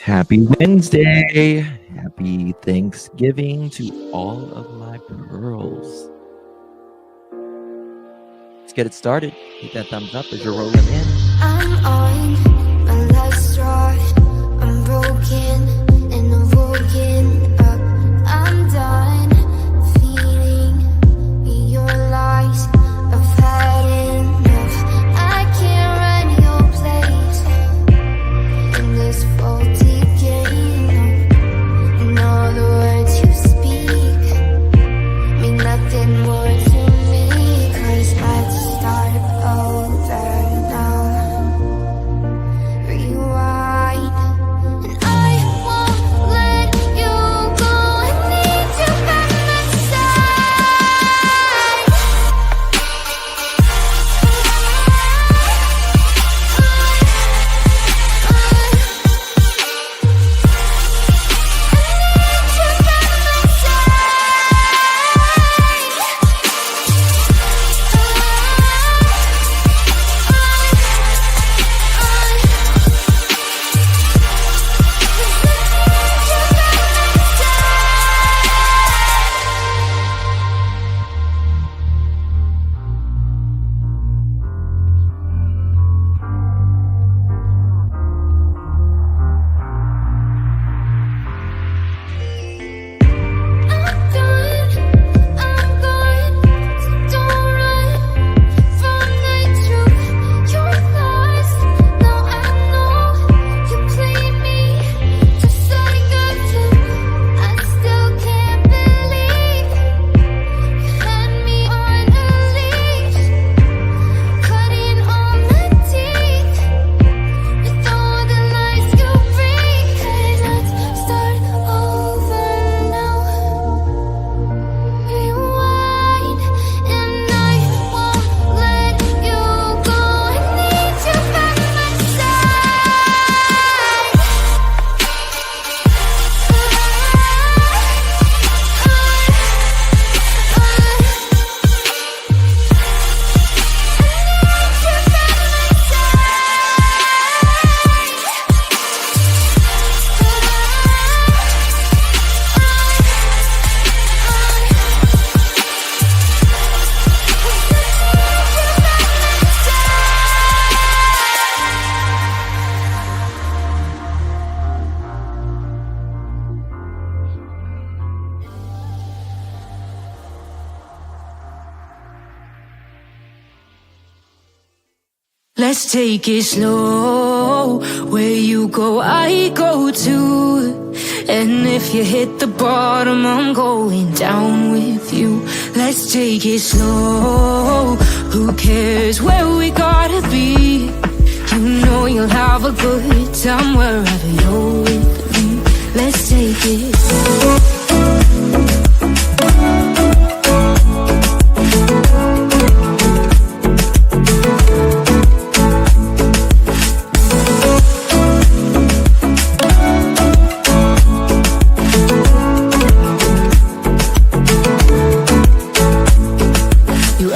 Happy Wednesday. Happy Thanksgiving to all of my pearls. Let's get it started. Hit that thumbs up as you're rolling in. I'm on my last straw. I'm broken and I'm woken up. I'm done feeling your lies. I've had enough. I can't run your place in this faulty game. And all the words you speak mean nothing more to me. 'Cause I'd start over now. Rewind. And I won't let you go. I need you by my side. Let's take it slow. Where you go, I go too. And if you hit the bottom, I'm going down with you. Let's take it slow. Who cares where we gotta be? You know you'll have a good time wherever you're with me. Let's take it slow.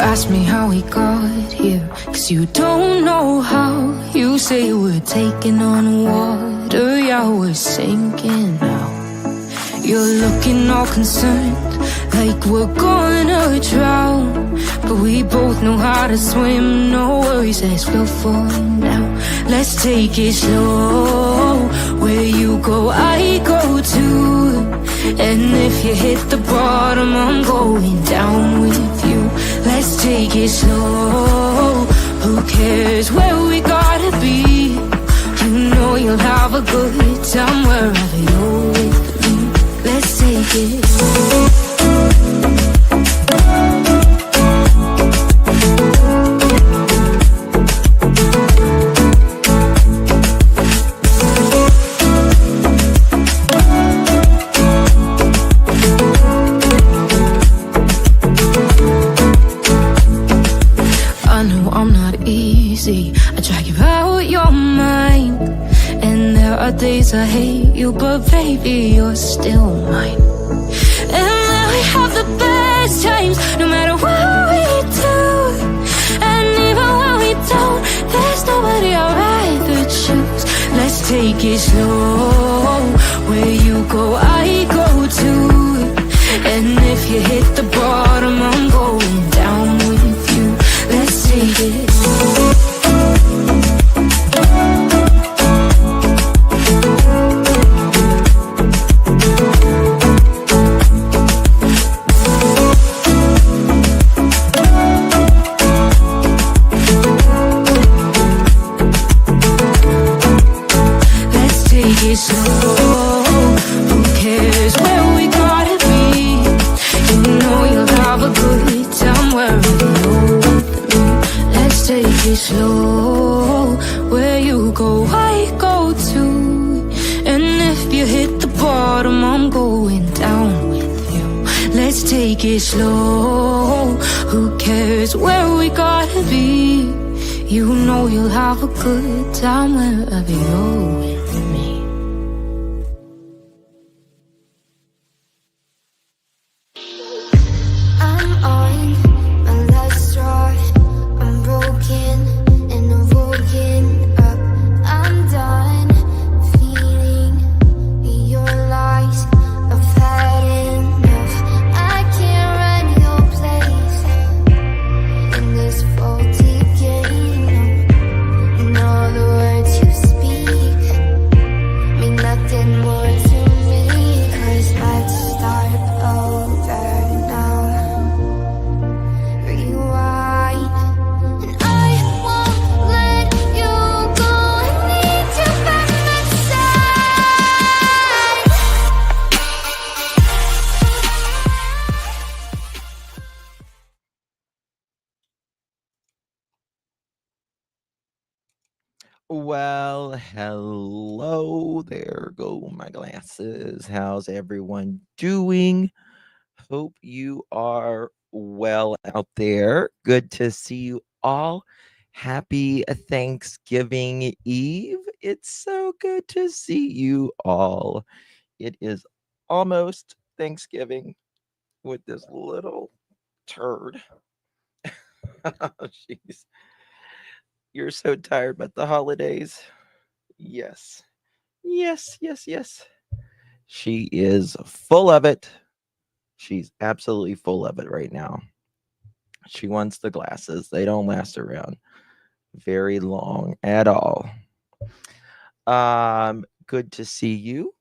ask me how we got here, 'cause you don't know how. You say we're taking on water, yeah, we're sinking now. You're looking all concerned, like we're gonna drown. But we both know how to swim, no worries as we'll fall now. Let's take it slow, where you go I go too. And if you hit the bottom, I'm going down with you. Let's take it slow, who cares where we gotta be? You know you'll have a good time wherever you're with me. Let's take it slow. I drag you out your mind, and there are days I hate you, but baby, you're still mine. And then we have the best times, no matter what we do. And even when we don't, there's nobody I'd rather choose. Let's take it slow, where you go I go too. And if you hit the bottom, I'm going down with you. Let's take it slow. Slow, who cares where we gotta be? You know you'll have a good time wherever you're with me. Let's take it slow, where you go I go too. And if you hit the bottom, I'm going down with you. Let's take it slow, who cares where we gotta be? You know you'll have a good time wherever you're with me. Well, hello. There go my glasses. How's everyone doing? Hope you are well out there. Good to see you all. Happy Thanksgiving Eve. It's so good to see you all. It is almost Thanksgiving with this little turd. Jeez. You're so tired about the holidays. Yes. Yes, yes, yes. She is full of it. She's absolutely full of it right now. She wants the glasses. They don't last around very long at all. Good to see you.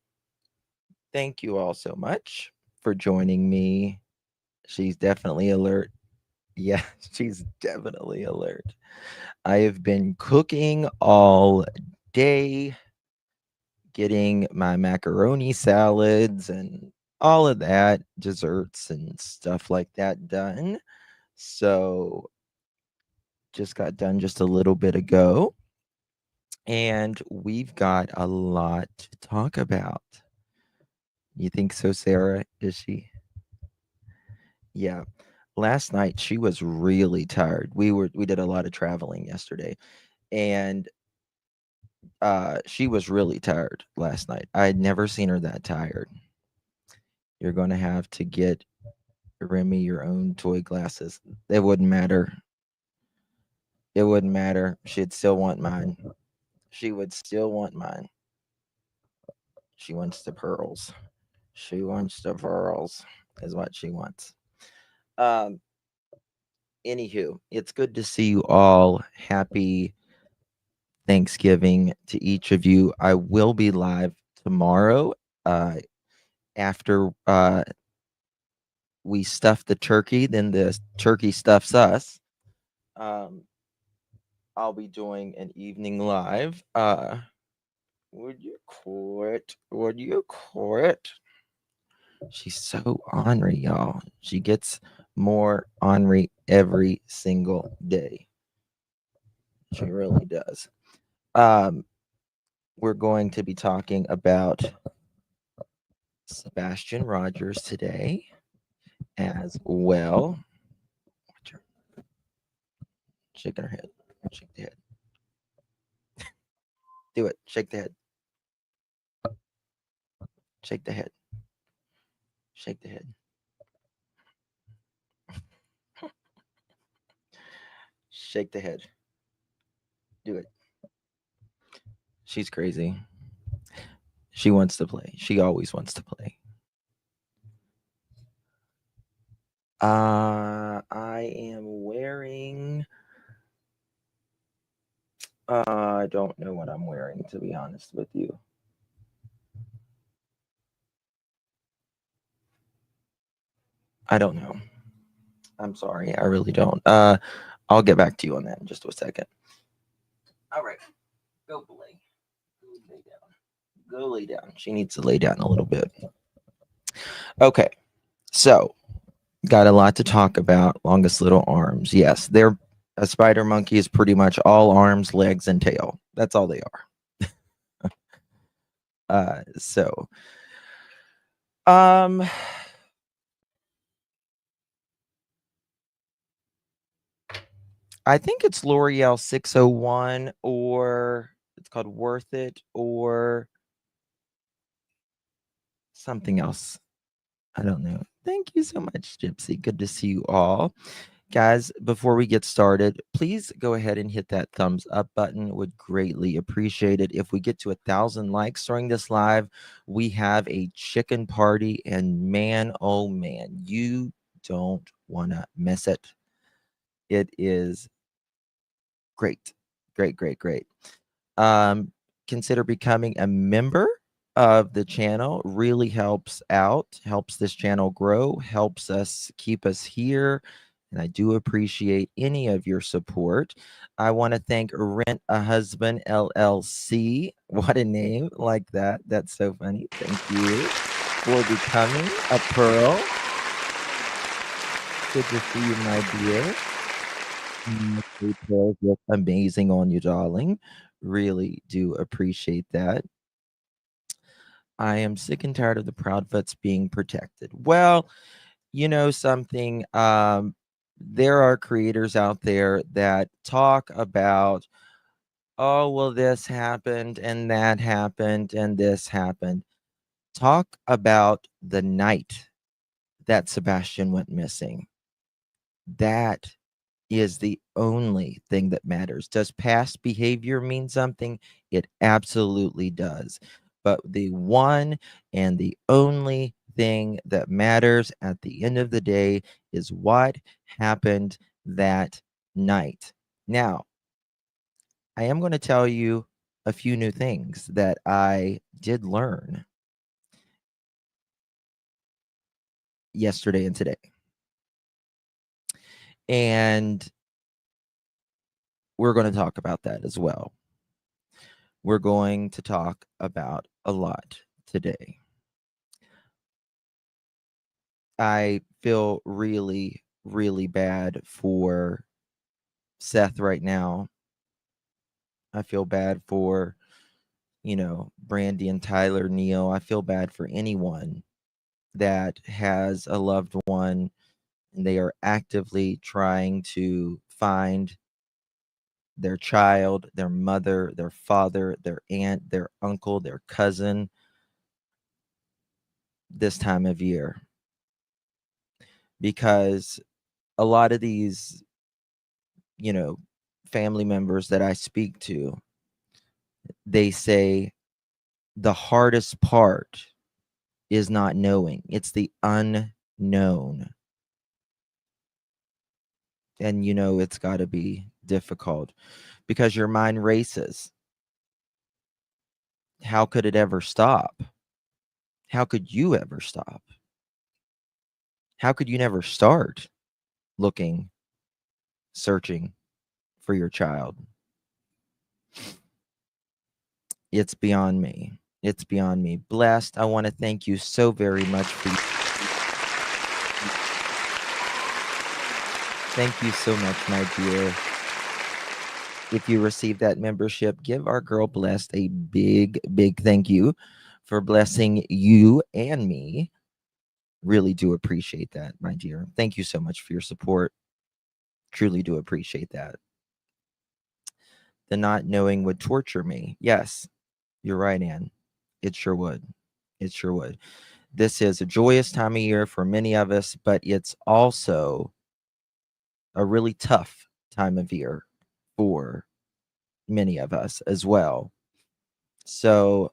Thank you all so much for joining me. She's definitely alert. Yeah, she's definitely alert. I have been cooking all day, getting my macaroni salads and all of that, desserts and stuff like that done. So just got done just a little bit ago. And we've got a lot to talk about. You think so, Sarah? Is she? Yeah. Last night she was really tired. We did a lot of traveling yesterday, and she was really tired last night. I had never seen her that tired. You're going to have to get Remy your own toy glasses. It wouldn't matter. It wouldn't matter. She'd still want mine. She would still want mine. She wants the pearls. She wants the pearls, is what she wants. Um, Anywho, it's good to see you all. Happy Thanksgiving to each of you. I will be live tomorrow after we stuff the turkey, then the turkey stuffs us. I'll be doing an evening live. Would you quit? Would you quit? She's so ornery, y'all. She gets more ornery every single day. She really does. We're going to be talking about Sebastian Rogers today as well. Shaking her head. Shake the head. Do it. Shake the head. Shake the head. Shake the head. Shake the head. Do it. She's crazy. She wants to play. She always wants to play. I am wearing. I don't know what I'm wearing, to be honest with you. I don't know. I'm sorry. I really don't. I'll get back to you on that in just a second. All right. Go play. Go lay down. Go lay down. She needs to lay down a little bit. Okay. So, got a lot to talk about. Longest little arms. Yes, a spider monkey is pretty much all arms, legs, and tail. That's all they are. I think it's L'Oreal 601, or it's called Worth It, or something else. I don't know. Thank you so much, Gypsy. Good to see you all. Guys, before we get started, please go ahead and hit that thumbs up button. Would greatly appreciate it. If we get to 1,000 likes during this live, we have a chicken party, and man, oh man, you don't want to miss it. It is great. Great, great, great. Consider becoming a member of the channel. Really helps out, helps this channel grow, helps us keep us here. And I do appreciate any of your support. I want to thank Rent a Husband LLC. What a name, like that. That's so funny. Thank you for becoming a Pearl. Good to see you, my dear. Pearls look amazing on you, darling. Really do appreciate that. I am sick and tired of the Proudfoots being protected. Well, you know something, there are creators out there that talk about, oh, well, this happened and that happened and this happened. Talk about the night that Sebastian went missing. That is the only thing that matters. Does past behavior mean something? It absolutely does. But the one and the only thing that matters at the end of the day is what happened that night. Now, I am going to tell you a few new things that I did learn yesterday and today. And we're going to talk about that as well. We're going to talk about a lot today. I feel really, really bad for Seth right now. I feel bad for, Brandy and Tyler, Neil. I feel bad for anyone that has a loved one and they are actively trying to find their child, their mother, their father, their aunt, their uncle, their cousin this time of year. because a lot of these, family members that I speak to, they say the hardest part is not knowing. It's the unknown. And it's got to be difficult because your mind races. How could it ever stop? How could you ever stop? How could you never start looking, searching for your child? It's beyond me. It's beyond me. Blessed, I want to thank you so very much for Thank you so much, my dear. If you received that membership, give our girl Blessed a big, big thank you for blessing you and me. Really do appreciate that, my dear. Thank you so much for your support. Truly do appreciate that. The not knowing would torture me. Yes, you're right, Ann. It sure would. It sure would. This is a joyous time of year for many of us, but it's also a really tough time of year for many of us as well. So,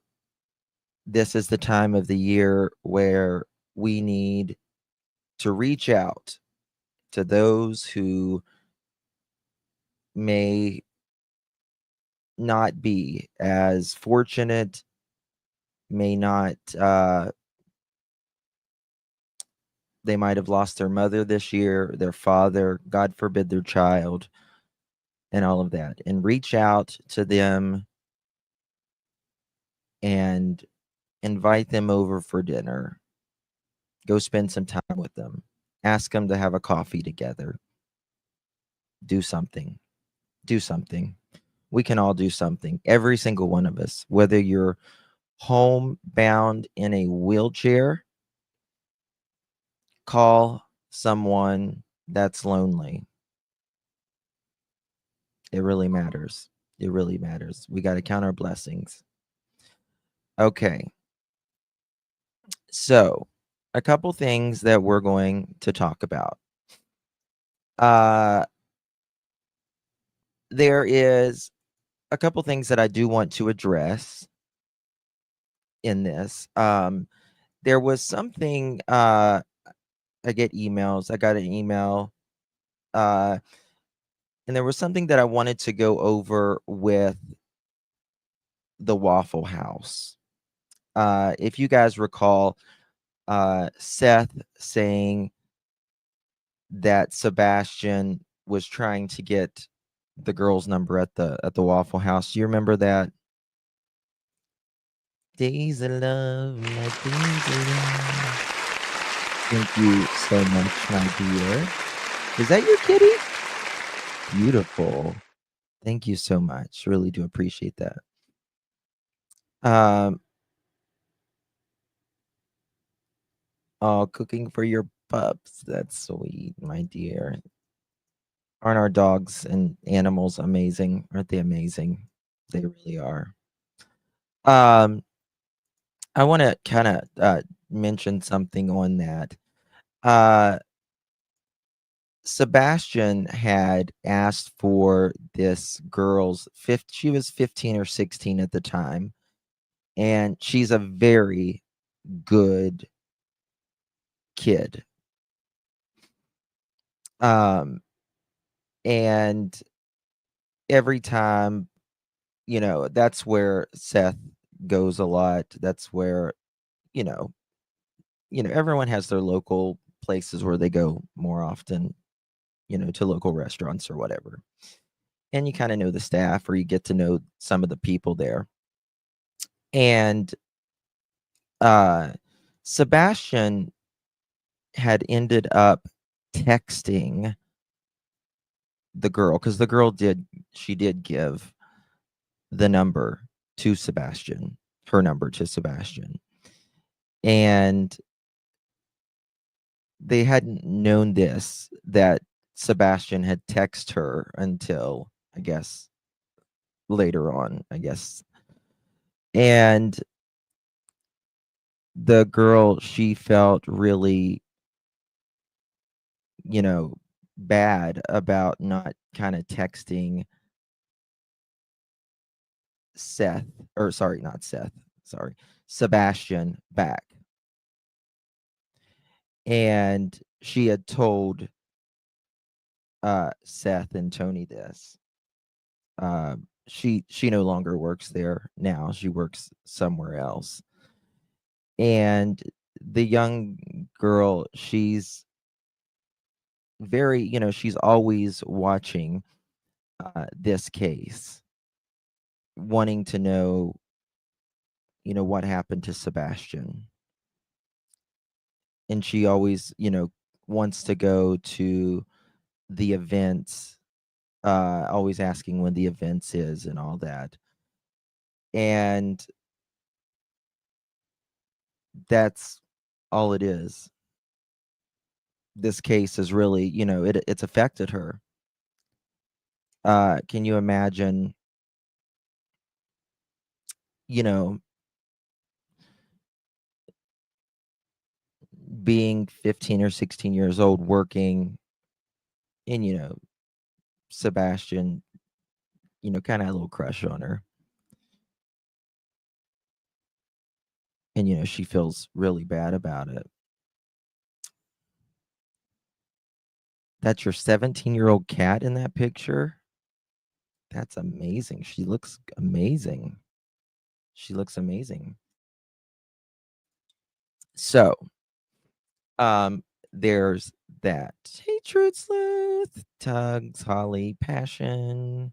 this is the time of the year where we need to reach out to those who may not be as fortunate, may not, they might have lost their mother this year, their father, God forbid, their child, and all of that. And reach out to them and invite them over for dinner. Go spend some time with them. Ask them to have a coffee together. Do something. Do something. We can all do something. Every single one of us, whether you're homebound in a wheelchair, call someone that's lonely. It really matters. It really matters. We got to count our blessings. Okay. So, a couple things that we're going to talk about. There is a couple things that I do want to address in this. There was something, I get emails. I got an email, uh, and there was something that I wanted to go over with the Waffle House. If you guys recall, Seth saying that Sebastian was trying to get the girl's number at the Waffle House. Do you remember that? Days of love, my days of love. Thank you so much, my dear. Is that your kitty? Beautiful. Thank you so much. Really do appreciate that. Um, oh, cooking for your pups. That's sweet, my dear. Aren't our dogs and animals amazing? Aren't they amazing? They really are. Um, I want to kind of mention something on that. Uh, Sebastian had asked for this girl's fifth. She was 15 or 16 at the time, and she's a very good kid. Um, and every time, that's where Seth goes a lot. That's where, you know, everyone has their local places where they go more often, to local restaurants or whatever. And you kind of know the staff or you get to know some of the people there. And Sebastian had ended up texting the girl because the girl did give the number to Sebastian, her number to Sebastian. And they hadn't known that Sebastian had texted her until, I guess, later on, I guess. And the girl, she felt really you know, bad about not kind of texting Seth, or sorry, not Seth, sorry, Sebastian back. And she had told Seth and Tony this. She no longer works there now. She works somewhere else. And the young girl, she's very, she's always watching this case, wanting to know, what happened to Sebastian. And she always, wants to go to the events, always asking when the events is and all that. And that's all it is. This case is really, it's affected her. Can you imagine, you know, being 15 or 16 years old working and, Sebastian, kind of had a little crush on her. And, she feels really bad about it. That's your 17-year-old cat in that picture? That's amazing. She looks amazing. She looks amazing. So, there's that. Hey, Truth Sleuth, Tugs, Holly, Passion,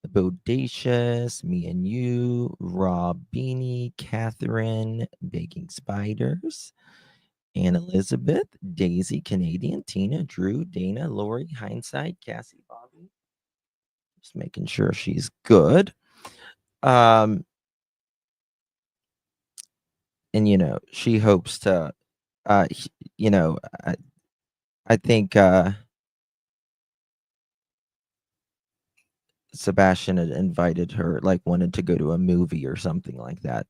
Bodacious, Me and You, Rob Beanie, Catherine, Baking Spiders, Anne Elizabeth, Daisy, Canadian, Tina, Drew, Dana, Lori, Hindsight, Cassie, Bobby. Just making sure she's good. And she hopes to, I think Sebastian had invited her, like wanted to go to a movie or something like that.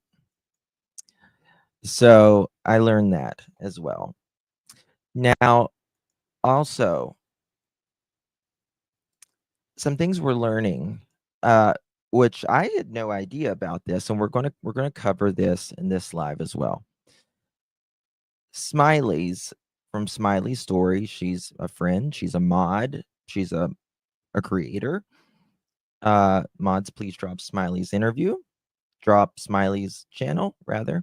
So I learned that as well. Now, also, some things we're learning, which I had no idea about this, and we're gonna cover this in this live as well. Smiley's from Smiley's Story. She's a friend. She's a mod. She's a creator. Mods, please drop Smiley's interview. Drop Smiley's channel, rather.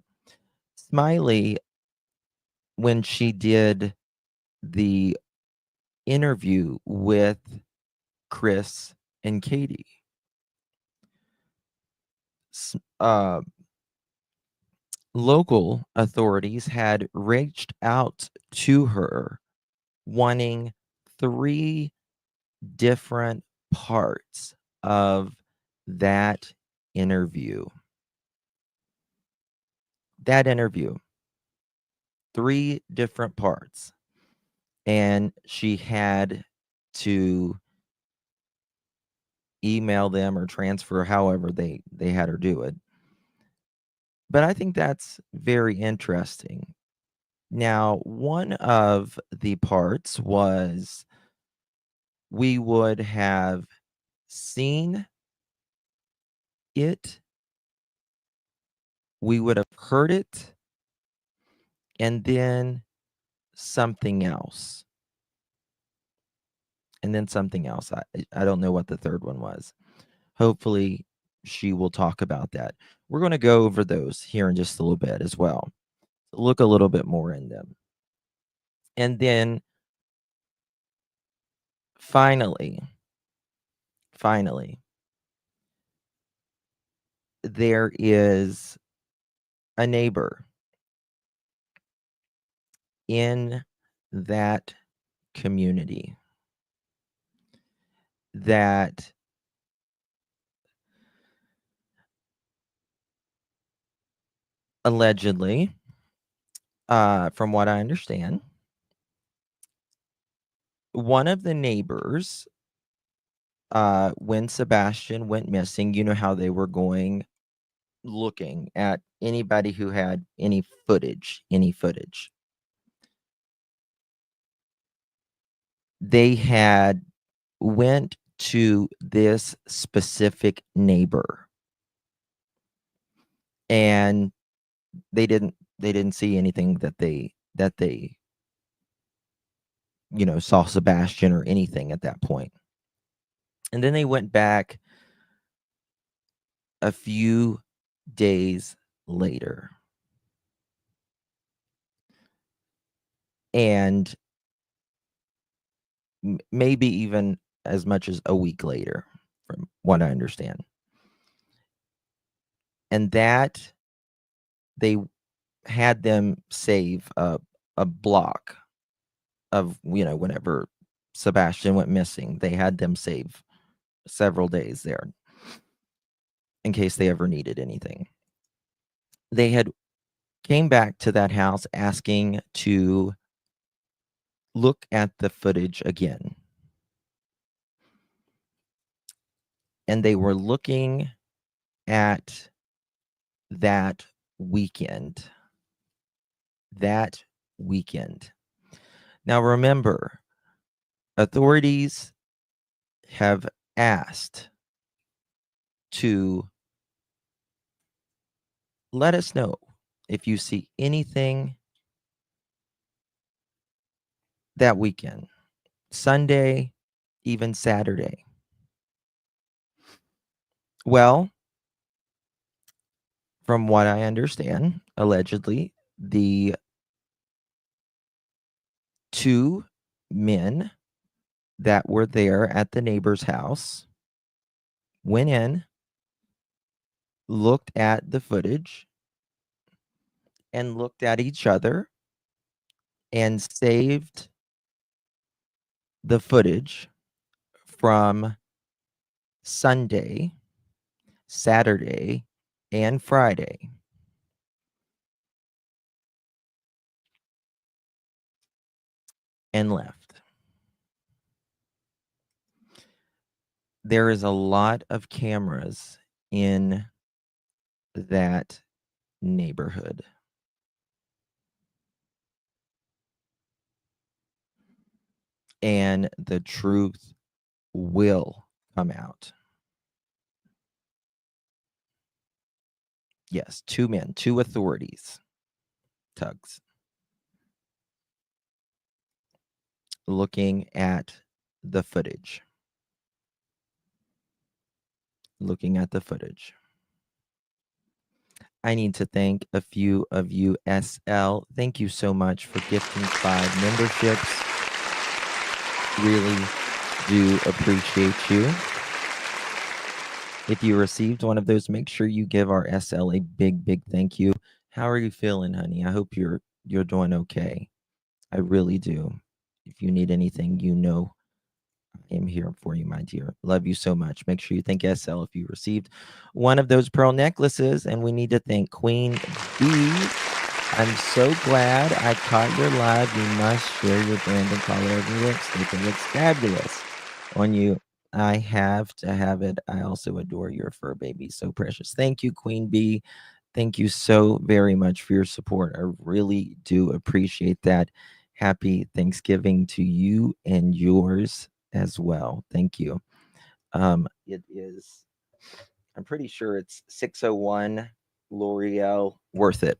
Smiley, when she did the interview with Chris and Katie, local authorities had reached out to her wanting 3 different parts of that interview. That interview, 3 different parts. And she had to email them or transfer, however they had her do it. But I think that's very interesting. Now, one of the parts was we would have seen it, we would have heard it, and then something else. And then something else. I don't know what the third one was. Hopefully, she will talk about that. We're going to go over those here in just a little bit as well. Look a little bit more in them. And then finally, there is a neighbor in that community that allegedly, from what I understand, one of the neighbors, when Sebastian went missing, you know how they were going looking at anybody who had any footage. they had went to this specific neighbor, and they didn't see anything that they saw Sebastian or anything at that point. And then they went back a few days later, and maybe even as much as a week later, from what I understand. And that they had them save a block of, whenever Sebastian went missing, they had them save several days there in case they ever needed anything. They had came back to that house asking to look at the footage again. And they were looking at that weekend. That weekend. Now remember, authorities have asked to let us know if you see anything that weekend, Sunday, even Saturday. Well, from what I understand, allegedly, the two men that were there at the neighbor's house went in, looked at the footage, and looked at each other and saved the footage from Sunday, Saturday, and Friday. And left. There is a lot of cameras in that neighborhood. And the truth will come out. Yes, two men, two authorities, tugs, looking at the footage. Looking at the footage. I need to thank a few of you. SL, thank you so much for gifting 5 memberships. Really do appreciate you. If you received one of those, make sure you give our SL a big, big thank you. How are you feeling, honey? I hope you're doing okay. I really do. If you need anything, I am here for you, my dear. Love you so much. Make sure you thank SL if you received one of those pearl necklaces. And we need to thank Queen B. I'm so glad I caught your live. You must share your brand and color of your lipstick. It looks fabulous on you. I have to have it. I also adore your fur baby. So precious. Thank you, Queen B. Thank you so very much for your support. I really do appreciate that. Happy Thanksgiving to you and yours as well. Thank you. It is, I'm pretty sure it's 601 L'Oreal, worth it.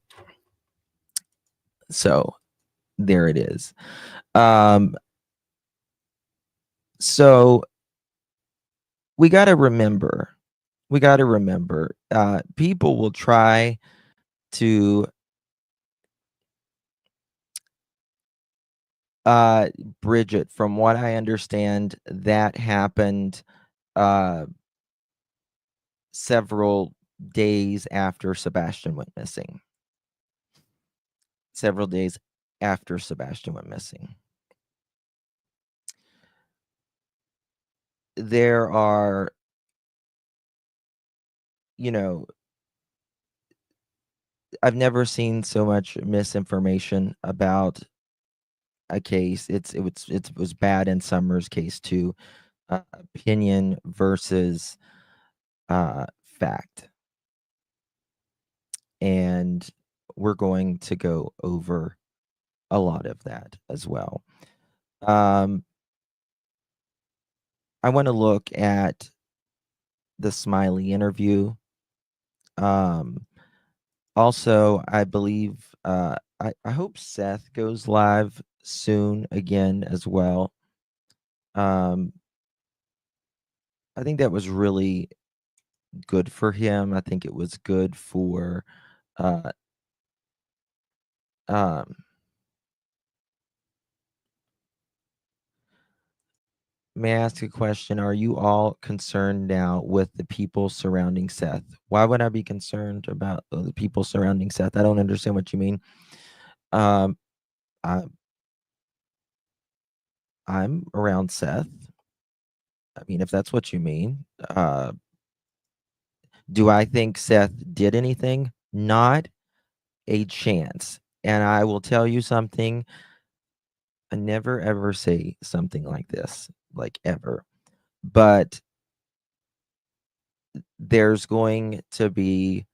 So there it is. So we got to remember, people will try to Bridget, from what I understand, that happened several days after Sebastian went missing. Several days after Sebastian went missing. There are, I've never seen so much misinformation about a case. It was bad in Summer's case too. Opinion versus fact. And we're going to go over a lot of that as well. I want to look at the Smiley interview. Also, I believe I hope Seth goes live soon again as well. I think that was really good for him. I think it was good for uh um may I ask a question? Are you all concerned now with the people surrounding Seth? Why would I be concerned about the people surrounding Seth? I don't understand what you mean. Um, I, I'm around Seth. I mean, if that's what you mean. Do I think Seth did anything? Not a chance. And I will tell you something. I never ever say something like this, like ever. But there's going to be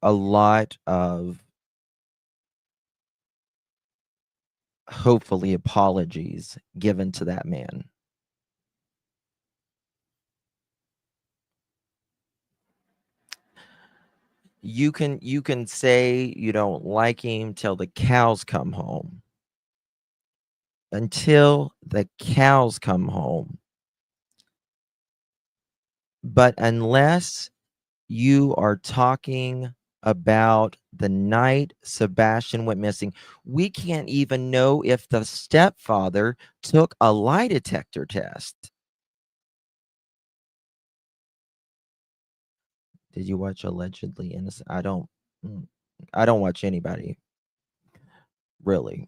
a lot of hopefully apologies given to that man. You can say you don't like him till the cows come home. Until the cows come home. But unless you are talking about the night Sebastian went missing, we can't even know if the stepfather took a lie detector test. Did you watch Allegedly Innocent? I don't watch anybody, really.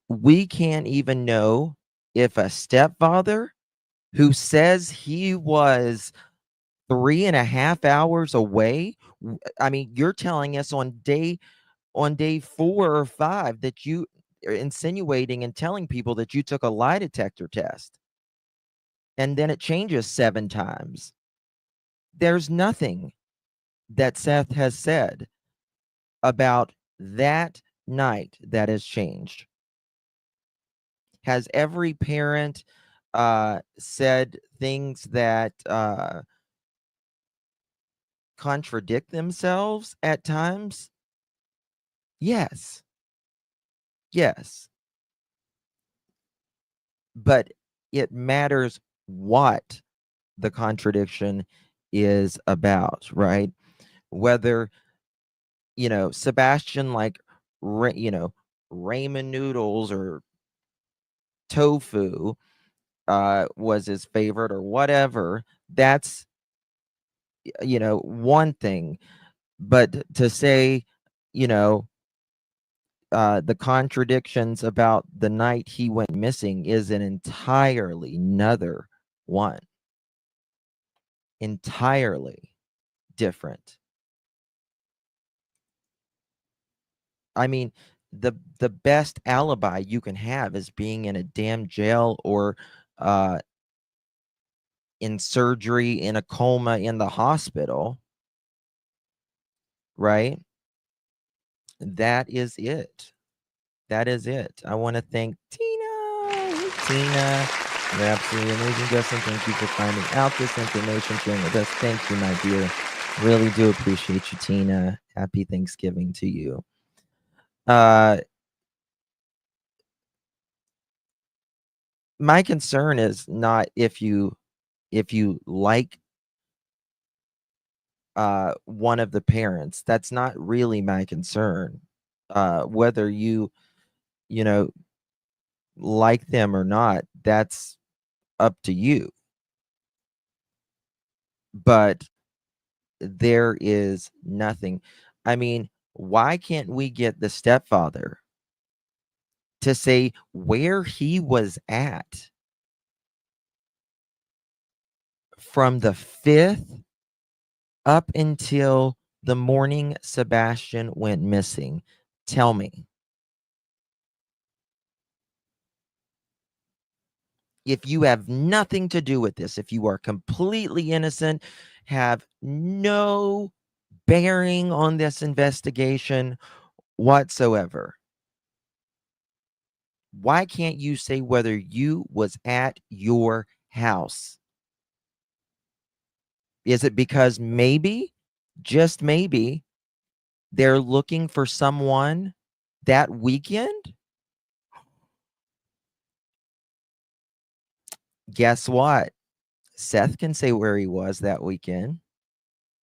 We can't even know if a stepfather who says he was 3.5 hours away. I mean, you're telling us on day 4 or 5 that you are insinuating and telling people that you took a lie detector test, and then it changes 7 times. There's nothing that Seth has said about that night that has changed. Has every parent said things that contradict themselves at times? Yes. Yes. But it matters what the contradiction is about, right? Whether, Sebastian like, ramen noodles or tofu was his favorite or whatever, that's, one thing. But to say, you know, the contradictions about the night he went missing is an entirely another one, entirely different. I mean, the best alibi you can have is being in a damn jail or uh, in surgery, in a coma, in the hospital, right? That is it. That is it. I want to thank Tina. Hey, Tina, you're absolutely amazing, Justin. Thank you for finding out this information, sharing with us. Thank you, my dear. Really do appreciate you, Tina. Happy Thanksgiving to you. My concern is not if you like one of the parents. That's not really my concern. Whether you know like them or not, that's up to you. But there is nothing. I mean, why can't we get the stepfather to say where he was at from the 5th up until the morning Sebastian went missing? Tell me. If you have nothing to do with this, if you are completely innocent, have no bearing on this investigation whatsoever, Why can't you say whether you was at your house? Is it because maybe, just maybe, they're looking for someone that weekend? Guess what? Seth can say where he was that weekend.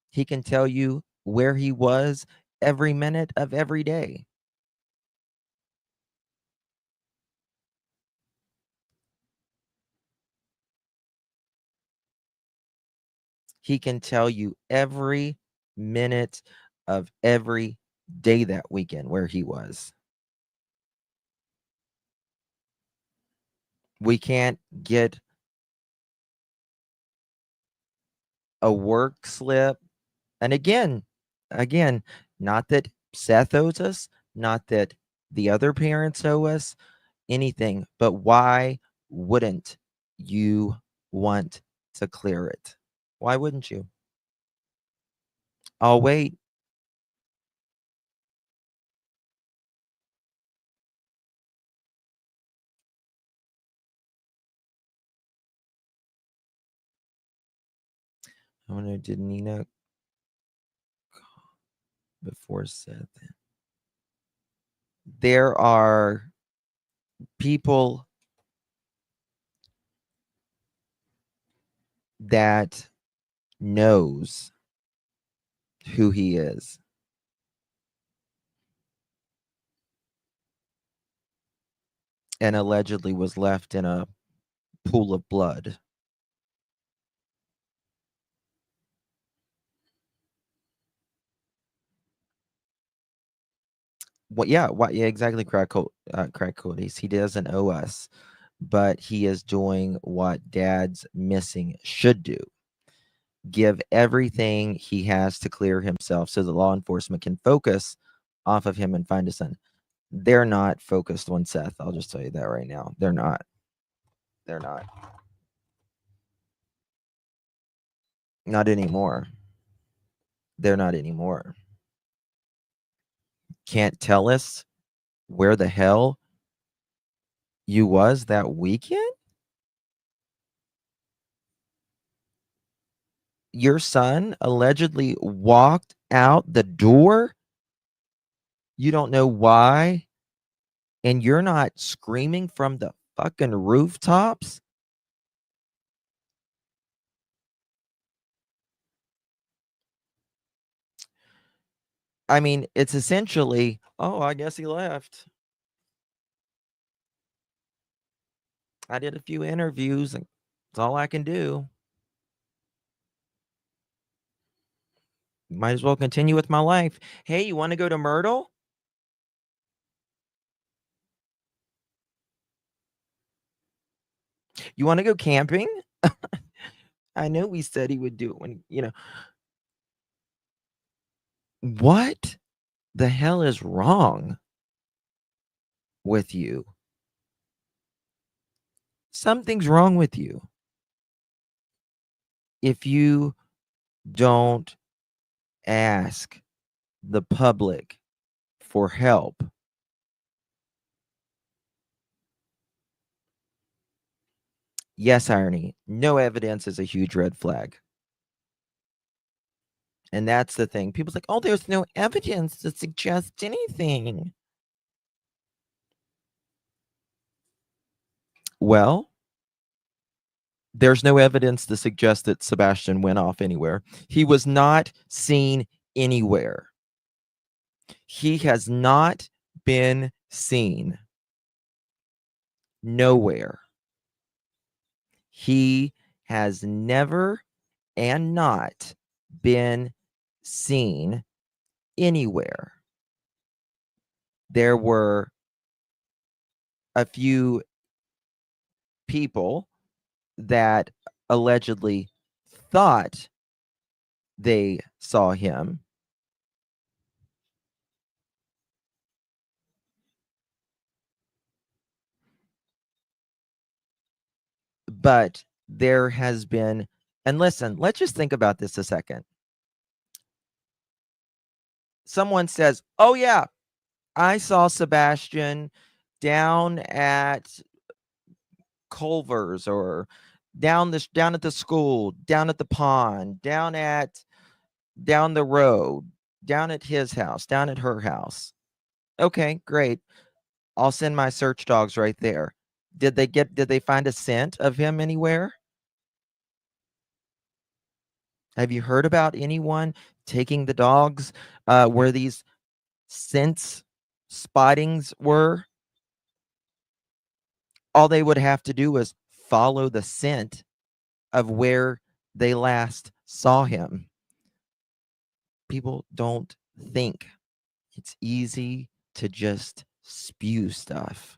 He can tell you where he was every minute of every day. He can tell you every minute of every day that weekend where he was. We can't get a work slip. And again, not that Seth owes us, not that the other parents owe us anything, but why wouldn't you want to clear it? Why wouldn't you? I'll wait. I wonder, did Nina before Seth? There are people that knows who he is. And allegedly was left in a pool of blood. What? Yeah, what? Yeah, exactly. Crack Codies. He doesn't owe us, but he is doing what dads missing should do. Give everything he has to clear himself so the law enforcement can focus off of him and find his son. They're not focused on Seth. I'll just tell you that right now. They're not. They're not. Not anymore. They're not anymore. Can't tell us where the hell you was that weekend? Your son allegedly walked out the door. You don't know why. And you're not screaming from the fucking rooftops. I mean, it's essentially, oh, I guess he left. I did a few interviews and that's all I can do. Might as well continue with my life. Hey, you want to go to Myrtle? You want to go camping? I know we said he would do it when, what the hell is wrong with you? Something's wrong with you. If you don't ask the public for help, yes, irony, no evidence is a huge red flag. And that's the thing. People's like, oh, there's no evidence to suggest anything. Well, there's no evidence to suggest that Sebastian went off anywhere. He was not seen anywhere. He has not been seen nowhere. He has never and not been seen anywhere. There were a few people that allegedly thought they saw him. But there has been, and listen, let's just think about this a second. Someone says, oh, yeah, I saw Sebastian down at Culver's or down at the school, down at the pond, down the road, down at his house, down at her house. Okay, great. I'll send my search dogs right there. Did they find a scent of him anywhere? Have you heard about anyone taking the dogs where these scent spottings were? All they would have to do was follow the scent of where they last saw him. People don't think. It's easy to just spew stuff.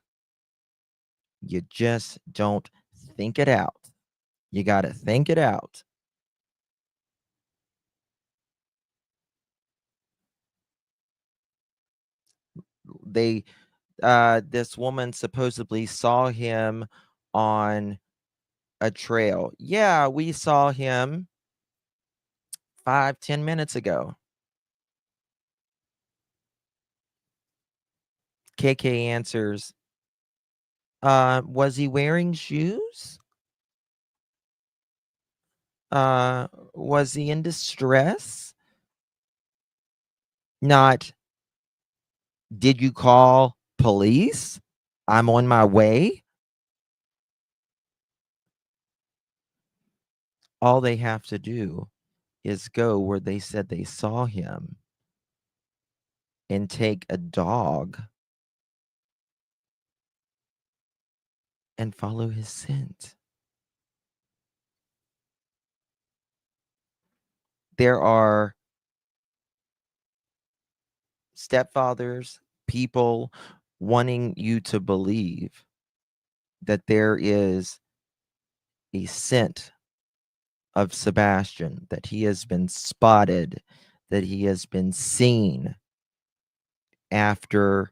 You just don't think it out. You got to think it out. This woman supposedly saw him on a trail. Yeah, we saw him 5-10 minutes ago. KK answers, was he wearing shoes? Was he in distress? Not, did you call police? I'm on my way. All they have to do is go where they said they saw him and take a dog and follow his scent. There are stepfathers, people wanting you to believe that there is a scent of Sebastian, that he has been spotted, that he has been seen after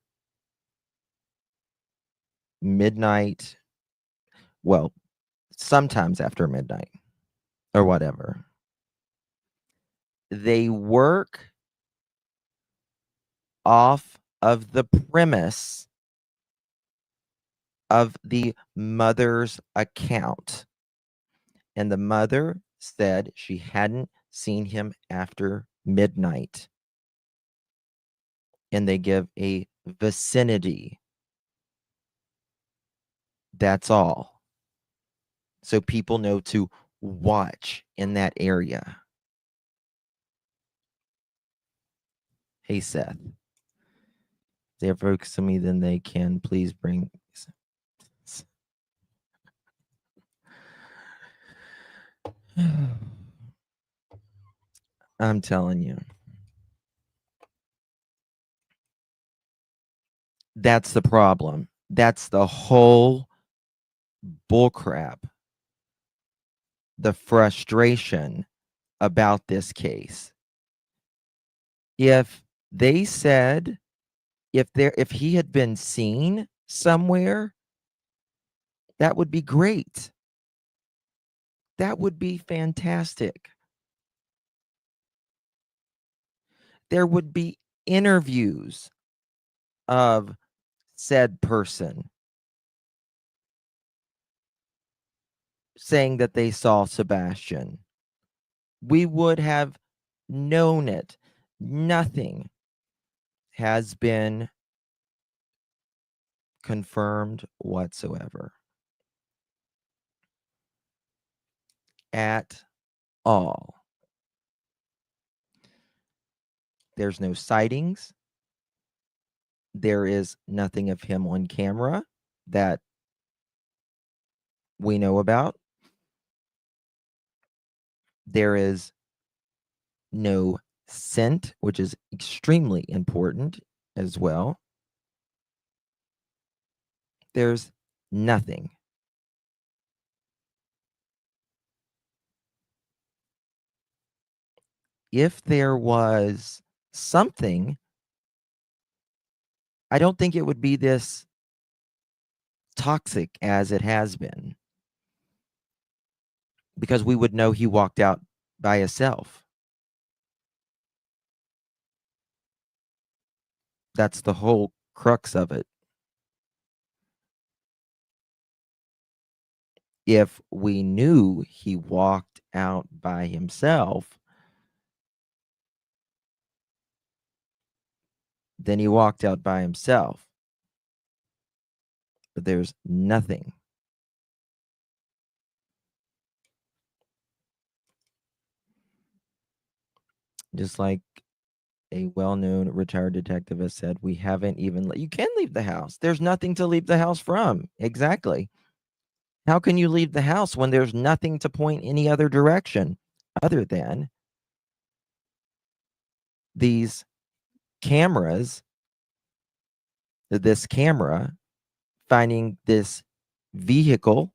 midnight. Well, sometimes after midnight or whatever. They work off of the premise of the mother's account. And the mother said she hadn't seen him after midnight. And they give a vicinity. That's all. So people know to watch in that area. Hey, Seth. If they're focused on me, then they can please bring. I'm telling you. That's the problem. That's the whole bullcrap. The frustration about this case. If they said if he had been seen somewhere, that would be great. That would be fantastic. There would be interviews of said person saying that they saw Sebastian. We would have known it. Nothing has been confirmed whatsoever. At all. There's no sightings. There is nothing of him on camera that we know about. There is no scent, which is extremely important as well. There's nothing. If there was something, I don't think it would be this toxic as it has been, because we would know he walked out by himself. That's the whole crux of it. If we knew he walked out by himself, then he walked out by himself. But there's nothing. Just like a well-known retired detective has said, we haven't even you can leave the house. There's nothing to leave the house from. Exactly. How can you leave the house when there's nothing to point any other direction other than these cameras, this camera finding this vehicle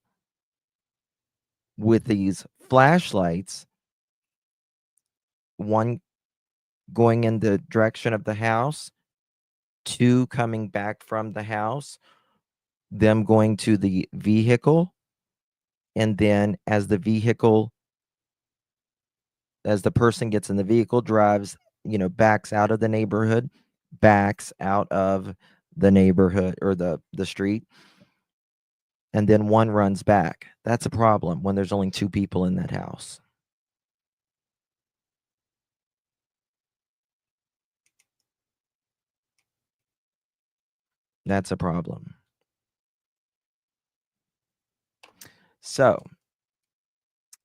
with these flashlights, one going in the direction of the house, two coming back from the house, them going to the vehicle, and then as the person gets in the vehicle, drives, backs out of the neighborhood, backs out of the neighborhood or the street, and then one runs back. That's a problem when there's only two people in that house. That's a problem. So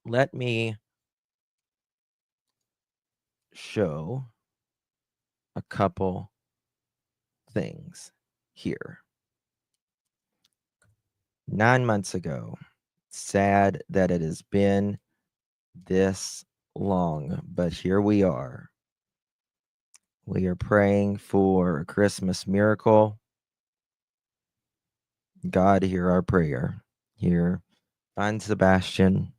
let me show a couple things here. 9 months ago, sad that it has been this long, but here we are. We are praying for a Christmas miracle. God, hear our prayer. Here, find Sebastian,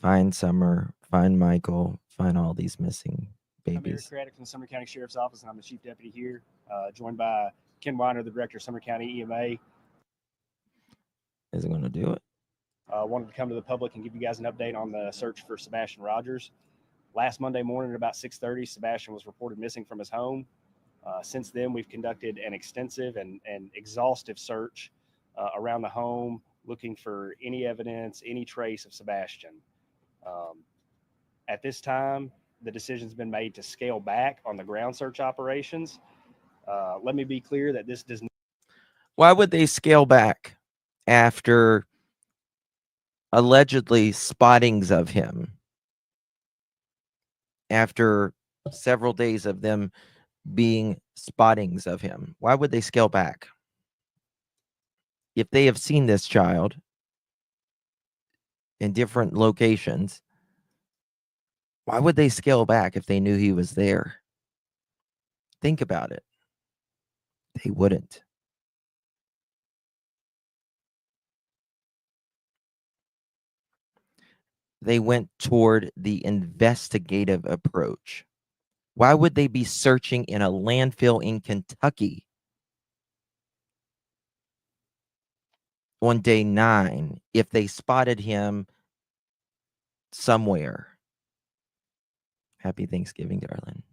find Summer, find Michael, find all these missing I'm Eric babies. Craddock from the Sumner County Sheriff's Office, and I'm the Chief Deputy here, joined by Ken Weiner, the Director of Sumner County EMA. Is it going to do it? Wanted to come to the public and give you guys an update on the search for Sebastian Rogers. Last Monday morning at about 6:30, Sebastian was reported missing from his home. Since then, we've conducted an extensive and exhaustive search around the home, looking for any evidence, any trace of Sebastian. At this time, the decision's been made to scale back on the ground search operations. Let me be clear that this does not. Why would they scale back after allegedly spottings of him? After several days of them being spottings of him, why would they scale back? If they have seen this child in different locations, why would they scale back if they knew he was there? Think about it. They wouldn't. They went toward the investigative approach. Why would they be searching in a landfill in Kentucky on day 9 if they spotted him somewhere? Happy Thanksgiving, darling.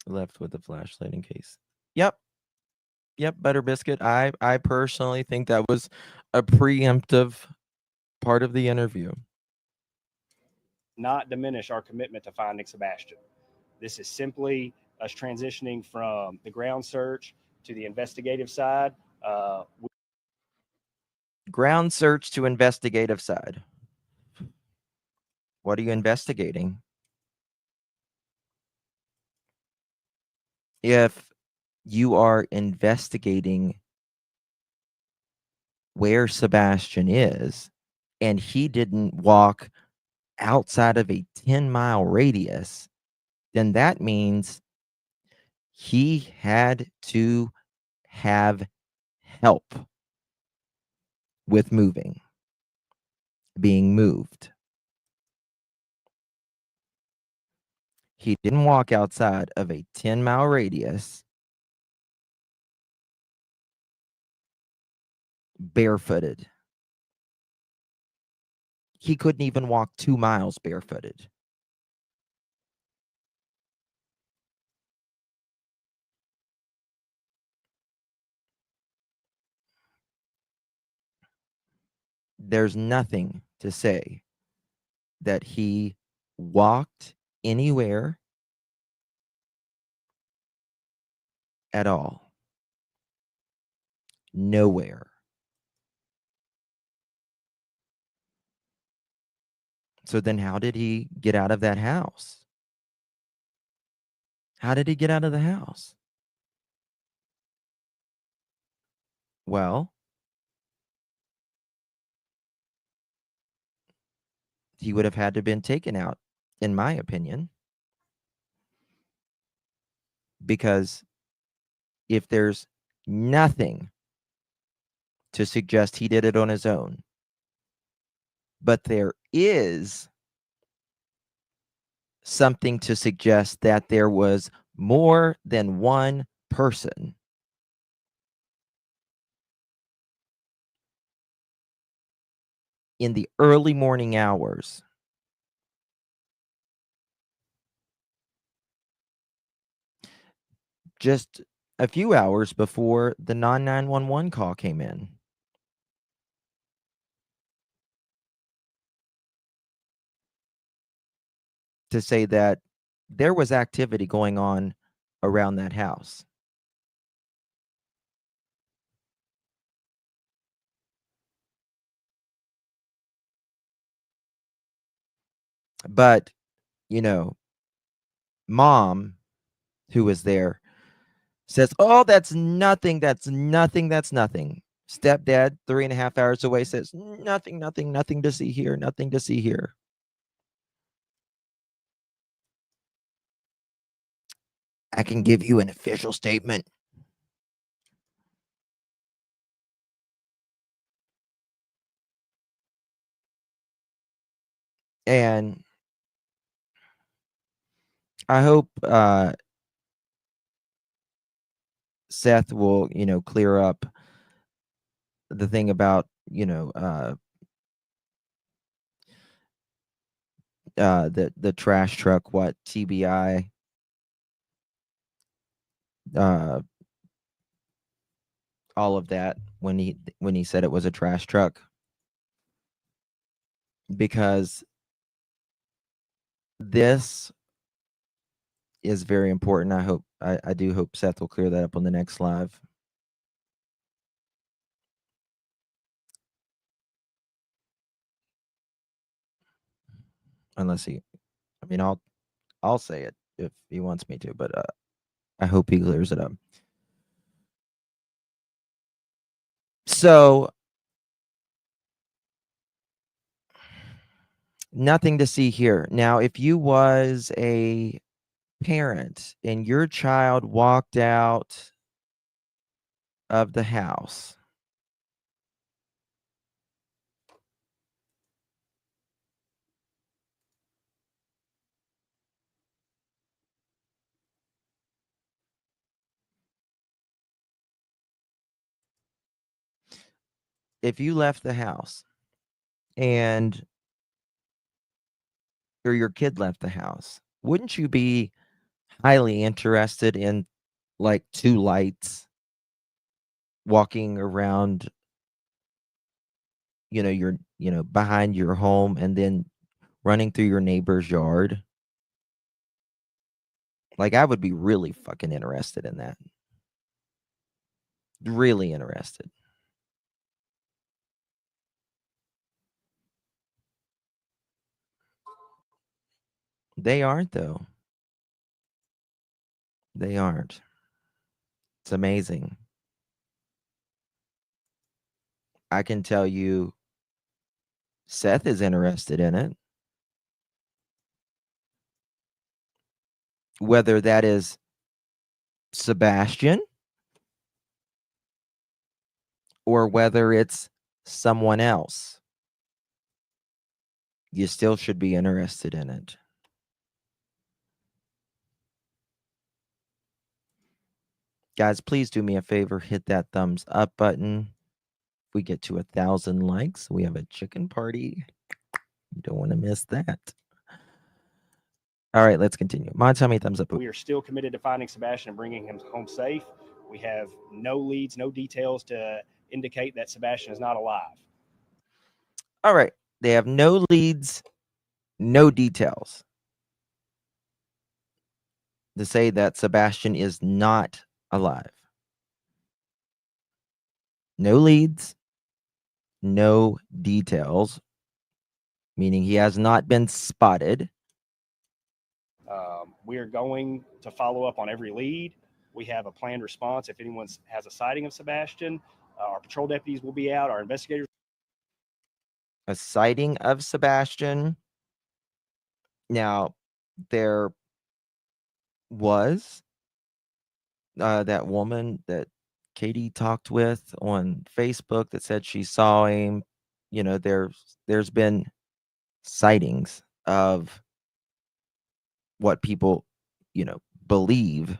Left with the flashlight in case. Yep, Butter Biscuit. I personally think that was a preemptive part of the interview. Not diminish our commitment to finding Sebastian. This is simply us transitioning from the ground search to the investigative side. Ground search to investigative side. What are you investigating? If you are investigating where Sebastian is and he didn't walk outside of a 10-mile radius, then that means he had to have help with being moved. He didn't walk outside of a 10-mile radius barefooted. He couldn't even walk 2 miles barefooted. there's nothing to say that he walked anywhere at all. Nowhere. So then how did he get out of that house? How did he get out of the house? Well, he would have had to been taken out, in my opinion, because if there's nothing to suggest he did it on his own, but there is something to suggest that there was more than one person in the early morning hours, just a few hours before the 911 call came in. To say that there was activity going on around that house. But, you know, mom, who was there, says, "Oh, that's nothing. That's nothing. That's nothing." Stepdad, 3.5 hours away, says, "Nothing, nothing, nothing to see here. Nothing to see here." I can give you an official statement. And I hope Seth will, clear up the thing about, the trash truck, what TBI, uh, all of that when he said it was a trash truck, because this is very important. I do hope Seth will clear that up on the next live. Unless I'll say it if he wants me to, but I hope he clears it up. So, nothing to see here. Now, if you was a parent and your child walked out of the house, if you left the house and or your kid left the house, wouldn't you be highly interested in like two lights walking around, behind your home and then running through your neighbor's yard? Like, I would be really fucking interested in that. Really interested. They aren't, though. They aren't. It's amazing. I can tell you Seth is interested in it. Whether that is Sebastian or whether it's someone else, you still should be interested in it. Guys, please do me a favor, hit that thumbs up button. If we get to 1,000 likes, we have a chicken party. You don't want to miss that. All right, let's continue. Mon, tell me thumbs up. We are still committed to finding Sebastian and bringing him home safe. We have no leads, no details to indicate that Sebastian is not alive. All right. They have no leads, no details to say that Sebastian is not alive. No leads, no details, meaning he has not been spotted. We are going to follow up on every lead. We have a planned response if anyone has a sighting of Sebastian. Our patrol deputies will be out. Our investigators. A sighting of Sebastian. Now, there was that woman that Katie talked with on Facebook that said she saw him. You know, there's been sightings of what people, believe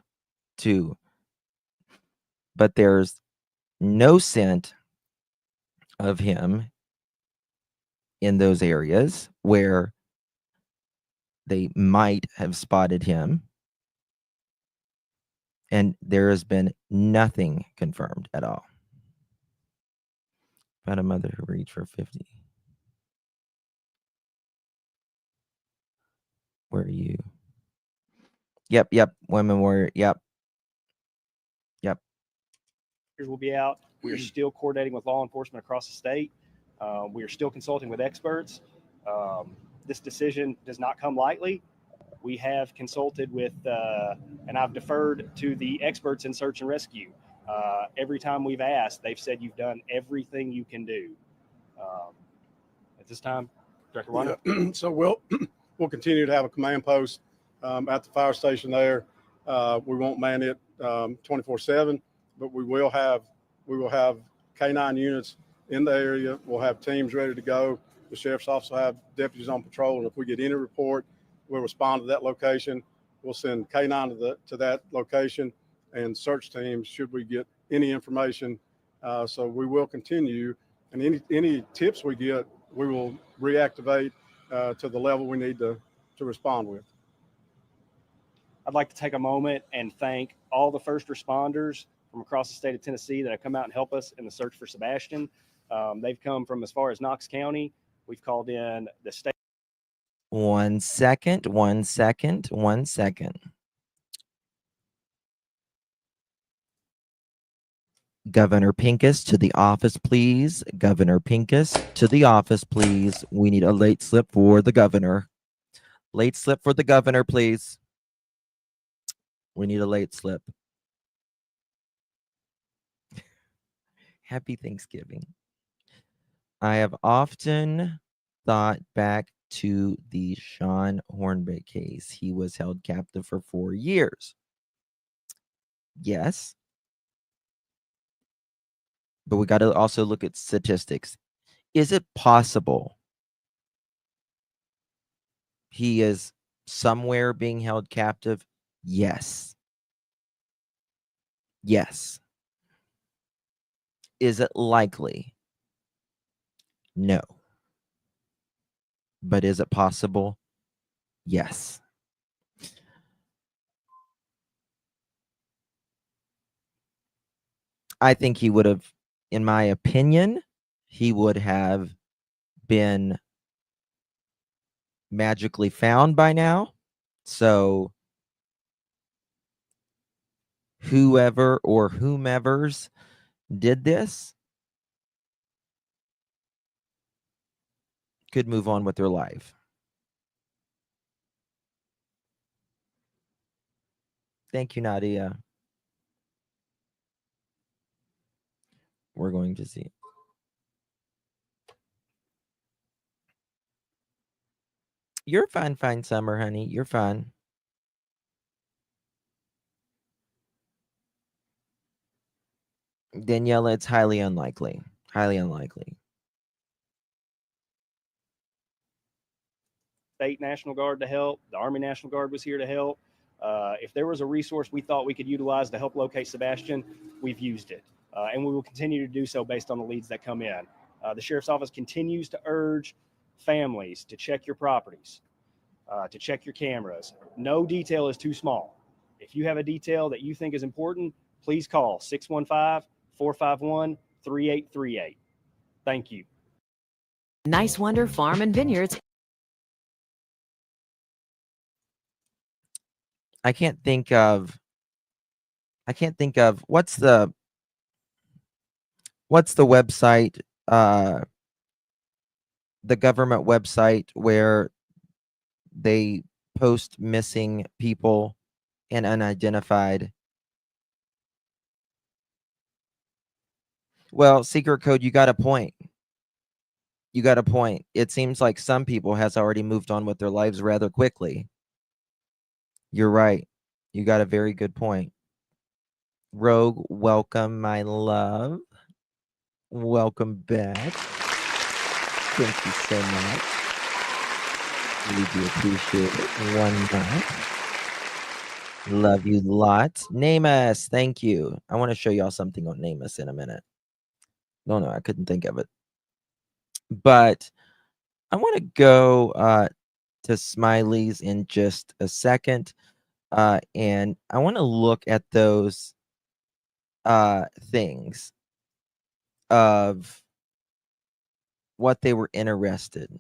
to, but there's no scent of him in those areas where they might have spotted him. And there has been nothing confirmed at all. About a mother who reached for 50. Where are you? Yep. Women warrior. Yep. Will be out. We are still coordinating with law enforcement across the state. We are still consulting with experts. This decision does not come lightly. We have consulted with, and I've deferred to the experts in search and rescue. Every time we've asked, they've said you've done everything you can do. At this time, Director Wanda. Yeah. So we'll continue to have a command post at the fire station there. We won't man it 24/7, but we will have K9 units in the area. We'll have teams ready to go. The sheriff's office will have deputies on patrol, and if we get any report, we'll respond to that location. We'll send K9 to that location and search teams should we get any information. So we will continue, and any tips we get, we will reactivate to the level we need to respond with. I'd like to take a moment and thank all the first responders from across the state of Tennessee that have come out and helped us in the search for Sebastian. They've come from as far as Knox County. We've called in the state. 1 second. Governor Pincus to the office, please. Governor Pincus to the office, please. We need a late slip for the governor. Late slip for the governor, please. We need a late slip. Happy Thanksgiving. I have often thought back to the Sean Hornbeck case. He was held captive for 4 years. Yes. But we got to also look at statistics. Is it possible he is somewhere being held captive? Yes. Yes. Is it likely? No. But is it possible? Yes. I think he would have, in my opinion, he would have been magically found by now. So whoever or whomevers did this could move on with their life. Thank you, Nadia. We're going to see. You're fine, Summer, honey. You're fine. Daniela, it's highly unlikely. Highly unlikely. State National Guard to help. The Army National Guard was here to help. If there was a resource we thought we could utilize to help locate Sebastian, we've used it. And we will continue to do so based on the leads that come in. The Sheriff's Office continues to urge families to check your properties, to check your cameras. No detail is too small. If you have a detail that you think is important, please call 615-451-3838. Thank you. Nice Wonder Farm and Vineyards. I can't think of what's the website, the government website where they post missing people and unidentified. Well, secret code, you got a point. You got a point. It seems like some people has already moved on with their lives rather quickly. You're right. You got a very good point. Rogue, welcome, my love. Welcome back. Thank you so much. Really do appreciate it. One more. Love you lots. Namus, thank you. I want to show y'all something on Namus in a minute. No, I couldn't think of it. But I want to go to Smiley's in just a second. And I want to look at those things of what they were interested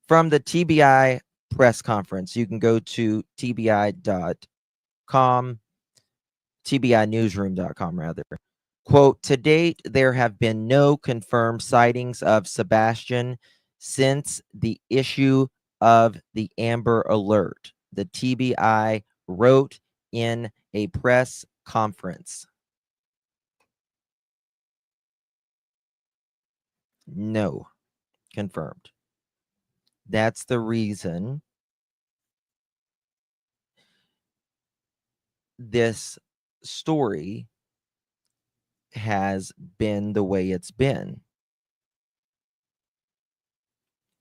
from the TBI press conference. You can go to tbi.com, tbinewsroom.com rather. Quote, to date, there have been no confirmed sightings of Sebastian since the issue of the Amber Alert, the TBI wrote in a press conference. No, confirmed. That's the reason this story has been the way it's been.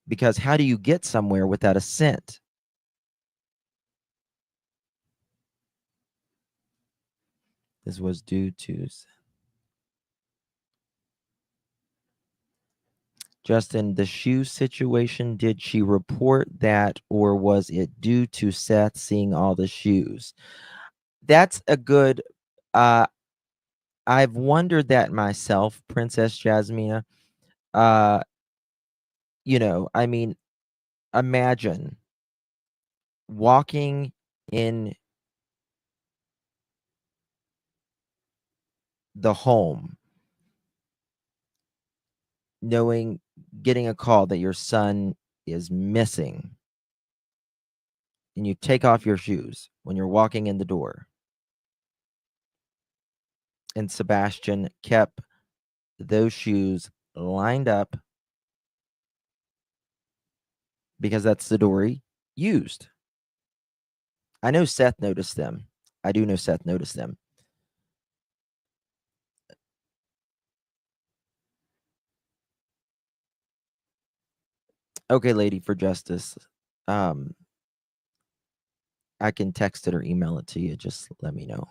Because how do you get somewhere without a scent? This was due to Justin, the shoe situation, did she report that, or was it due to Seth seeing all the shoes? That's a good I've wondered that myself, Princess Jasmina. You know, I mean, imagine walking in the home, getting a call that your son is missing, and you take off your shoes when you're walking in the door. And Sebastian kept those shoes lined up because that's the door he used. I know Seth noticed them. I do know Seth noticed them. Okay, Lady for Justice. I can text it or email it to you. Just let me know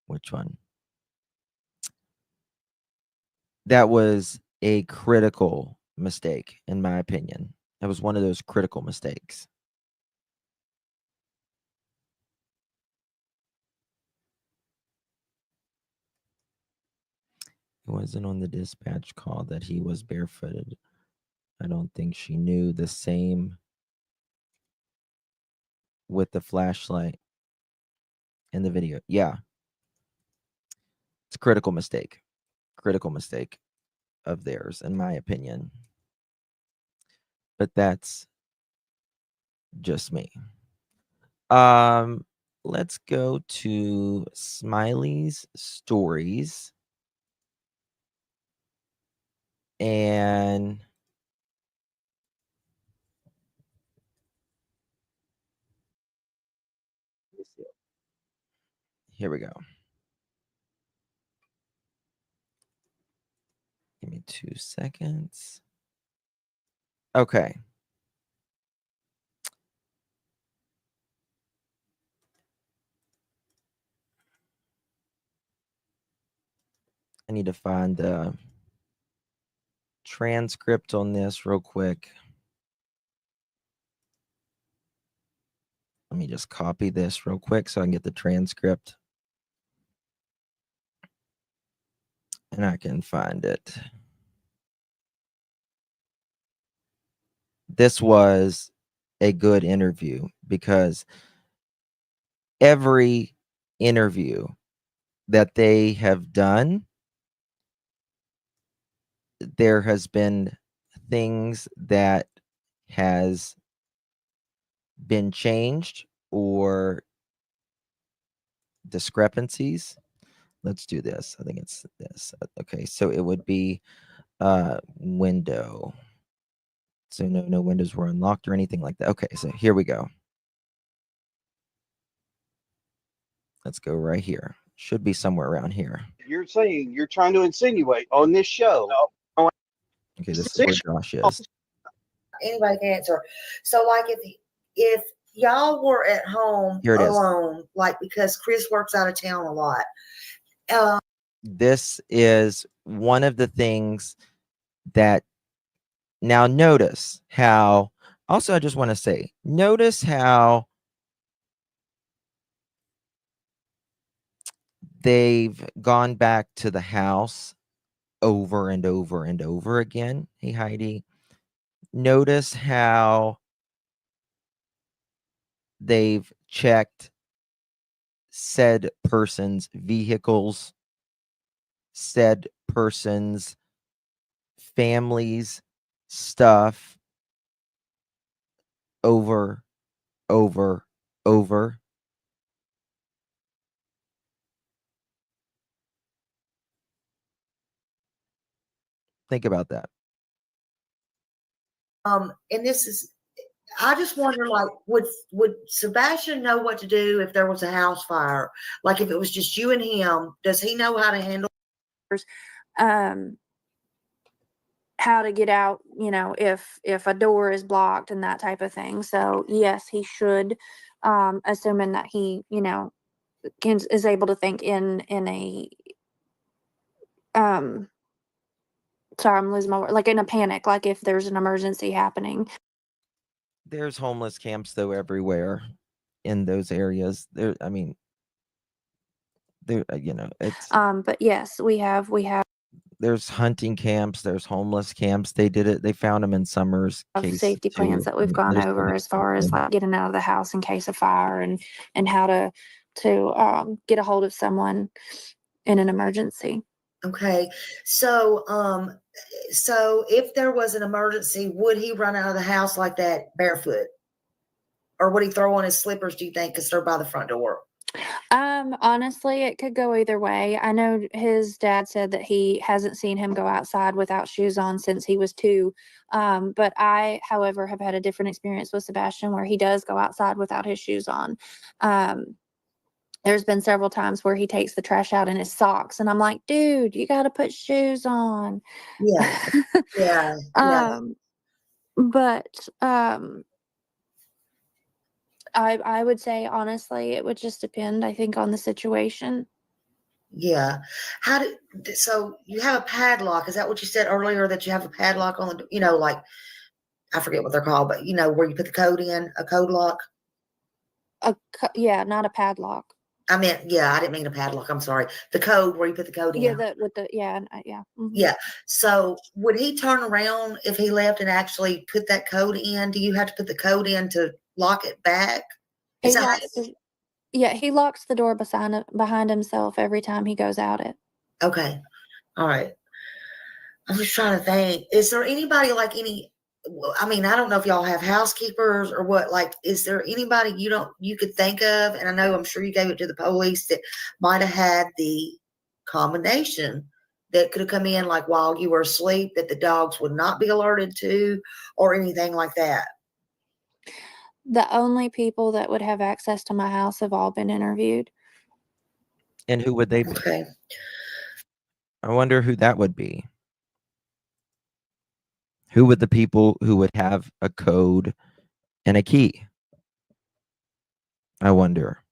which one. That was a critical mistake, in my opinion. That was one of those critical mistakes. It wasn't on the dispatch call that he was barefooted. I don't think she knew. The same with the flashlight in the video. Yeah. It's a critical mistake. Critical mistake of theirs, in my opinion. But that's just me. Let's go to Smiley's stories. And here we go. Give me 2 seconds. Okay. I need to find the transcript on this real quick. Let me just copy this real quick so I can get the transcript. And I can find it. this was a good interview, because every interview that they have done, there has been things that has been changed or discrepancies. Let's do this. I think it's this. Okay, so it would be window. So no windows were unlocked or anything like that. Okay, so here we go. Let's go right here. Should be somewhere around here. You're saying you're trying to insinuate on this show. Okay, this is where Josh is. Anybody can answer. So, like, if y'all were at home Here it is. alone, like because Chris works out of town a lot, This is one of the things that, now notice how, also I just want to say, notice how they've gone back to the house over and over and over again. Hey, Heidi. Notice how they've checked said person's vehicles, said person's family's stuff over. Think about that. and this is, I just wonder, like, would Sebastian know what to do if there was a house fire? Like, if it was just you and him, does he know how to handle? How to get out, if a door is blocked and that type of thing. So yes, he should, assuming that he, is able to think in a, sorry, I'm losing my word, like in a panic, like if there's an emergency happening. There's homeless camps though everywhere in those areas. There, I mean, there, it's. But yes, we have. There's hunting camps. There's homeless camps. They did it. They found them in Summers' case Safety plans too. that we've gone over as far as like getting out of the house in case of fire and how to get a hold of someone in an emergency. Okay, so if there was an emergency, would he run out of the house like that barefoot, or would he throw on his slippers? Do you think, because they're by the front door? Honestly, it could go either way. I know his dad said that he hasn't seen him go outside without shoes on since he was 2. But I, however, have had a different experience with Sebastian where he does go outside without his shoes on. There's been several times where he takes the trash out in his socks, and I'm like, dude, you got to put shoes on. Yeah, yeah, yeah. But I would say, honestly, it would just depend, I think, on the situation. Yeah. So you have a padlock. Is that what you said earlier, that you have a padlock on the, like, I forget what they're called, but where you put the code in, a code lock? Yeah, not a padlock. I meant, I didn't mean a padlock. I'm sorry. The code where you put the code in. Yeah, yeah. Mm-hmm. Yeah. So would he turn around if he left and actually put that code in? Do you have to put the code in to lock it back? He locks the door behind himself every time he goes out it. Okay. All right. I'm just trying to think. Is there anybody, like, I don't know if y'all have housekeepers or what, like, is there anybody you could think of? And I know, I'm sure you gave it to the police, that might have had the combination that could have come in, like, while you were asleep, that the dogs would not be alerted to, or anything like that. The only people that would have access to my house have all been interviewed. And who would they be? Okay. I wonder who that would be. Who would the people who would have a code and a key? I wonder.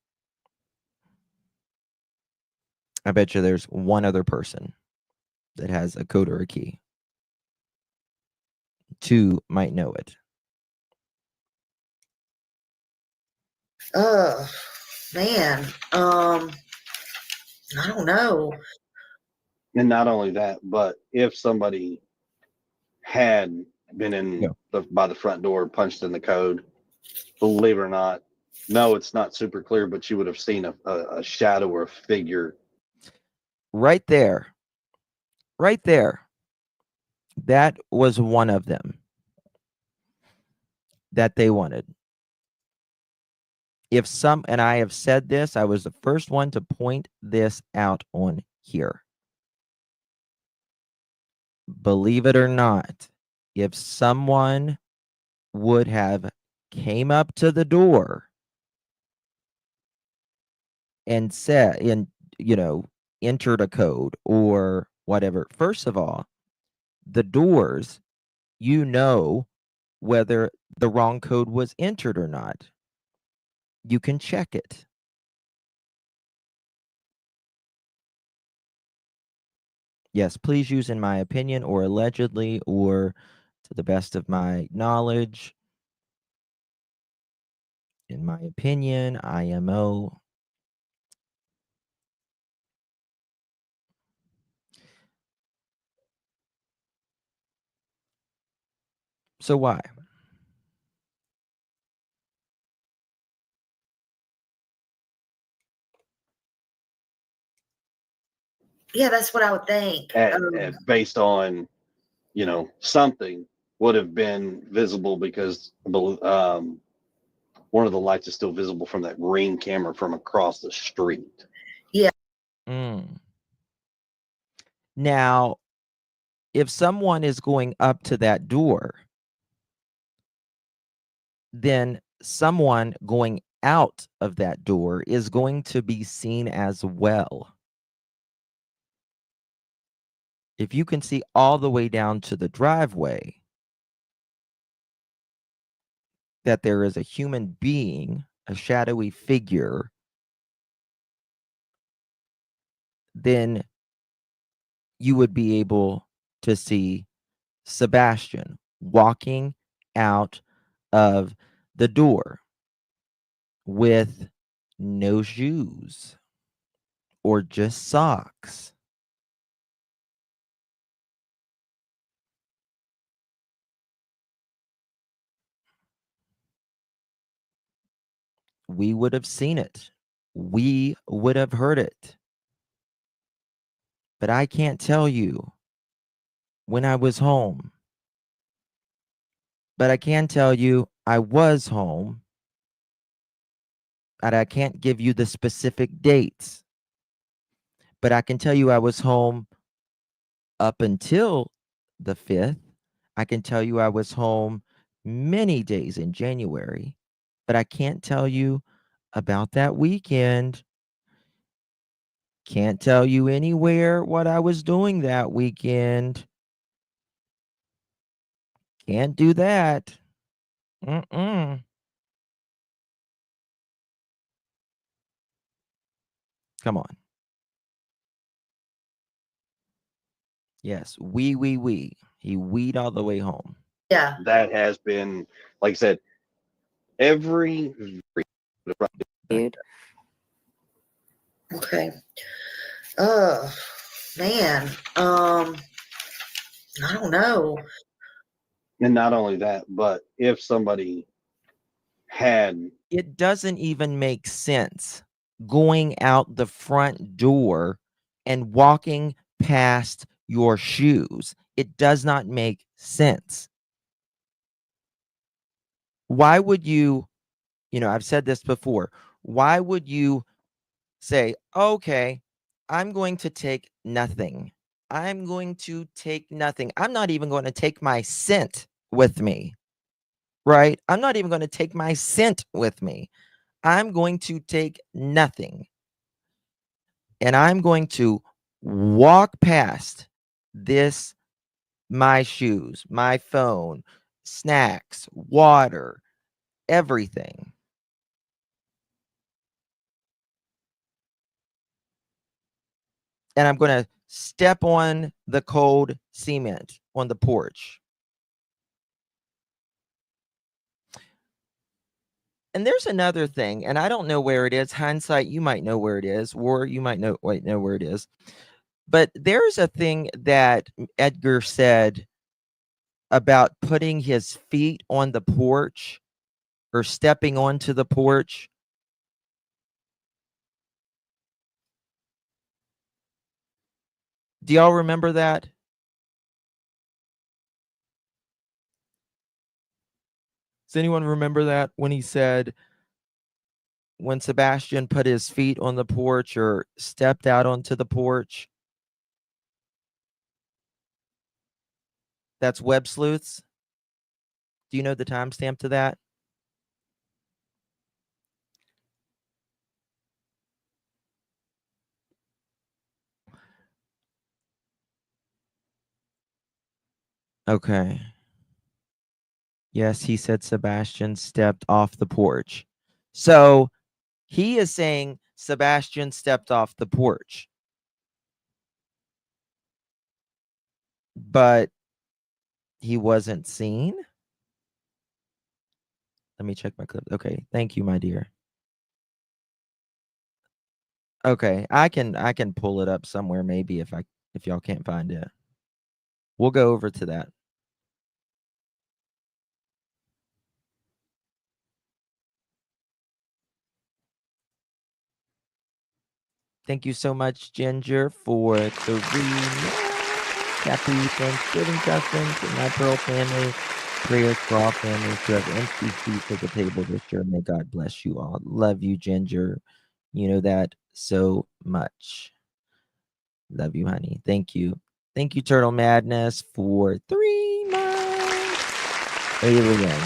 I bet you there's one other person that has a code or a key. 2 might know it. Oh, man. I don't know. And not only that, but if somebody had been in Yeah. by the front door, punched in the code. Believe it or not, no, it's not super clear, but you would have seen a shadow or a figure. Right there. Right there. That was one of them that they wanted. And I have said this, I was the first one to point this out on here. Believe it or not, if someone would have came up to the door and said, entered a code or whatever, first of all, the doors, whether the wrong code was entered or not. You can check it. Yes, please use in my opinion or allegedly or to the best of my knowledge. In my opinion, IMO. So why? Yeah, that's what I would think. Based on, something would have been visible because one of the lights is still visible from that ring camera from across the street. Yeah. Now, if someone is going up to that door, then someone going out of that door is going to be seen as well. If you can see all the way down to the driveway that there is a human being, a shadowy figure, then you would be able to see Sebastian walking out of the door with no shoes or just socks. We would have seen it. We would have heard it. But I can't tell you when I was home. But I can tell you I was home. And I can't give you the specific dates. But I can tell you I was home up until the 5th. I can tell you I was home many days in January. But I can't tell you about that weekend. Can't tell you anywhere what I was doing that weekend. Can't do that. Mm-mm. Come on. Yes, we. He weed all the way home. Yeah. That has been, like I said, every Dude. Okay. Oh man. I don't know. and not only that, but if somebody had It doesn't even make sense going out the front door and walking past your shoes. It does not make sense. Why would you, I've said this before, why would you say, okay, I'm going to take nothing. I'm going to take nothing. I'm not even going to take my scent with me, right? I'm not even going to take my scent with me. I'm going to take nothing. And I'm going to walk past my shoes, my phone, snacks, water, everything. And I'm going to step on the cold cement on the porch. And there's another thing, and I don't know where it is. Hindsight, you might know where it is, or you might know where it is. But there's a thing that Edgar said about putting his feet on the porch or stepping onto the porch. Do y'all remember that? Does anyone remember that when he said, when Sebastian put his feet on the porch or stepped out onto the porch? That's Web Sleuths. Do you know the timestamp to that? Okay. Yes, he said Sebastian stepped off the porch. So he is saying Sebastian stepped off the porch. But he wasn't seen? Let me check my clip. Okay, thank you, my dear. Okay, I can pull it up somewhere maybe if y'all can't find it. We'll go over to that. Thank you so much, Ginger, for 3 months. Happy Thanksgiving, Justin, to my Pearl family. Prayers for all families who have empty seats at the table this year. May God bless you all. Love you, Ginger. You know that so much. Love you, honey. Thank you. Thank you, Turtle Madness, for 3 months. Alien.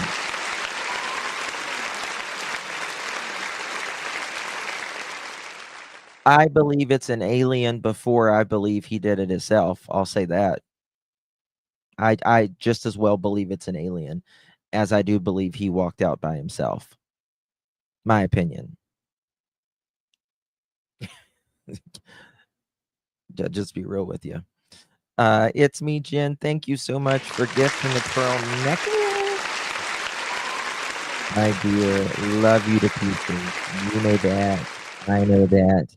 I believe it's an alien before I believe he did it himself. I'll say that. I just as well believe it's an alien as I do believe he walked out by himself. My opinion. Just be real with you. It's me, Jen. Thank you so much for gifting the pearl necklace. My dear, love you to pieces. You know that. I know that.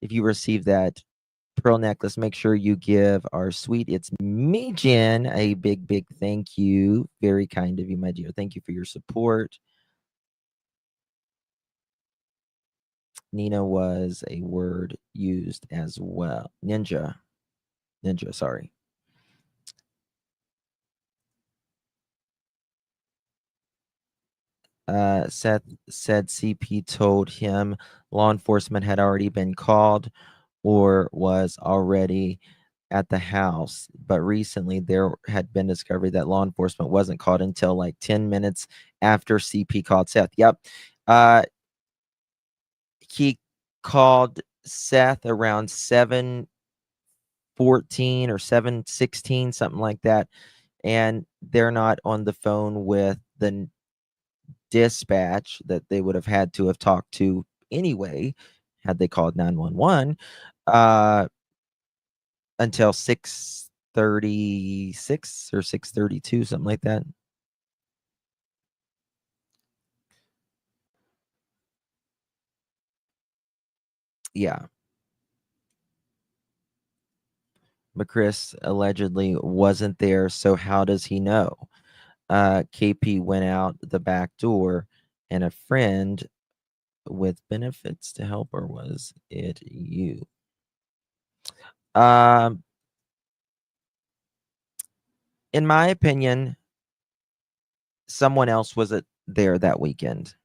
If you receive that pearl necklace, make sure you give our sweet It's Me Jen a big, big thank you. Very kind of you, my dear. Thank you for your support. Nina was a word used as well. Ninja, sorry. Seth said CP told him law enforcement had already been called or was already at the house. But recently there had been discovery that law enforcement wasn't called until like 10 minutes after CP called Seth. Yep. He called Seth around 7:14 or 7:16, something like that. And they're not on the phone with the dispatch that they would have had to have talked to anyway had they called 911 until 6:36 or 6:32, something like that. Yeah. But Chris allegedly wasn't there, so how does he know? KP went out the back door and a friend with benefits to help, or was it you? In my opinion, someone else was there that weekend.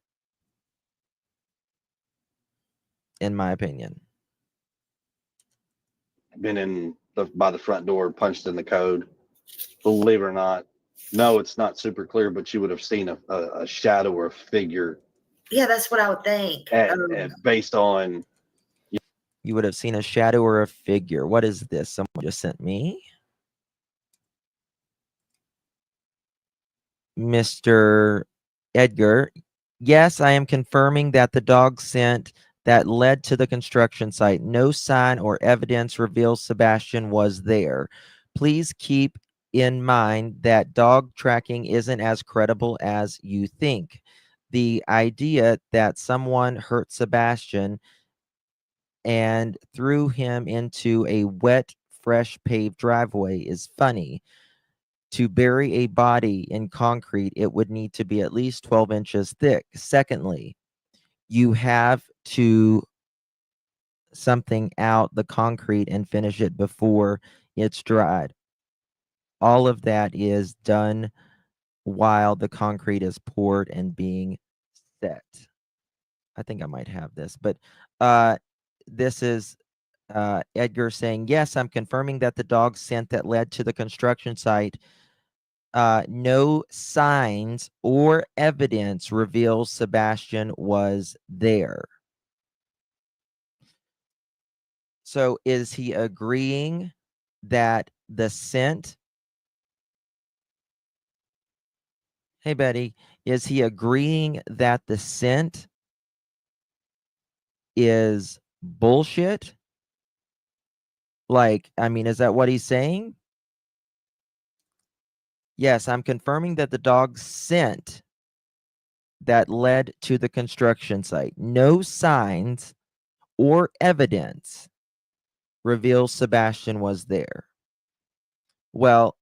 In my opinion. Been by the front door, punched in the code. Believe it or not, no, it's not super clear, but you would have seen a shadow or a figure. Yeah, that's what I would think. Based on. You would have seen a shadow or a figure. What is this? Someone just sent me. Mr. Edgar. Yes, I am confirming that the dog scent that led to the construction site, no sign or evidence reveals Sebastian was there. Please keep in mind that dog tracking isn't as credible as you think. The idea that someone hurt Sebastian and threw him into a wet, fresh paved driveway is funny. To bury a body in concrete, it would need to be at least 12 inches thick. Secondly, you have to something out the concrete and finish it before it's dried. All of that is done while the concrete is poured and being set. I think I might have this, but this is Edgar saying, yes, I'm confirming that the dog scent that led to the construction site, no signs or evidence reveals Sebastian was there. So is he agreeing that the scent? Hey, Betty, is he agreeing that the scent is bullshit? Like, I mean, is that what he's saying? Yes, I'm confirming that the dog scent that led to the construction site, no signs or evidence reveals Sebastian was there. Well,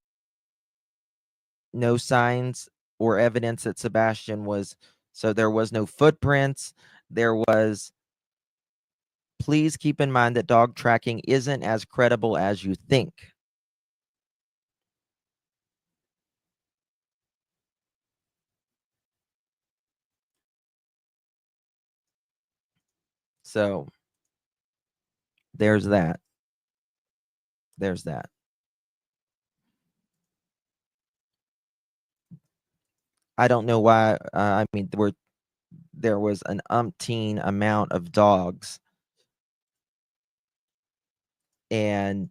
no signs or evidence that Sebastian was, so there was no footprints. There was, please keep in mind that dog tracking isn't as credible as you think. So there's that. There's that. I don't know why. I mean, there was an umpteen amount of dogs, and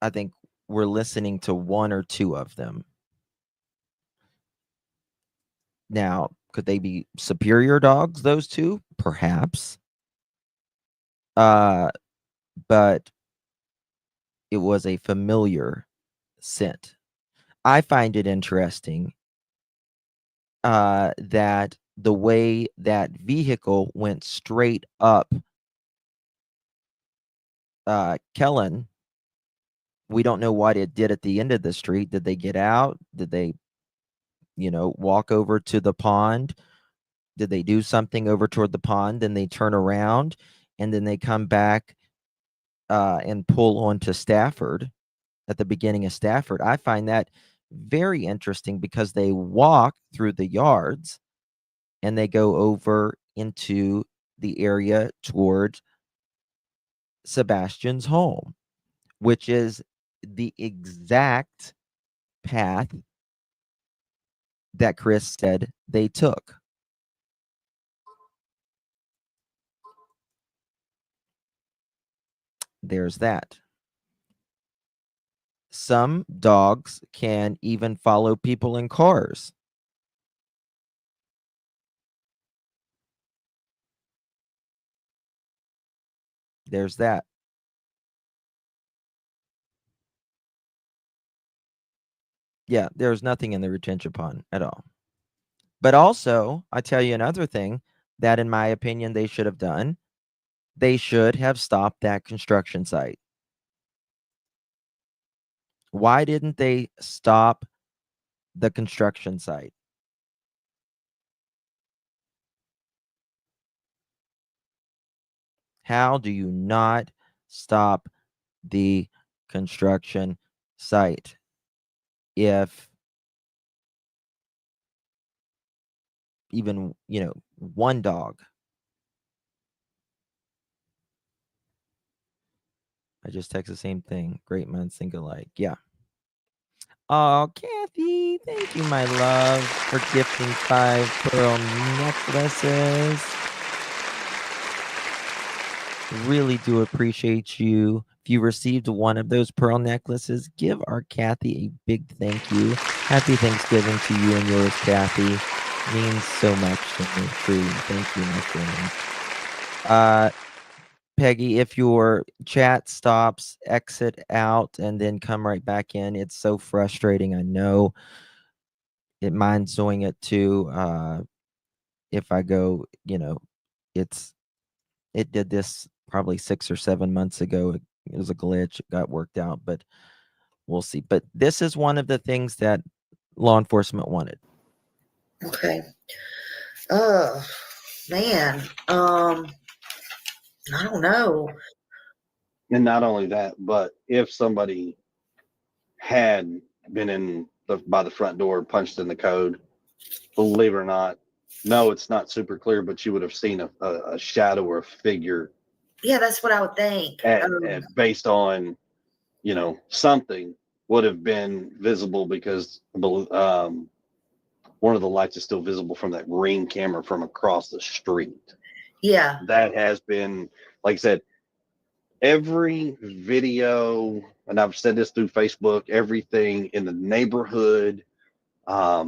I think we're listening to one or two of them. Now, could they be superior dogs, those two? Perhaps. But it was a familiar scent. I find it interesting that the way that vehicle went straight up Kellen, we don't know what it did at the end of the street. Did they get out? Did they, walk over to the pond? Did they do something over toward the pond? Then they turn around and then they come back and pull onto Stafford at the beginning of Stafford. I find that very interesting because they walk through the yards and they go over into the area towards Sebastian's home, which is the exact path that Chris said they took. There's that. Some dogs can even follow people in cars. There's that. Yeah, there's nothing in the retention pond at all. But also, I tell you another thing that, in my opinion, they should have done. They should have stopped that construction site. Why didn't they stop the construction site? How do you not stop the construction site if even, one dog? I just text the same thing. Great minds think alike. Yeah. Oh, Kathy, thank you, my love, for gifting 5 pearl necklaces. Really do appreciate you. If you received one of those pearl necklaces, give our Kathy a big thank you. Happy Thanksgiving to you and yours, Kathy. Means so much to me, truly. Thank you, my friend. Peggy, if your chat stops, exit out and then come right back in. It's so frustrating. I know it minds doing it too. If I go, it did this probably 6 or 7 months ago. It was a glitch. It got worked out, but we'll see. But this is one of the things that law enforcement wanted. Okay. Man. I don't know. And not only that, but if somebody had been by the front door, punched in the code, believe it or not, no, it's not super clear, but you would have seen a shadow or a figure Yeah, that's what I would think. based on, something would have been visible because one of the lights is still visible from that ring camera from across the street. Yeah. That has been, like I said, every video, and I've said this through Facebook, everything in the neighborhood. I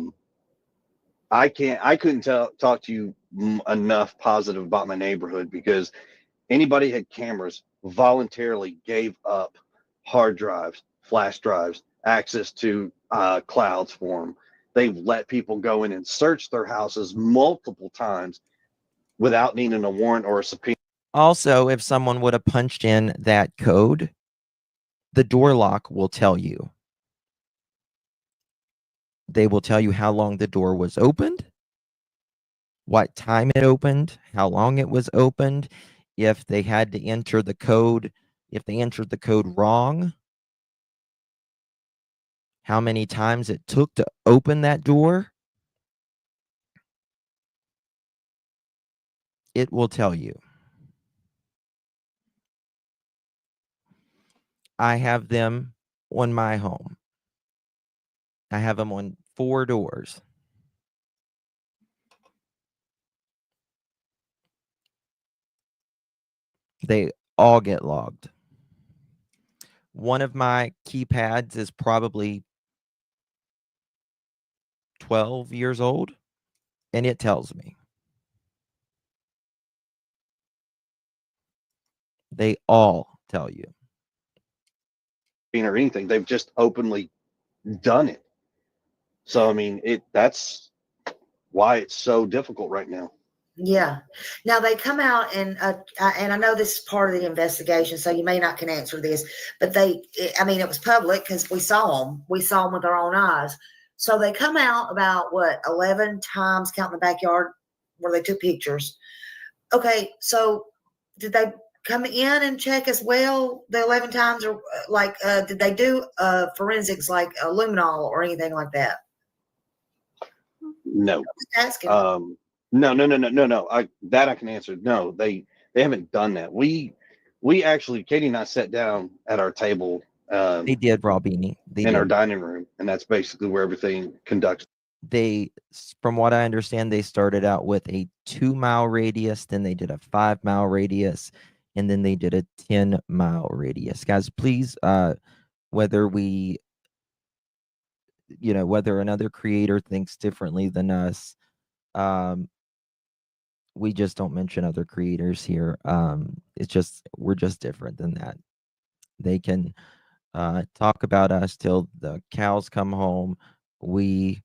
couldn't talk to you enough positive about my neighborhood because anybody had cameras voluntarily gave up hard drives, flash drives, access to clouds for them. They've let people go in and search their houses multiple times without needing a warrant or a subpoena. Also, if someone would have punched in that code, the door lock will tell you. They will tell you how long the door was opened, what time it opened, how long it was opened, if they had to enter the code, if they entered the code wrong, how many times it took to open that door. It will tell you. I have them on my home. I have them on 4 doors. They all get logged. One of my keypads is probably 12 years old, and it tells me. They all tell you. Or anything. They've just openly done it. So, I mean, that's why it's so difficult right now. Yeah. Now they come out and I know this is part of the investigation, so you may not can answer this, but it was public because we saw them. We saw them with our own eyes. So they come out about 11 times, counting the backyard where they took pictures. Okay, so did they come in and check as well the 11 times, or did they do forensics like luminol or anything like that? No. Asking. No. I can answer. No, they haven't done that. We actually, Katie and I sat down at our table. They did, Robini. In our dining room, and that's basically where everything conducts. From what I understand, they started out with a 2-mile radius, then they did a 5-mile radius, and then they did a 10-mile radius. Guys, please, whether another creator thinks differently than us, we just don't mention other creators here. We're just different than that. They can talk about us till the cows come home. We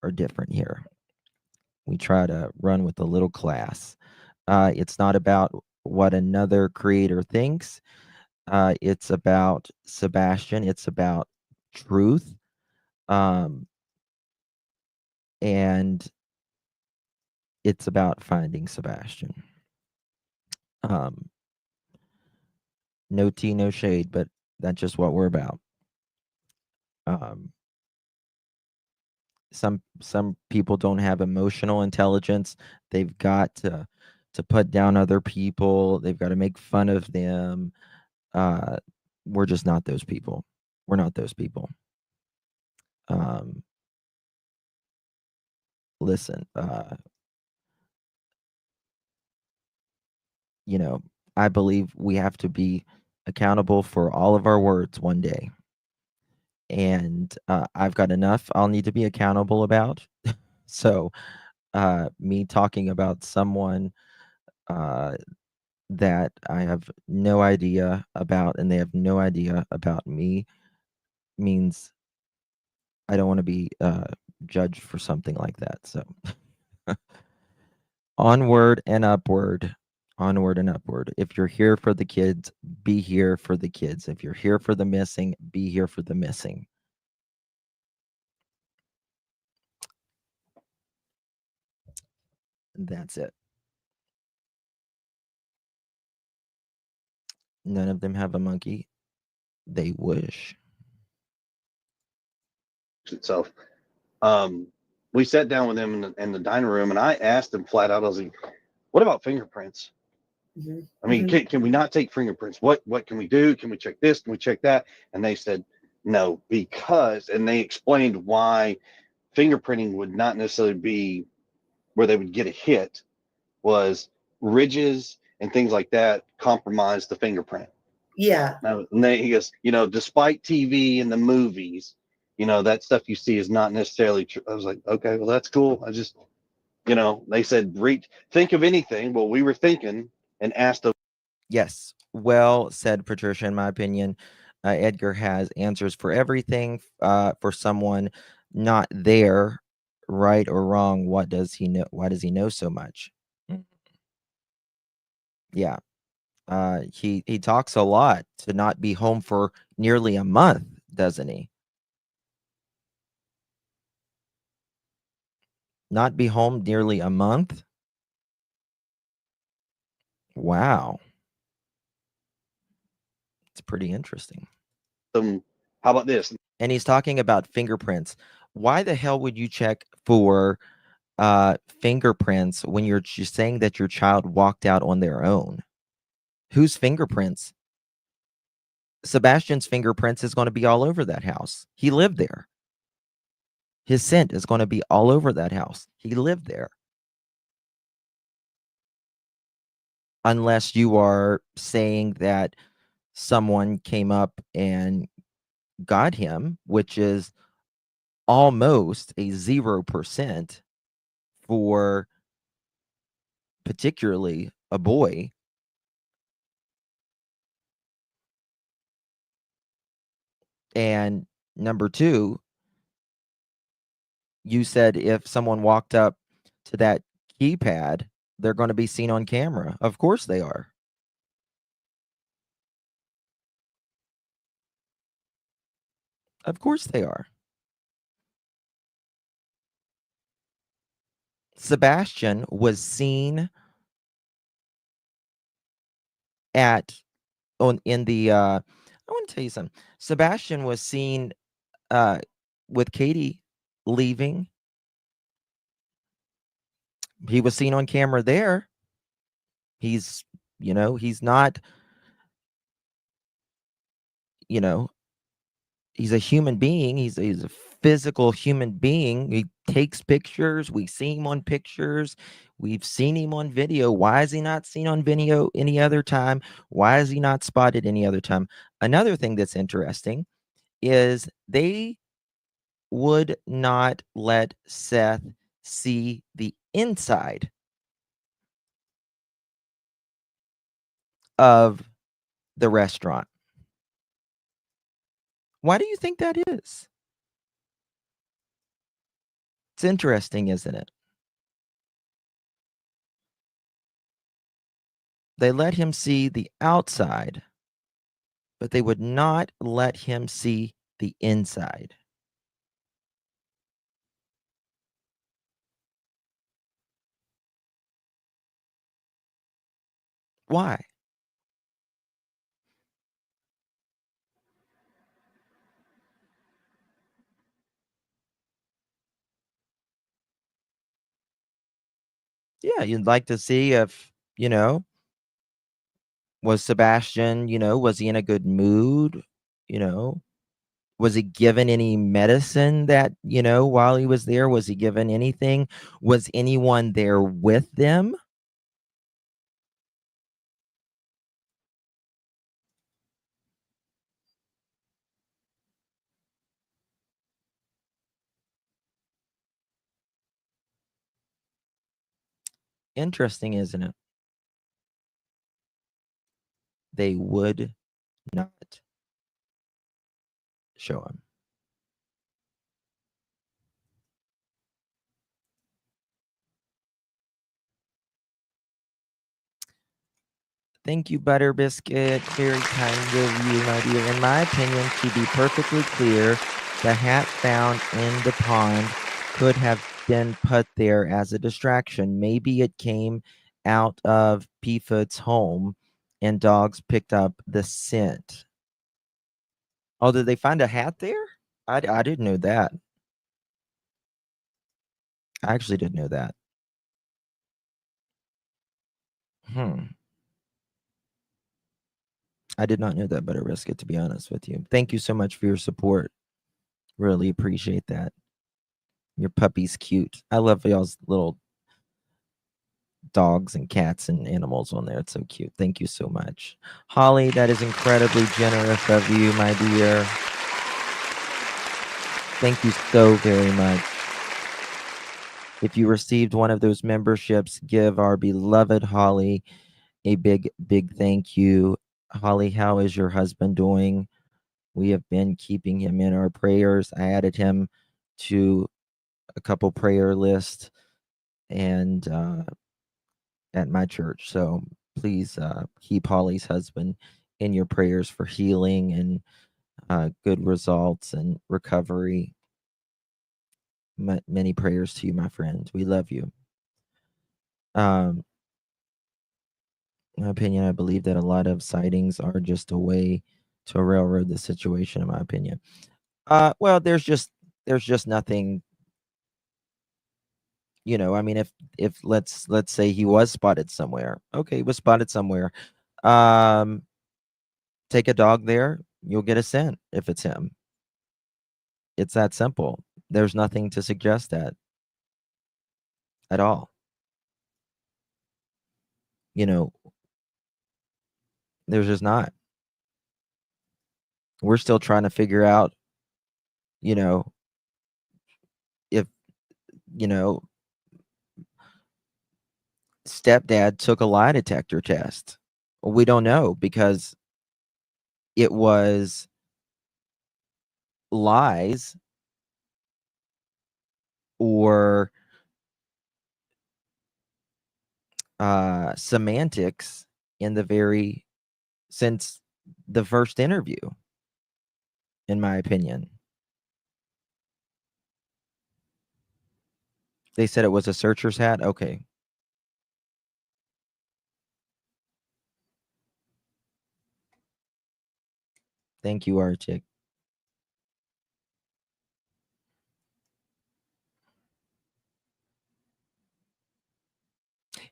are different here. We try to run with a little class. It's not about what another creator thinks. It's about Sebastian. It's about truth. And it's about finding Sebastian. No tea, no shade, but that's just what we're about. Some people don't have emotional intelligence. They've got to put down other people. They've got to make fun of them. We're just not those people. We're not those people. Listen, I believe we have to be accountable for all of our words one day. And I've got enough I'll need to be accountable about. So me talking about someone that I have no idea about and they have no idea about me means I don't want to be judged for something like that. So onward and upward. Onward and upward. If you're here for the kids, be here for the kids. If you're here for the missing, be here for the missing. That's it. None of them have a monkey. They wish. Itself. We sat down with them in the dining room, and I asked them flat out. I was like, "What about fingerprints? Mm-hmm. I mean, can we not take fingerprints? What can we do? Can we check this? Can we check that?" And they said no, because, and they explained why fingerprinting would not necessarily be where they would get a hit, was ridges and things like that compromise the fingerprint. Yeah. And he goes, despite TV and the movies, that stuff you see is not necessarily true. I was like, okay, well, that's cool. I just, they said, think of anything. Well, we were thinking and asked them. Yes. Well said, Patricia, in my opinion. Edgar has answers for everything. For someone not there, right or wrong, what does he know? Why does he know so much? Yeah. He talks a lot to not be home for nearly a month, doesn't he? Not be home nearly a month? Wow. It's pretty interesting. How about this? And he's talking about fingerprints. Why the hell would you check for fingerprints when you're just saying that your child walked out on their own? Whose fingerprints? Sebastian's fingerprints is going to be all over that house. He lived there. His scent is going to be all over that house. He lived there. Unless you are saying that someone came up and got him, which is almost a 0% for particularly a boy. And number two, you said if someone walked up to that keypad, they're going to be seen on camera. Of course they are. Of course they are. Sebastian was seen in the I want to tell you something. Sebastian was seen with Katie leaving. He was seen on camera there. He's not, he's a human being. He's a physical human being. He takes pictures. We see him on pictures. We've seen him on video. Why is he not seen on video any other time? Why is he not spotted any other time? Another thing that's interesting is they would not let Seth see the inside of the restaurant. Why do you think that is? It's interesting, isn't it? They let him see the outside, but they would not let him see the inside. Why? Yeah, you'd like to see if, was Sebastian, was he in a good mood? Was he given any medicine that, while he was there? Was he given anything? Was anyone there with them? Interesting, isn't it? They would not show him. Thank you, Butter Biscuit. Very kind of you, my dear. In my opinion, to be perfectly clear, the hat found in the pond could have been put there as a distraction. Maybe it came out of P-Foot's home and dogs picked up the scent. Oh, did they find a hat there? I didn't know that. I actually didn't know that. I did not know that, Butter Biscuit, to be honest with you. Thank you so much for your support. Really appreciate that. Your puppy's cute. I love y'all's little dogs and cats and animals on there. It's so cute. Thank you so much. Holly, that is incredibly generous of you, my dear. Thank you so very much. If you received one of those memberships, give our beloved Holly a big, big thank you. Holly, how is your husband doing? We have been keeping him in our prayers. I added him to a couple prayer lists and at my church. So please keep Holly's husband in your prayers for healing and good results and recovery. Many prayers to you, my friend. We love you. My opinion, I believe that a lot of sightings are just a way to railroad the situation, in my opinion. Well, there's just nothing, I mean, if let's say he was spotted somewhere. Okay, he was spotted somewhere. Take a dog there, you'll get a scent if it's him. It's that simple. There's nothing to suggest that at all. There's just not. We're still trying to figure out, if, stepdad took a lie detector test. Well, we don't know because it was lies or semantics since the first interview, in my opinion. They said it was a searcher's hat. Okay. Thank you, Arctic.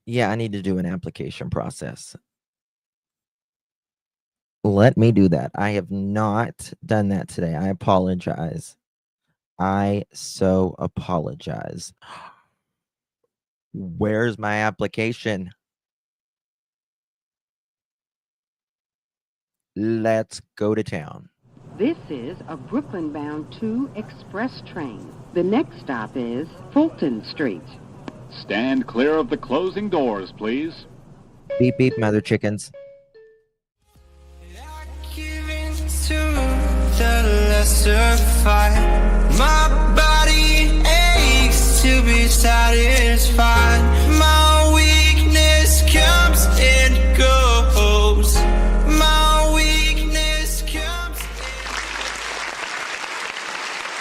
Yeah, I need to do an application process. Let me do that. I have not done that today. I apologize. I so apologize. Where's my application? Let's go to town. This is a Brooklyn-bound 2 express train. The next stop is Fulton Street. Stand clear of the closing doors, please. Beep, beep, mother chickens. My body aches to be satisfied. My weakness comes and goes. My weakness comes.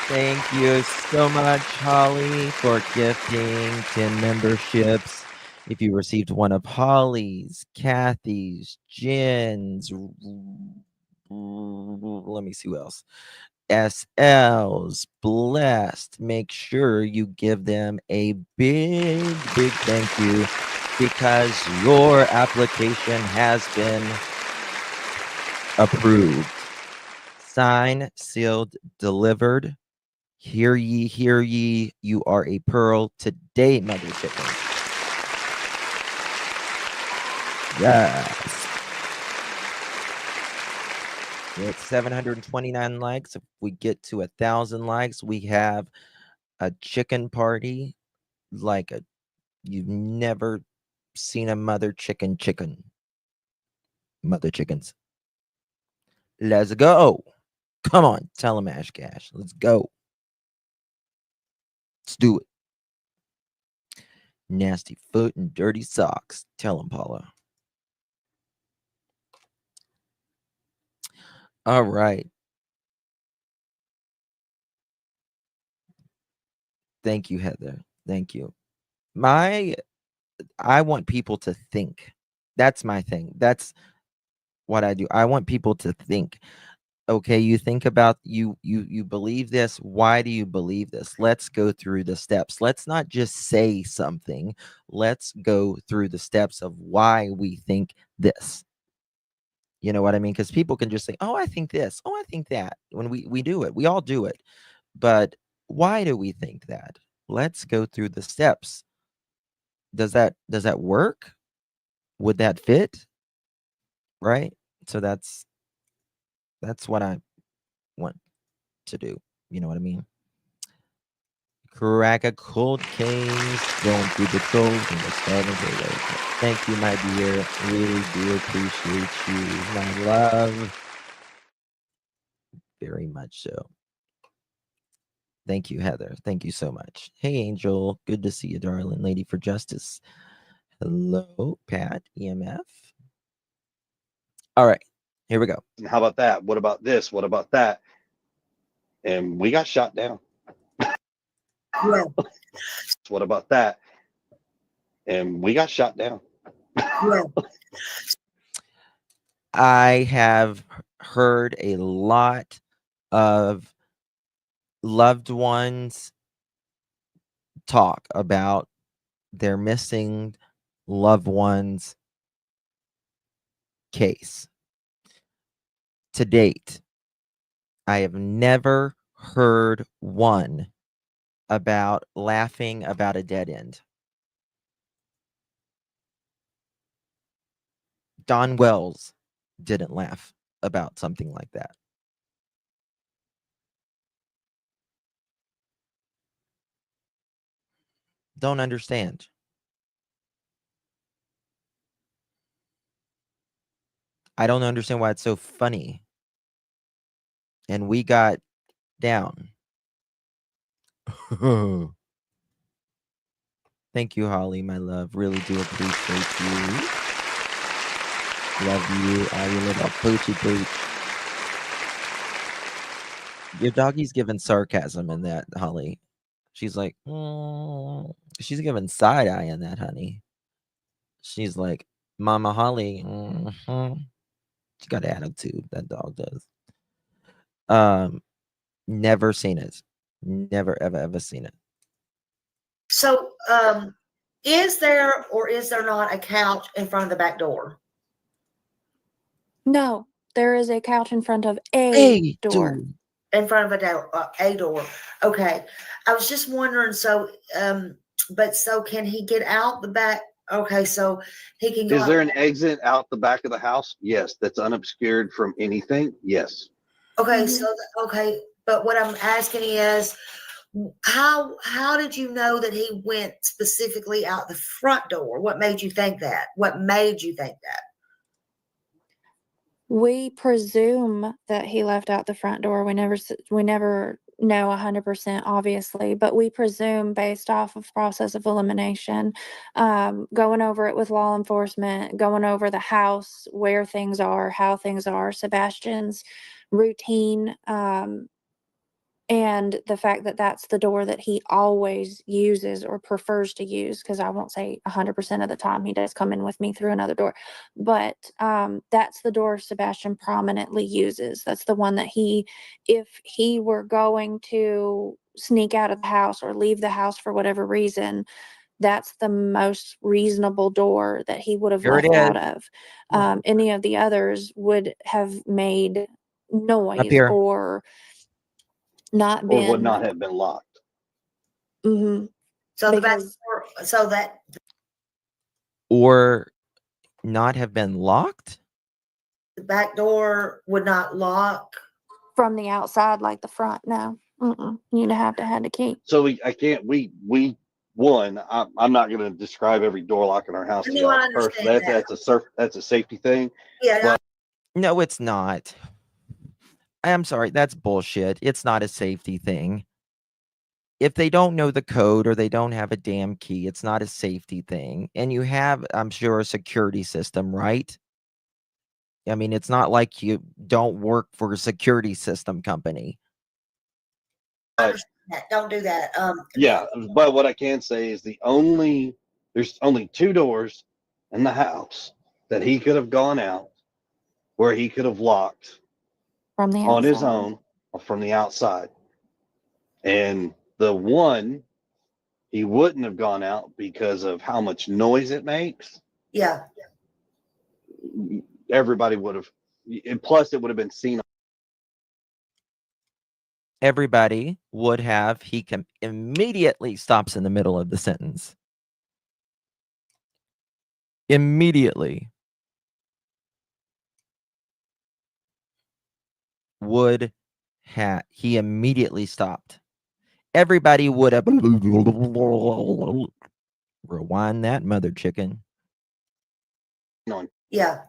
Thank you so much, Holly, for gifting 10 memberships. If you received one of Holly's, Kathy's, Jen's, let me see who else. SL's, Blessed, make sure you give them a big, big thank you because your application has been approved. Signed, sealed, delivered. Hear ye, you are a pearl today, mother chicken. Yes. We're at 729 likes. If we get to 1,000 likes, we have a chicken party like you've never seen a mother chicken. Mother chickens. Let's go. Come on, tell them, Ash Cash. Let's go. Let's do it. Nasty foot and dirty socks. Tell them, Paula. All right. Thank you, Heather. Thank you. I want people to think. That's my thing. That's what I do. I want people to think. Okay, you think about you believe this. Why do you believe this? Let's go through the steps. Let's not just say something. Let's go through the steps of why we think this. You know what I mean? Because people can just say, "Oh, I think this. Oh, I think that." When we do it, we all do it. But why do we think that? Let's go through the steps. Does that work? Would that fit? Right? So that's what I want to do. You know what I mean? Crack a cold case, going through the trolls and the scavengers. Thank you, my dear. Really do appreciate you, my love. Very much so. Thank you, Heather. Thank you so much. Hey, Angel. Good to see you, darling. Lady for Justice. Hello, Pat, EMF. All right, here we go. And how about that? What about this? What about that? And we got shot down. Yeah. What about that? And we got shot down. Yeah. I have heard a lot of loved ones talk about their missing loved ones case. To date, I have never heard one about laughing about a dead end. Don Wells didn't laugh about something like that. Don't understand. I don't understand why it's so funny. And we got down. Thank you, Holly, my love. Really do appreciate you. Love you, you little poochie pooch. Your doggy's giving sarcasm in that, Holly. She's like, she's giving side eye in that, honey. She's like, Mama Holly. She got attitude. That dog does. Never seen it. Never ever seen it. So, is there or is there not a couch in front of the back door? No, there is a couch in front of a door. Dude. In front of a door. Okay. I was just wondering. So, but so can he get out the back? Okay, so he can go. Is there an exit out the back of the house? Yes. That's unobscured from anything? Yes. Okay, so okay, but what I'm asking is, how did you know that he went specifically out the front door? What made you think that? What made you think that? We presume that he left out the front door. We never know 100%, obviously, but we presume based off of process of elimination, going over it with law enforcement, going over the house, where things are, how things are, Sebastian's routine, and the fact that that's the door that he always uses or prefers to use, because I won't say 100% of the time he does come in with me through another door, but that's the door Sebastian prominently uses. That's the one that if he were going to sneak out of the house or leave the house for whatever reason, that's the most reasonable door that he would have Here it left out is. of. Any of the others would have made Up noise here. or not Or been would not have been locked. Mm-hmm. So the back Because door, so that Or not have been locked? the back door would not lock. from the outside, like the front, no. You'd have to have the key. So I'm not going to describe every door lock in our house to No, I y'all. understand that. That's a safety thing. Yeah, But No, it's not. I'm sorry, that's bullshit. It's not a safety thing. If they don't know the code or they don't have a damn key, it's not a safety thing. And you have, I'm sure, a security system, right? I mean, it's not like you don't work for a security system company. I understand that. Don't do that. Yeah, but what I can say is there's only two doors in the house that he could have gone out where he could have locked From the on his outside. own or from the outside. And the one he wouldn't have gone out because of how much noise it makes. Yeah. Everybody would have, and plus it would have been seen. Everybody would have, he can immediately stops in the middle of the sentence. Immediately. Would have, he immediately stopped. Everybody would have, rewind that, mother chicken. Yeah.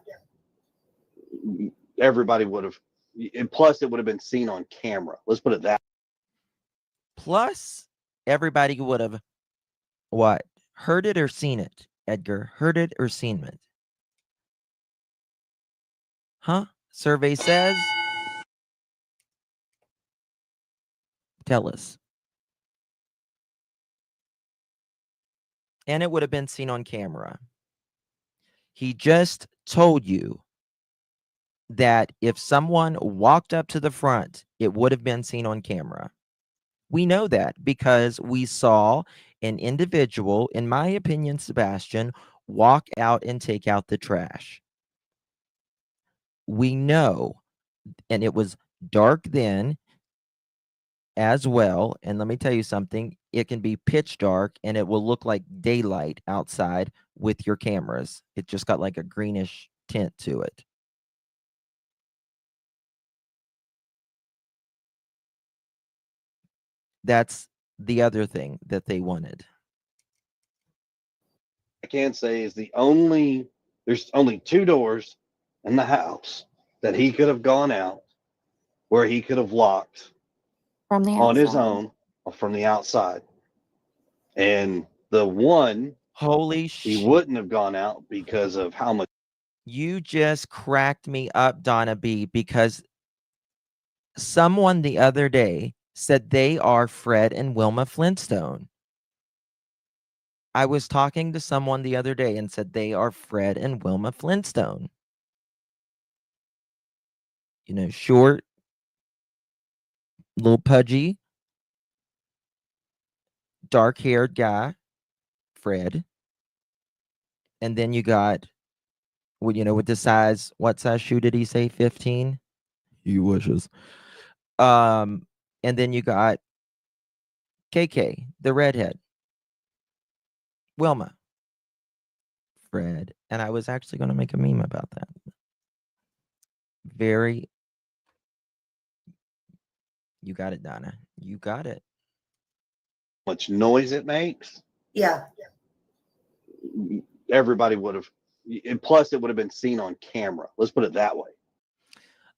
Everybody would have, and plus it would have been seen on camera. Let's put it that. Plus, everybody would have what? Heard it or seen it, Edgar? Heard it or seen it? Huh? Survey says. Tell us. And it would have been seen on camera. He just told you that if someone walked up to the front, it would have been seen on camera. We know that because we saw an individual, in my opinion, Sebastian, walk out and take out the trash. We know, and it was dark then as well. And let me tell you something, it can be pitch dark and it will look like daylight outside with your cameras. It just got like a greenish tint to it. That's the other thing that they wanted. I can say is there's only two doors in the house that he could have gone out where he could have locked From the on his outside. own or from the outside. And the one Holy he shit. wouldn't have gone out because of how much. You just cracked me up, Donna B, because someone the other day said they are Fred and Wilma Flintstone. I was talking to someone the other day and said they are Fred and Wilma Flintstone. You know, short, little pudgy, dark-haired guy, Fred. And then you got, well, you know, with the size, what size shoe did he say? 15? He wishes. And then you got KK, the redhead. Wilma. Fred. And I was actually going to make a meme about that. Very. You got it, Donna. You got it. Much noise it makes. Yeah. Everybody would have, and plus it would have been seen on camera. Let's put it that way.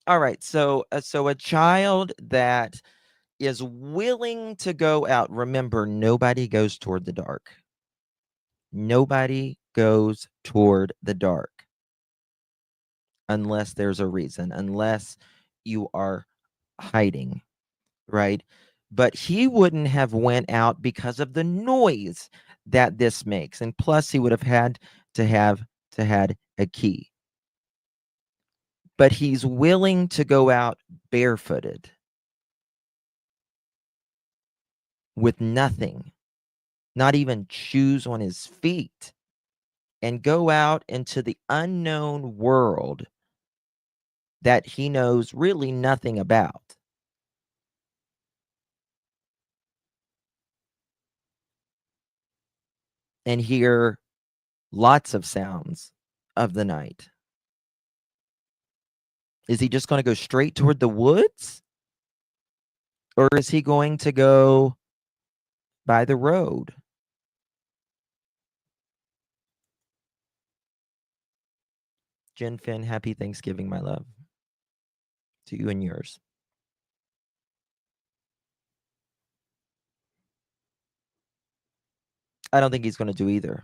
All right. So a child that is willing to go out. Remember, nobody goes toward the dark. Nobody goes toward the dark unless there's a reason, unless you are hiding, right? But he wouldn't have went out because of the noise that this makes. And plus he would have had a key. But he's willing to go out barefooted with nothing, not even shoes on his feet, and go out into the unknown world that he knows really nothing about. And hear lots of sounds of the night. Is he just going to go straight toward the woods? Or is he going to go by the road? Jen Finn, happy Thanksgiving, my love. To you and yours. I don't think he's going to do either.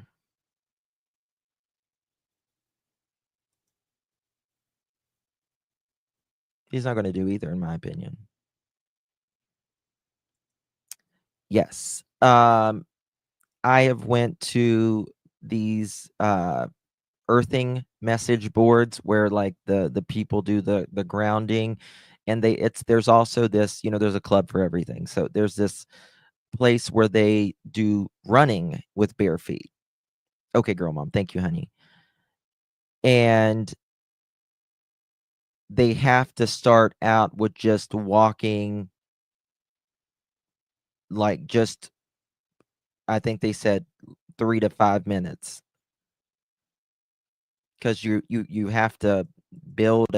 He's not going to do either, in my opinion. Yes. I have went to these earthing message boards where like the people do the grounding, and there's also this, there's a club for everything. So there's this place where they do running with bare feet. Okay, girl mom, thank you, honey. And they have to start out with just walking, like, just, I think they said 3 to 5 minutes, because you have to build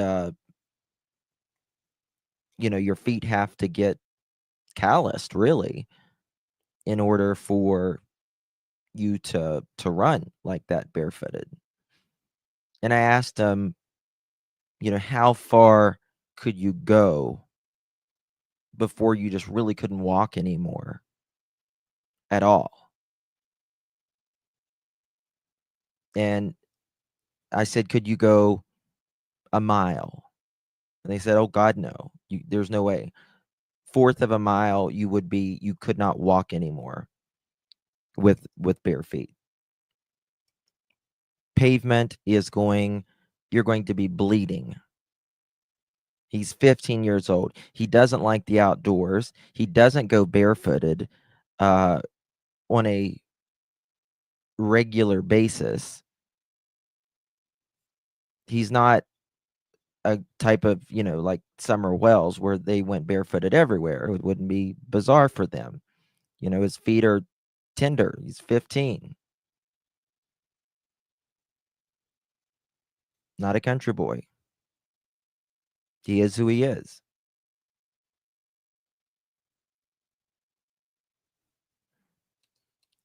your feet have to get calloused, really, in order for you to run like that barefooted. And I asked them, how far could you go before you just really couldn't walk anymore at all? And I said, could you go a mile? And they said, oh God, no, there's no way. Fourth of a mile, you could not walk anymore with bare feet. Pavement you're going to be bleeding. He's 15 years old. He doesn't like the outdoors. He doesn't go barefooted on a regular basis. He's not a type of, like Summer Wells, where they went barefooted everywhere. It wouldn't be bizarre for them. His feet are tender. He's 15. Not a country boy. He is who he is.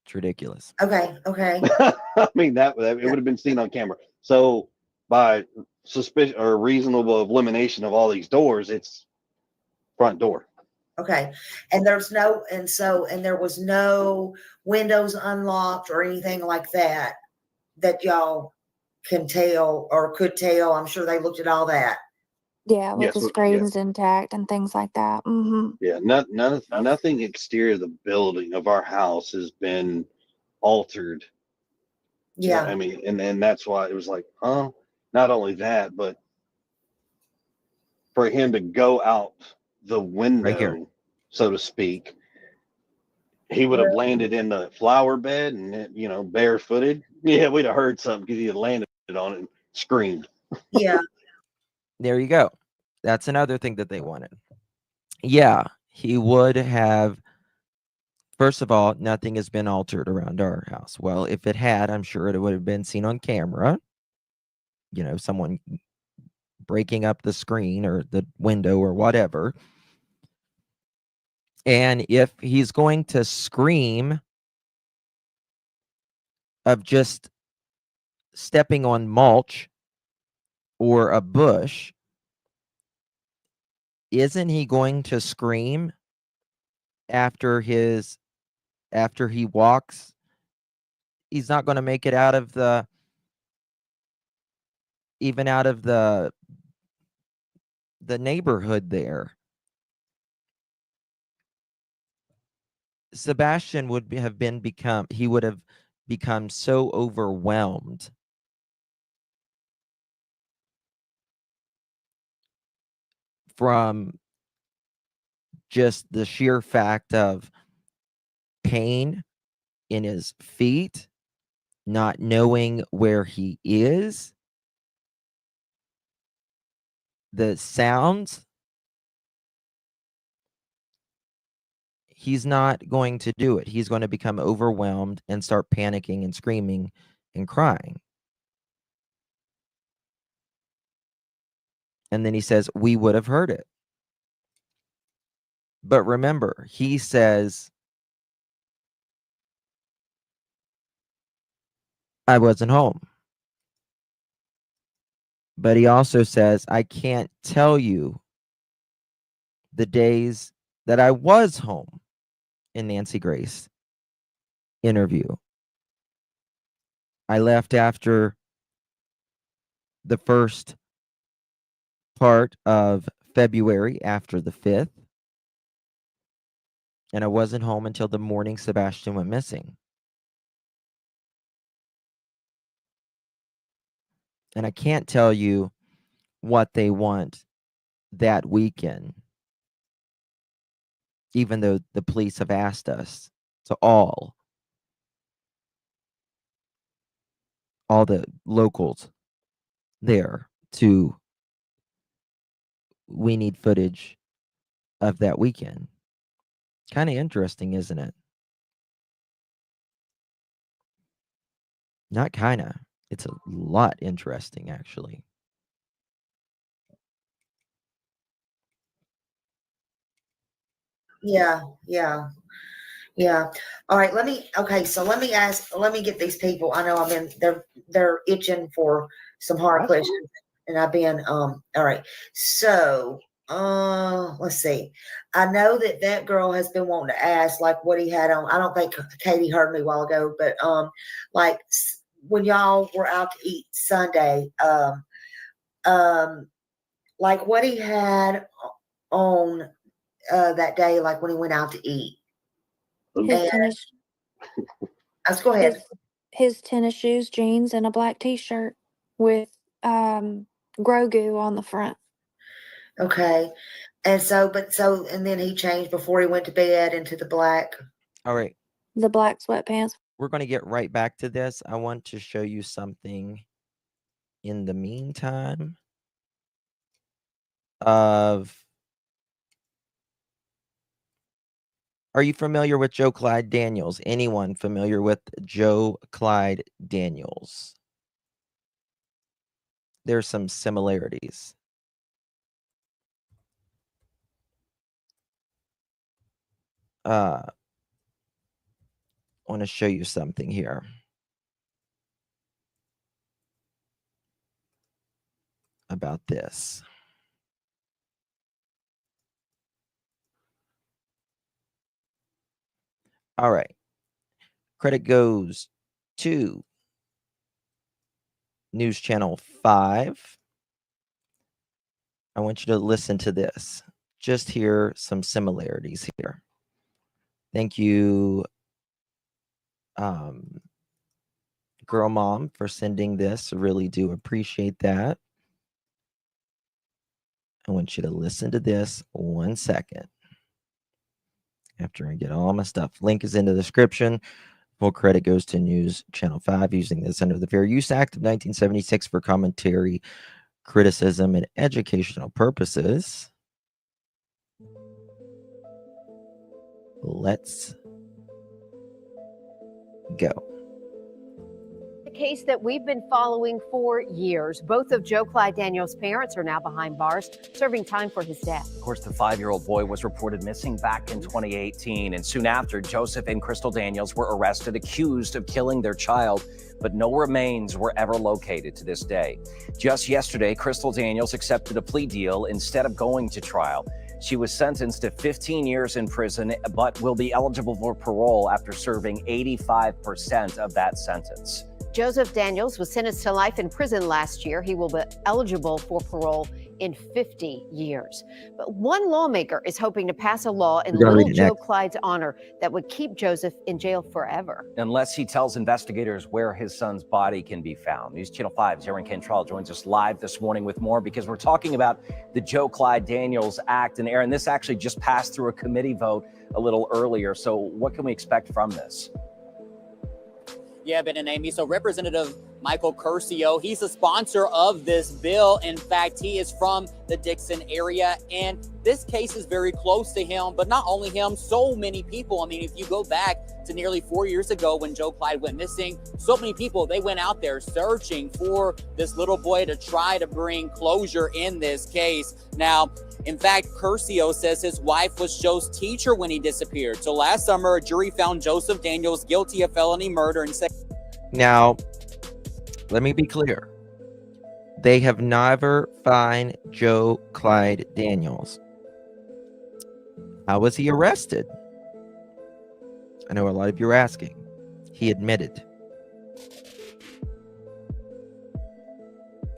It's ridiculous. Okay. I mean, it would have been seen on camera. So by suspicion or reasonable elimination of all these doors, it's front door. Okay. And there was no windows unlocked or anything like that y'all can tell or could tell. I'm sure they looked at all that. Yeah, with Yes, the yeah. screens intact and things like that. Mm-hmm. Yeah, nothing exterior of the building of our house has been altered. Yeah. I mean, and that's why it was like, not only that, but for him to go out the window, Right here, so to speak, he would have landed in the flower bed and, barefooted. Yeah, we'd have heard something because he had landed on it and screamed. Yeah. there you go. That's another thing that they wanted. Yeah, he would have. First of all, nothing has been altered around our house. Well, if it had, I'm sure it would have been seen on camera. Someone breaking up the screen or the window or whatever. And if he's going to scream of just stepping on mulch or a bush, isn't he going to scream after he walks? He's not going to make it out of the neighborhood there. Sebastian would have become so overwhelmed from just the sheer fact of pain in his feet, not knowing where he is, the sounds. He's not going to do it. He's going to become overwhelmed and start panicking and screaming and crying. And then he says, we would have heard it. But remember, he says, I wasn't home. But he also says, I can't tell you the days that I was home in Nancy Grace interview. I left after the first part of February after the 5th. And I wasn't home until the morning Sebastian went missing. And I can't tell you what they want that weekend, even though the police have asked us to all the locals there to, we need footage of that weekend. Kind of interesting, isn't it? Not kind of. It's a lot interesting, actually. Yeah, yeah, yeah. All right, let me get these people. I know they're itching for some hard questions. And I've been all right. So let's see. I know that girl has been wanting to ask like what he had on. I don't think Katie heard me a while ago, but like when y'all were out to eat Sunday, like what he had on that day, like when he went out to eat. His tennis, Let's go ahead. his tennis shoes, jeans, and a black T-shirt with Grogu on the front. Okay. And and then he changed before he went to bed into the black. All right. The black sweatpants. We're going to get right back to this. I want to show you something in the meantime of, are you familiar with Joe Clyde Daniels? Anyone familiar with Joe Clyde Daniels? There's some similarities. I want to show you something here. About this. All right. Credit goes to News Channel 5. I want you to listen to this. Just hear some similarities here. Thank you, Girl Mom, for sending this. I really do appreciate that. I want you to listen to this 1 second. After I get all my stuff. Link is in the description. Full credit goes to News Channel 5, using this under the Fair Use Act of 1976 for commentary, criticism, and educational purposes. Let's go. A case that we've been following for years. Both of Joe Clyde Daniels' parents are now behind bars, serving time for his death. Of course, the 5-year-old boy was reported missing back in 2018, and soon after, Joseph and Crystal Daniels were arrested, accused of killing their child, but no remains were ever located to this day. Just yesterday, Crystal Daniels accepted a plea deal instead of going to trial. She was sentenced to 15 years in prison, but will be eligible for parole after serving 85% of that sentence. Joseph Daniels was sentenced to life in prison last year. He will be eligible for parole in 50 years. But one lawmaker is hoping to pass a law in little Joe Clyde's honor that would keep Joseph in jail forever. Unless he tells investigators where his son's body can be found. News Channel 5's Aaron Cantrell joins us live this morning with more, because we're talking about the Joe Clyde Daniels Act. And Aaron, this actually just passed through a committee vote a little earlier. So what can we expect from this? Yeah, Ben and Amy. So Representative Michael Curcio, he's the sponsor of this bill. In fact, he is from the Dixon area, and this case is very close to him, but not only him, so many people. I mean, if you go back to nearly 4 years ago when Joe Clyde went missing, so many people, they went out there searching for this little boy to try to bring closure in this case. Now, in fact, Curcio says his wife was Joe's teacher when he disappeared. So last summer, a jury found Joseph Daniels guilty of felony murder and said. Now, let me be clear. They have never fined Joe Clyde Daniels. How was he arrested? I know a lot of you are asking. He admitted.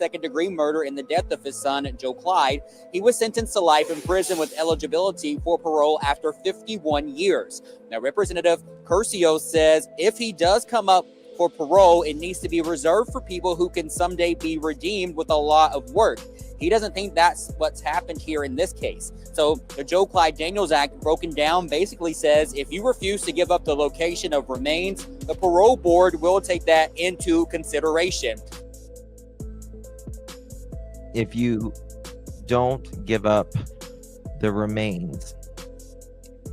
second-degree murder in the death of his son, Joe Clyde. He was sentenced to life in prison with eligibility for parole after 51 years. Now, Representative Curcio says if he does come up for parole, it needs to be reserved for people who can someday be redeemed with a lot of work. He doesn't think that's what's happened here in this case. So the Joe Clyde Daniels Act, broken down, basically says if you refuse to give up the location of remains, the parole board will take that into consideration. If you don't give up the remains.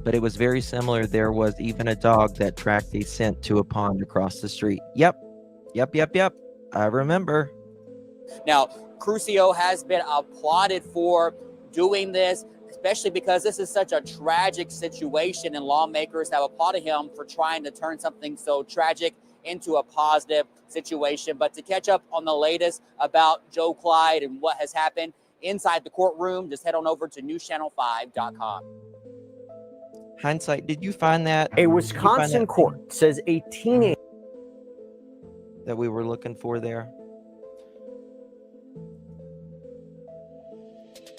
But it was very similar. There was even a dog that tracked a scent to a pond across the street. Yep. I remember. Now, Crucio has been applauded for doing this, especially because this is such a tragic situation, and lawmakers have applauded him for trying to turn something so tragic into a positive situation. But to catch up on the latest about Joe Clyde and what has happened inside the courtroom, just head on over to newschannel5.com. Hindsight, did you find that? A Wisconsin court says a teenager that we were looking for there?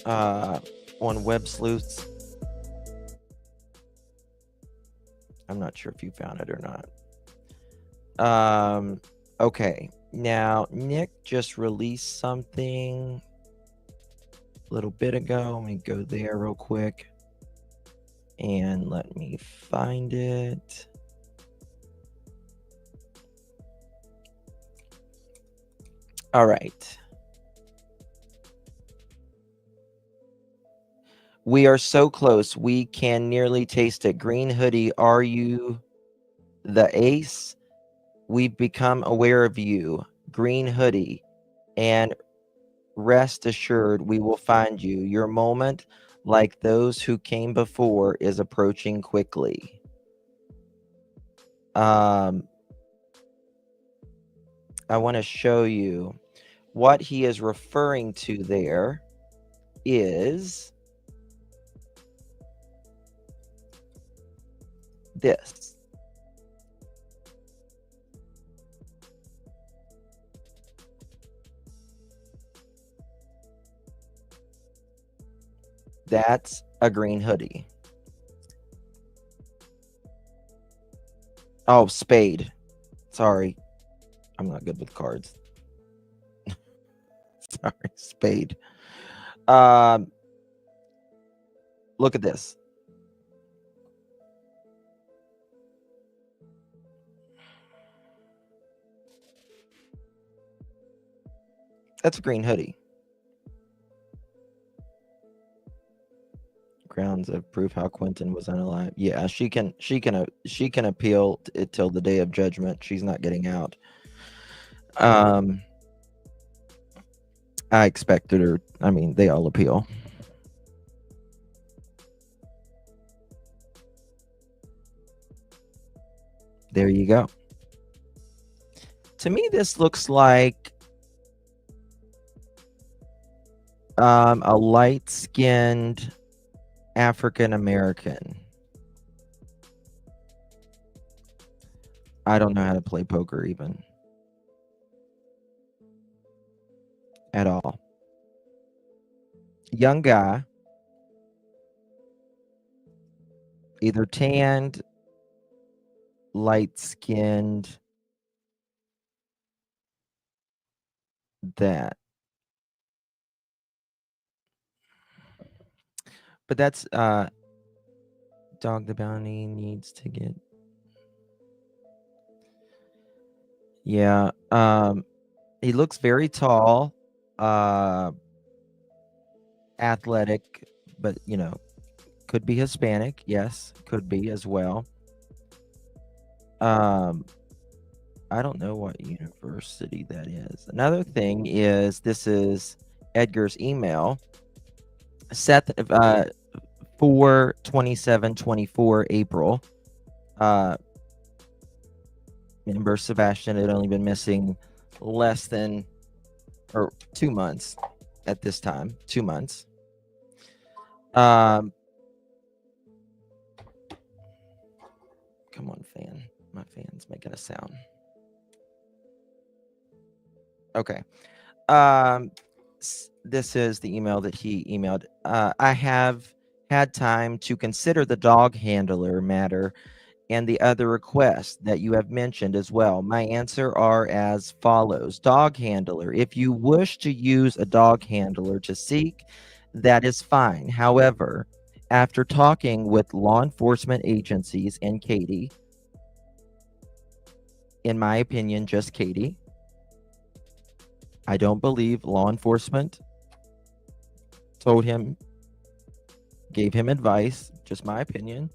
On Web Sleuths. I'm not sure if you found it or not. Okay. Now, Nick just released something a little bit ago. Let me go there real quick. And let me find it. All right. We are so close. We can nearly taste it. Green Hoodie, are you the ace? We've become aware of you, Green Hoodie, and rest assured we will find you. Your moment, like those who came before, is approaching quickly. I want to show you what he is referring to there is this. That's a green hoodie. Oh, spade. Sorry. I'm not good with cards. Sorry, spade. Look at this. That's a green hoodie. Grounds of proof how Quentin was unalive. Yeah, she can appeal it till the day of judgment. She's not getting out. I expected her. I mean, they all appeal. There you go. To me, this looks like a light-skinned African American. I don't know how to play poker even. At all. Young guy. Either tanned, light-skinned, that. But that's Dog the Bounty needs to get. Yeah. He looks very tall, athletic, but you know, could be Hispanic. Yes, could be as well. I don't know what university that is. Another thing is this is Edgar's email. Seth 4/27/24 April. Remember, Sebastian had only been missing less than 2 months at this time. 2 months. Come on, fan. My fan's making a sound. Okay. This is the email that he emailed. I have had time to consider the dog handler matter and the other requests that you have mentioned as well. My answer are as follows. Dog handler. If you wish to use a dog handler to seek, that is fine. However, after talking with law enforcement agencies and Katie, in my opinion, just Katie, I don't believe law enforcement told him, gave him advice, just my opinion.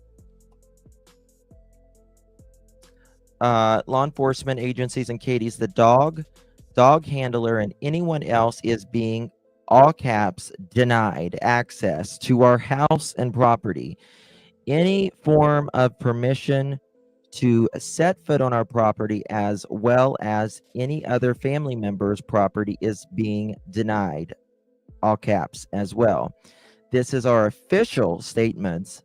Law enforcement agencies and Katie's, the dog handler, and anyone else is being, all caps, denied access to our house and property. Any form of permission to set foot on our property, as well as any other family member's property, is being denied, all caps, as well. This is our official statements,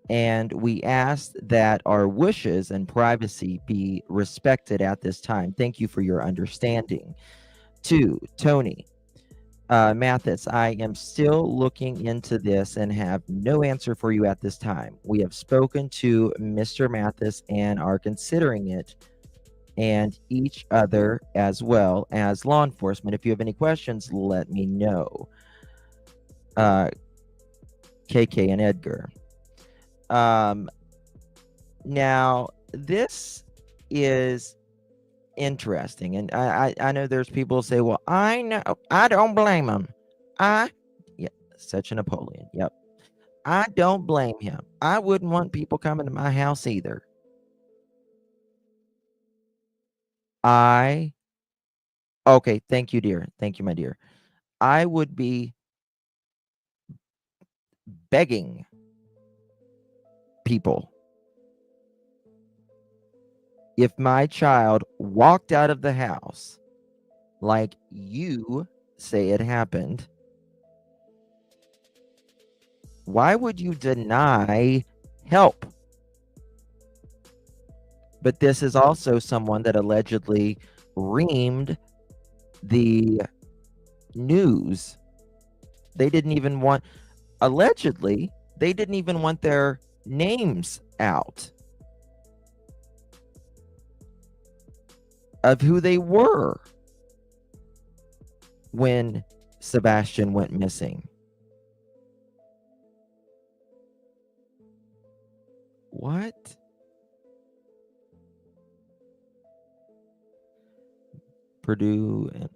and we ask that our wishes and privacy be respected at this time. Thank you for your understanding. 2, Tony Mathis, I am still looking into this and have no answer for you at this time. We have spoken to Mr. Mathis and are considering it, and each other as well as law enforcement. If you have any questions, let me know. KK and Edgar. Now this is interesting, and I know there's people who say, well, I know, I don't blame him. Yeah, such a Napoleon. Yep. I don't blame him. I wouldn't want people coming to my house either. Okay, thank you, dear. Thank you, my dear. I would be begging people, if my child walked out of the house like you say it happened, why would you deny help? But this is also someone that allegedly reamed the news. They didn't even want, allegedly, they didn't even want their names out of who they were when Sebastian went missing. What? Purdue and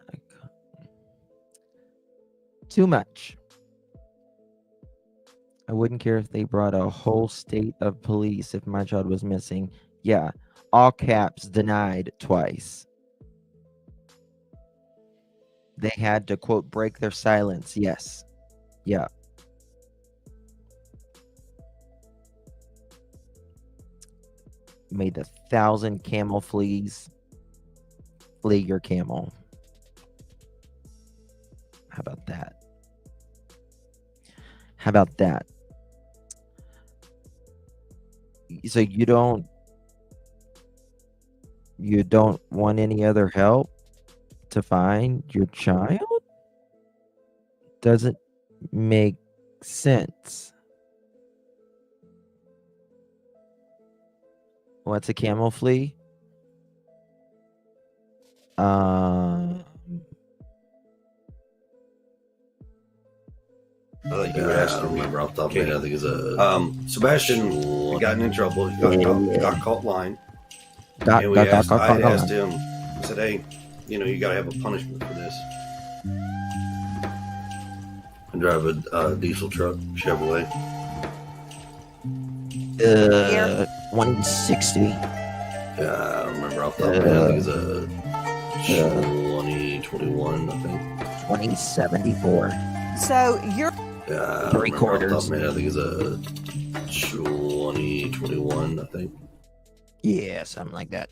too much. I wouldn't care if they brought a whole state of police if my child was missing. Yeah, all caps, denied twice. They had to, quote, break their silence. Yes. Yeah. May the 1,000 camel fleas flee your camel. How about that? How about that? So you don't want any other help to find your child? Doesn't make sense. What's a camel flea? I thought you asked me. Off the top of my head, I think it's a Sebastian gotten in trouble. He got caught lying. I asked him. I said, "Hey, you got to have a punishment for this." I drive a diesel truck, Chevrolet. 160. Yeah, I remember off the top of my head. I think it's a 2021. I think 2074. So you're. Yeah, 3/4. I think it's a 2021, I think. Yeah, something like that.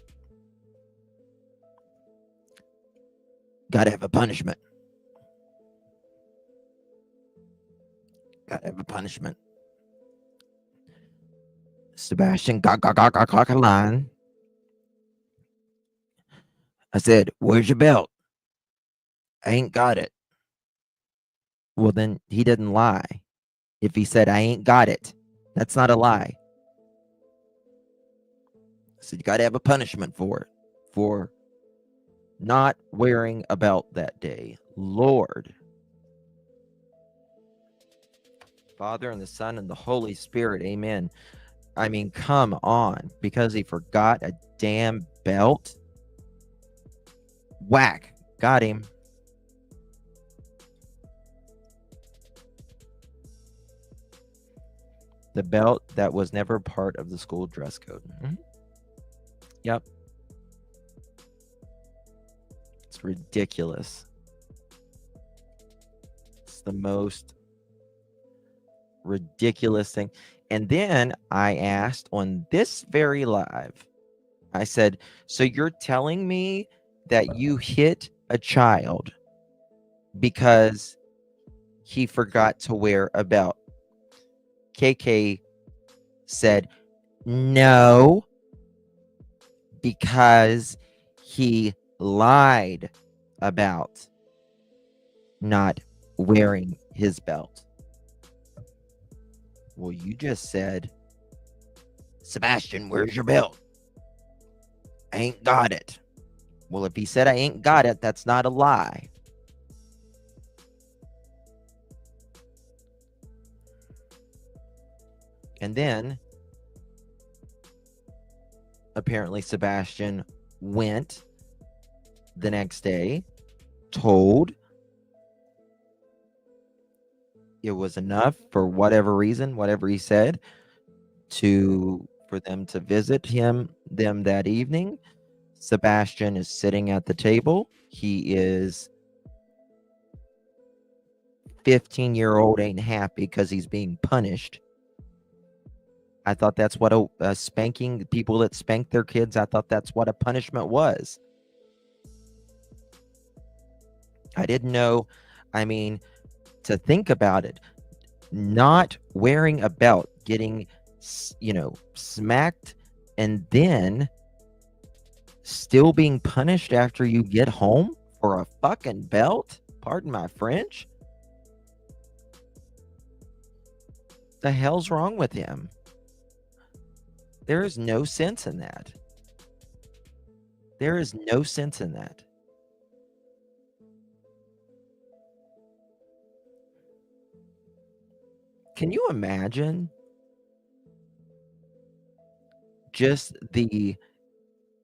Gotta have a punishment. Gotta have a punishment. Sebastian got a line. I said, where's your belt? I ain't got it. Well, then he didn't lie. If he said, I ain't got it, that's not a lie. So you got to have a punishment for it, for not wearing a belt that day. Lord. Father and the Son and the Holy Spirit. Amen. I mean, come on. Because he forgot a damn belt. Whack. Got him. The belt that was never part of the school dress code. Mm-hmm. Yep. It's ridiculous. It's the most ridiculous thing. And then I asked on this very live, I said, so you're telling me that you hit a child because he forgot to wear a belt? KK said, no, because he lied about not wearing his belt. Well, you just said, Sebastian, where's your belt? I ain't got it. Well, if he said I ain't got it, that's not a lie. And then, apparently, Sebastian went the next day, told it was enough for whatever reason, whatever he said, for them to visit them that evening. Sebastian is sitting at the table. He is 15-year-old ain't happy because he's being punished. I thought that's what a spanking, people that spank their kids, I thought that's what a punishment was. I didn't know. I mean, to think about it, not wearing a belt, getting, smacked, and then still being punished after you get home for a fucking belt? Pardon my French. The hell's wrong with him? There is no sense in that. There is no sense in that. Can you imagine just the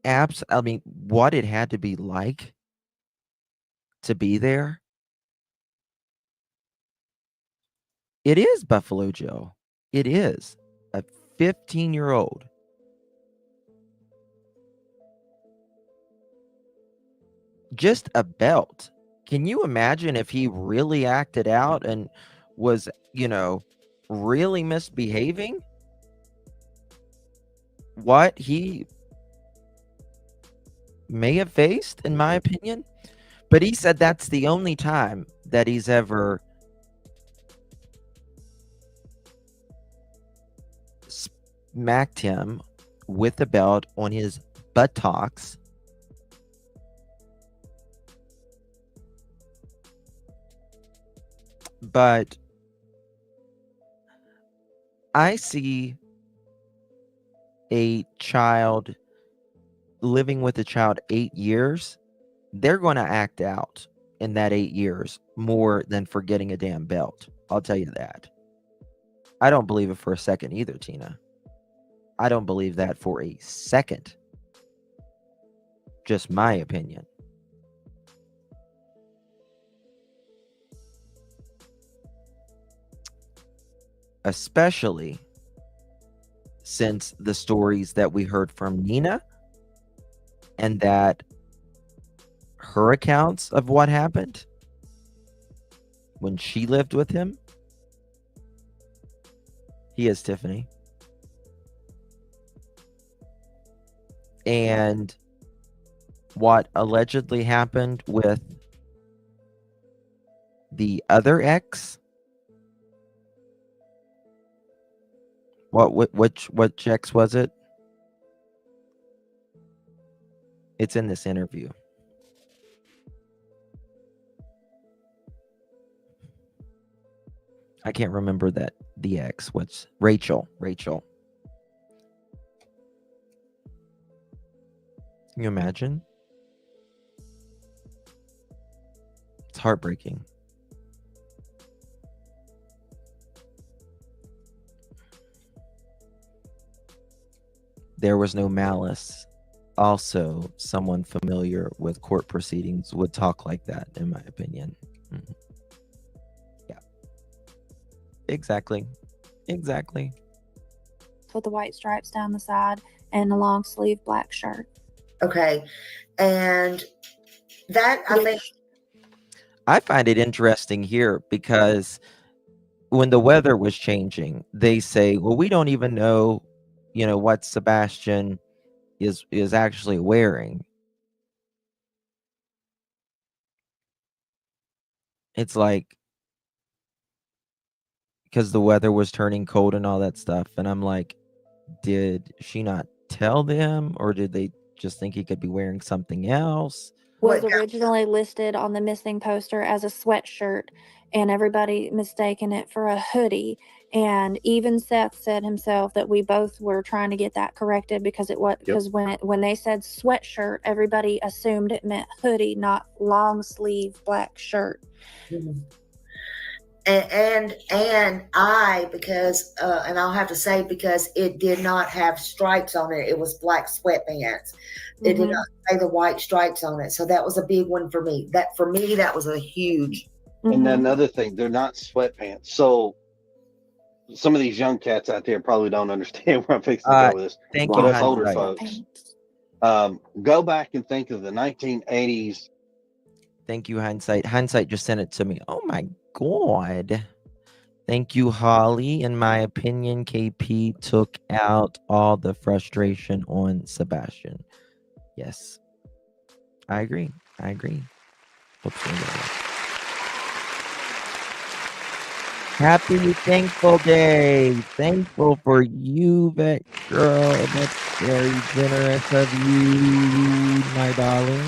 apps? I mean, what it had to be like to be there? It is Buffalo Joe. It is a 15-year-old. Just a belt. Can you imagine if he really acted out and was, really misbehaving? What he may have faced, in my opinion. But he said that's the only time that he's ever smacked him with the belt on his buttocks. But I see a child living with a child 8 years. They're going to act out in that 8 years more than forgetting a damn belt. I'll tell you that. I don't believe it for a second either, Tina. I don't believe that for a second. Just my opinion. Especially since the stories that we heard from Nina and that her accounts of what happened when she lived with him. He is Tiffany. And what allegedly happened with the other ex. Which ex was it? It's in this interview. I can't remember the ex. What's Rachel? Rachel. Can you imagine? It's heartbreaking. There was no malice. Also, someone familiar with court proceedings would talk like that, in my opinion. Mm-hmm. Yeah. Exactly. Exactly. With the white stripes down the side and a long sleeve black shirt. Okay. And that, I think. I find it interesting here because when the weather was changing, they say, well, we don't even know, what Sebastian is actually wearing. It's like, because the weather was turning cold and all that stuff. And I'm like, did she not tell them, or did they just think he could be wearing something else? Was originally listed on the missing poster as a sweatshirt, and everybody mistaken it for a hoodie. And even Seth said himself that we both were trying to get that corrected because it was because when they said sweatshirt, everybody assumed it meant hoodie, not long sleeve black shirt. Mm-hmm. And I, because and I'll have to say, because it did not have stripes on it, it was black sweatpants. It did not say the white stripes on it, so that was a big one for me. That was a huge. And then another thing, they're not sweatpants. So some of these young cats out there probably don't understand where I'm fixing to go with this. Thank but you, us older hindsight. folks, go back and think of the 1980s. Thank you, hindsight. Hindsight just sent it to me. Oh my God. Thank you, Holly. In my opinion, KP took out all the frustration on Sebastian. Yes. I agree. Oops, Happy Thankful Day. Thankful for you, Vet Girl. That's very generous of you, my darling.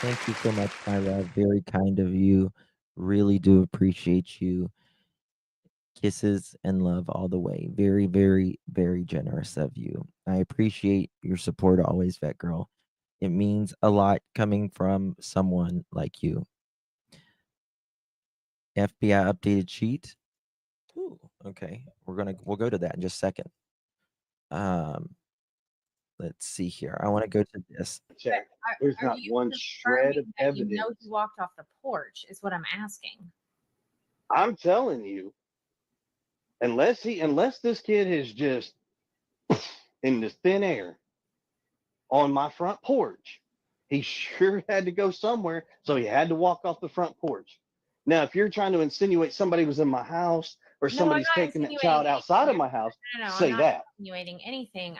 Thank you so much, my love. Very kind of you. Really do appreciate you. Kisses and love all the way. Very, very, very generous of you. I appreciate your support always, Vet Girl. It means a lot coming from someone like you. FBI updated sheet. Ooh, okay. We'll go to that in just a second. Let's see here. I want to go to this. There's not one shred of evidence. You know he walked off the porch is what I'm asking. I'm telling you, unless this kid is just in the thin air on my front porch, he sure had to go somewhere, so he had to walk off the front porch. Now, if you're trying to insinuate somebody was in my house or somebody's taking that child outside of my house, say I'm not that. insinuating anything.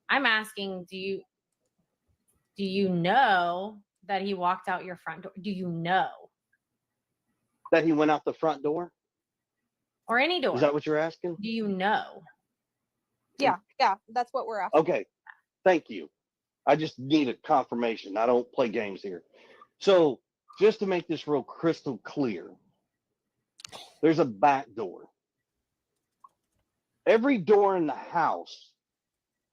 I'm asking, do you know that he walked out your front door? Do you know? That he went out the front door? Or any door? Is that what you're asking? Do you know? Yeah, that's what we're asking. Okay, thank you. I just need a confirmation. I don't play games here. So just to make this real crystal clear, there's a back door. Every door in the house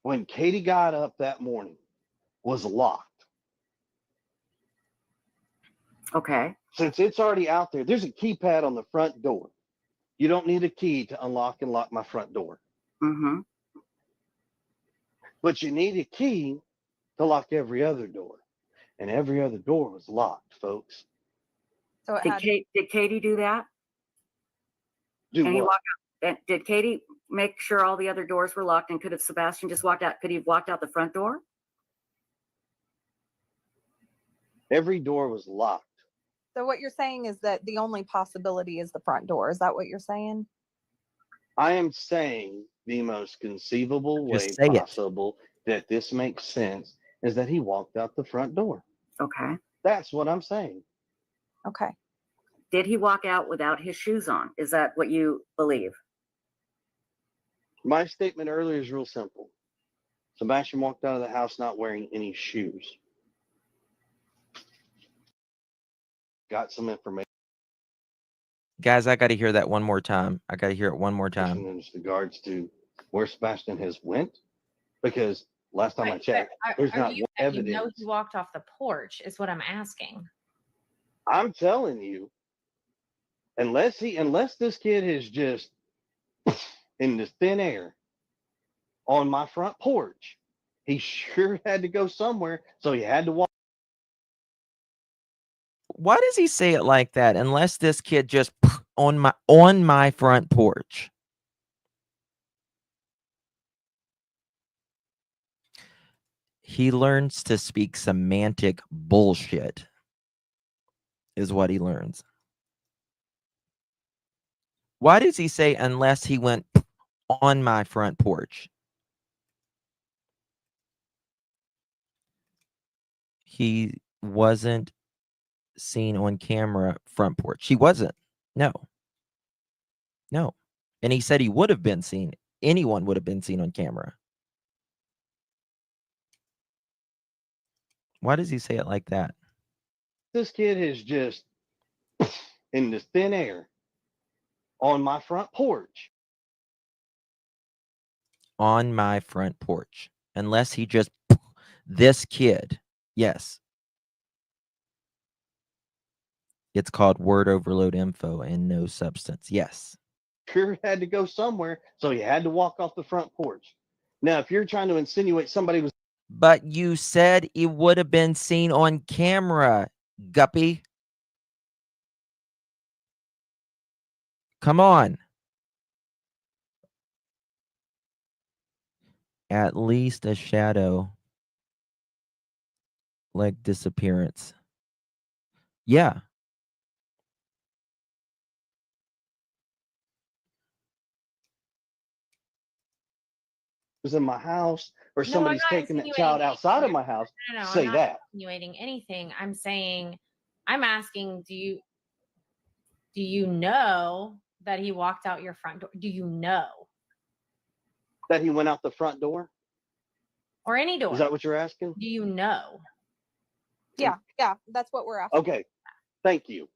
when Katie got up that morning was locked. Okay. Since it's already out there, there's a keypad on the front door. You don't need a key to unlock and lock my front door. Mm-hmm. But you need a key to lock every other door. And every other door was locked, folks. So did Katie do that? Do and what? Did Katie make sure all the other doors were locked? And could have Sebastian just walked out? Could he have walked out the front door? Every door was locked. So what you're saying is that the only possibility is the front door. Is that what you're saying? I am saying the most conceivable way possible that this makes sense is that he walked out the front door. Okay. That's what I'm saying. Okay. Did he walk out without his shoes on? Is that what you believe? My statement earlier is real simple. Sebastian walked out of the house not wearing any shoes. Got some information. Guys, I got to hear that one more time. I got to hear it one more time. In regards to where Sebastian has went, because last time I checked, there's not you evidence. You know he walked off the porch is what I'm asking. I'm telling you, unless this kid is just in the thin air on my front porch, he sure had to go somewhere, so he had to walk. Why does he say it like that? Unless this kid just on my front porch. He learns to speak semantic bullshit is what he learns. Why does he say unless he went on my front porch? He wasn't seen on camera front porch. He wasn't. No. And he said he would have been seen. Anyone would have been seen on camera. Why does he say it like that? This kid is just in the thin air on my front porch. On my front porch. Unless he just this kid. Yes. It's called word overload info and no substance. Yes. Sure had to go somewhere, so he had to walk off the front porch. Now, if you're trying to insinuate somebody was... But you said it would have been seen on camera, Guppy. Come on. At least a shadow. Like disappearance. Yeah. was in my house or No, somebody's I'm not taking that insinuating child outside of anything. my house, No, say I'm not that. insinuating anything. I'm asking, do you know that he walked out your front door? Do you know? That he went out the front door? Or any door? Is that what you're asking? Do you know? Yeah, that's what we're asking. Okay, thank you.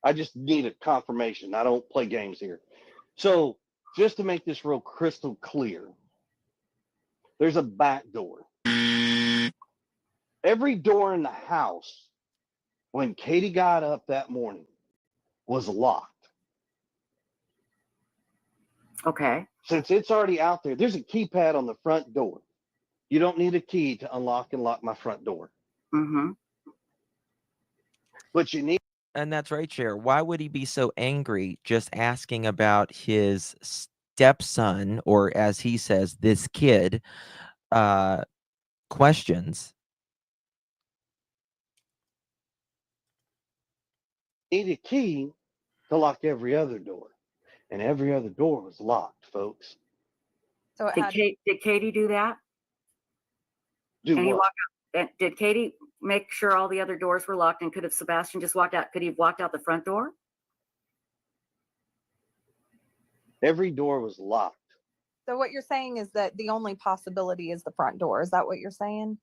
I just need a confirmation. I don't play games here. So just to make this real crystal clear, there's a back door. Every door in the house when Katie got up that morning was locked. Okay. Since it's already out there, there's a keypad on the front door. You don't need a key to unlock and lock my front door. Mm-hmm. But you need... And that's right, Cher. Why would he be so angry just asking about his stepson, or as he says, this kid, questions? Need a key to lock every other door. And every other door was locked, folks. So it Did Katie do that? Do Can he what? walk out? Did Katie make sure all the other doors were locked? And could have Sebastian just walked out? Could he have walked out the front door? Every door was locked. So what you're saying is that the only possibility is the front door. Is that what you're saying?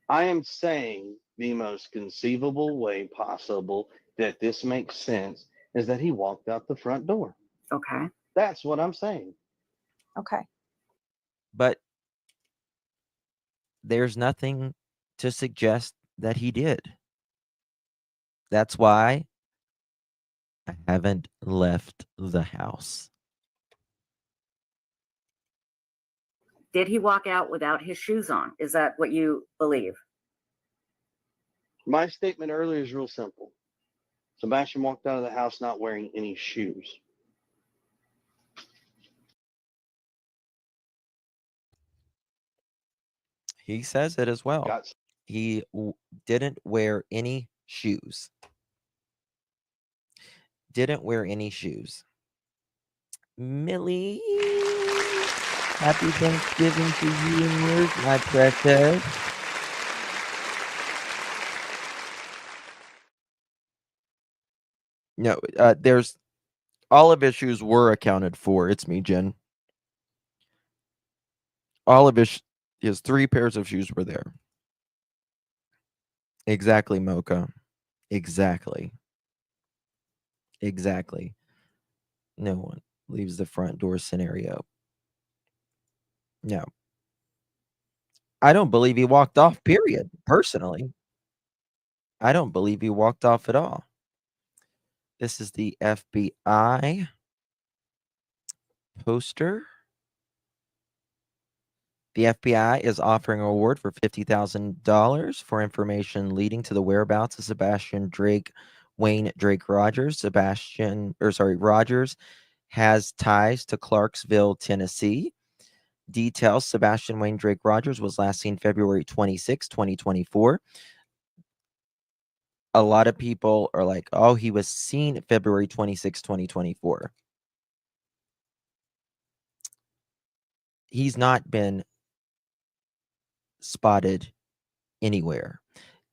I am saying the most conceivable way possible that this makes sense is that he walked out the front door. Okay. That's what I'm saying. Okay. But there's nothing to suggest that he did. That's why I haven't left the house. Did he walk out without his shoes on? Is that what you believe? My statement earlier is real simple. Sebastian walked out of the house not wearing any shoes. He says it as well. He didn't wear any shoes. Didn't wear any shoes. Millie, happy Thanksgiving to you and yours, my precious. No, there's all of his shoes were accounted for. It's me, Jen. All of his 3 pairs of shoes were there. Exactly, Mocha. Exactly. Exactly. No one leaves the front door scenario. No. I don't believe he walked off, period. Personally, I don't believe he walked off at all. This is the FBI poster. The FBI is offering a reward for $50,000 for information leading to the whereabouts of Wayne Drake Rogers. Rogers has ties to Clarksville, Tennessee. Details: Sebastian Wayne Drake Rogers was last seen February 26, 2024. A lot of people are like, oh, he was seen February 26, 2024. He's not been spotted anywhere.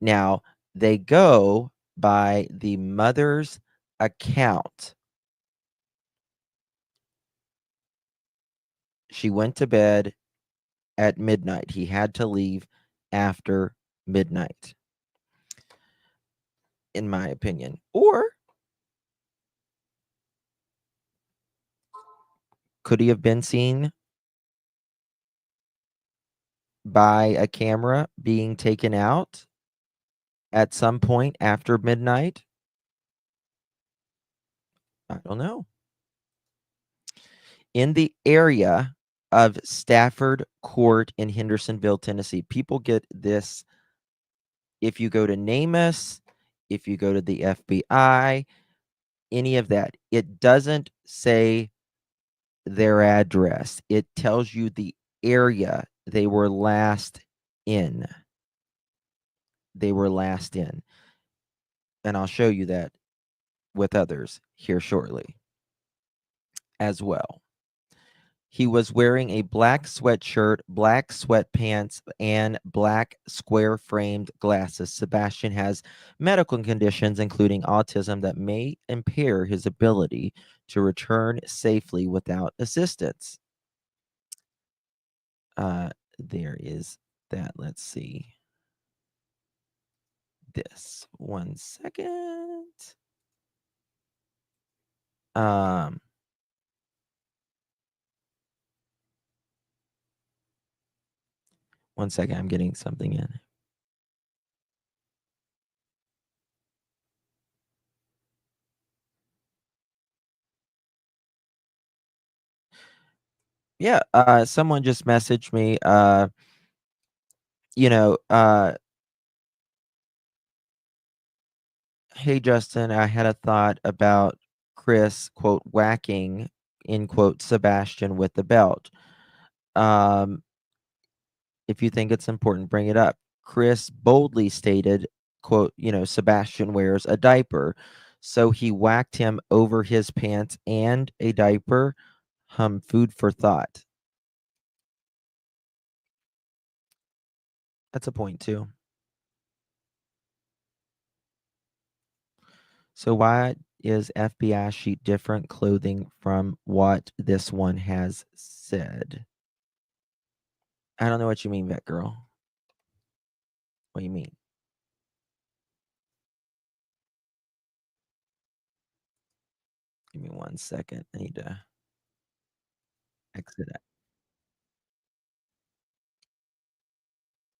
Now, they go by the mother's account. She went to bed at midnight. He had to leave after midnight, in my opinion. Or could he have been seen by a camera being taken out at some point after midnight? I don't know. In the area of Stafford Court in Hendersonville, Tennessee, people get this. If you go to NamUs, if you go to the FBI, any of that, it doesn't say their address. It tells you the area they were last in. They were last in. And I'll show you that with others here shortly as well. He was wearing a black sweatshirt, black sweatpants, and black square-framed glasses. Sebastian has medical conditions, including autism, that may impair his ability to return safely without assistance. There is that. Let's see. This. 1 second. One second, I'm getting something in. Yeah, someone just messaged me, hey, Justin, I had a thought about Chris, quote, whacking, end quote, Sebastian with the belt. If you think it's important, bring it up. Chris boldly stated, quote, Sebastian wears a diaper. So he whacked him over his pants and a diaper. Food for thought. That's a point too. So why is FBI sheet different clothing from what this one has said? I don't know what you mean, vet girl. What do you mean? Give me 1 second. I need to exit it.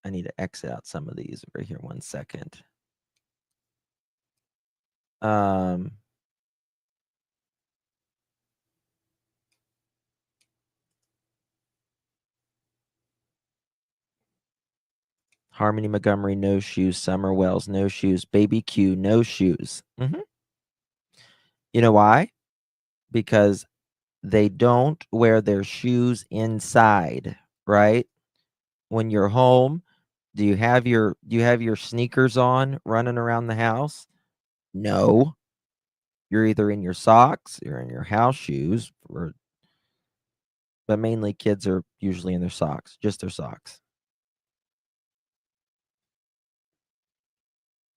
I need to exit out some of these right here. 1 second. Harmony Montgomery, no shoes. Summer Wells, no shoes. Baby Q, no shoes. You know why? Because they don't wear their shoes inside, right? When you're home, do you have your sneakers on running around the house? No. You're either in your socks or in your house shoes, but mainly kids are usually in their socks, just their socks.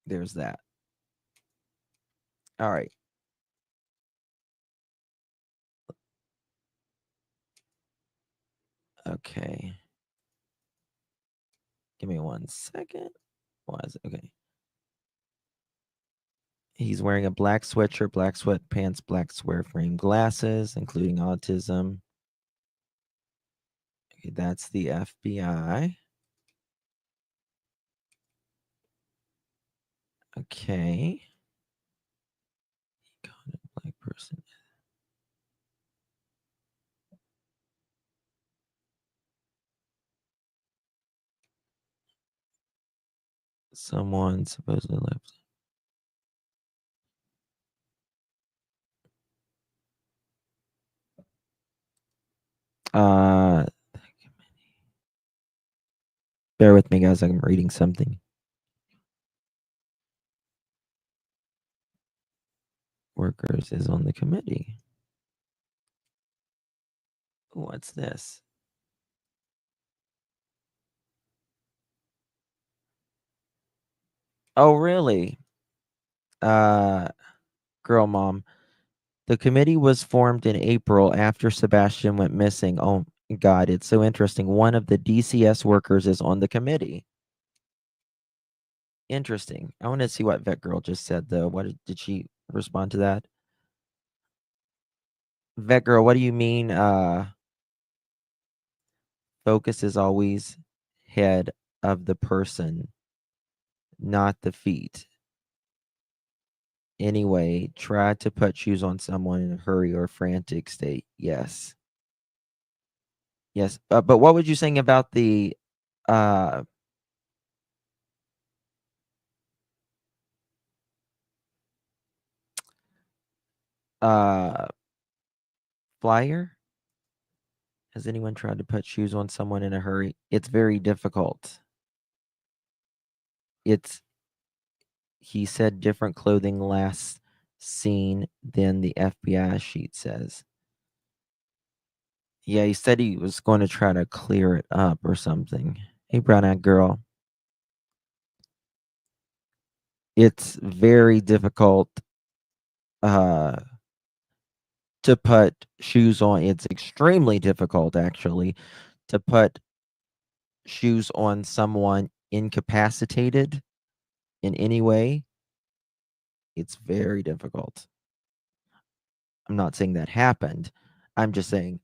There's that. All right. Okay. Give me 1 second. Why is it okay? He's wearing a black sweatshirt, black sweatpants, black square frame glasses, including autism. Okay, that's the FBI. Okay. He caught a black person. Someone supposedly left. Bear with me, guys. I'm reading something. Workers is on the committee. What's this? Oh, really? Girl mom. The committee was formed in April after Sebastian went missing. Oh, God, it's so interesting. One of the DCS workers is on the committee. Interesting. I want to see what Vet Girl just said, though. What did she respond to that? Vet Girl, what do you mean? Focus is always head of the person, not the feet. Anyway, try to put shoes on someone in a hurry or frantic state. Yes. Yes. But what was you saying about the flyer? Has anyone tried to put shoes on someone in a hurry? It's very difficult. He said different clothing last seen than the FBI sheet says. Yeah, he said he was going to try to clear it up or something. Hey, brown-eyed girl. It's very difficult to put shoes on. It's extremely difficult, actually, to put shoes on someone incapacitated in any way. It's very difficult. I'm not saying that happened. I'm just saying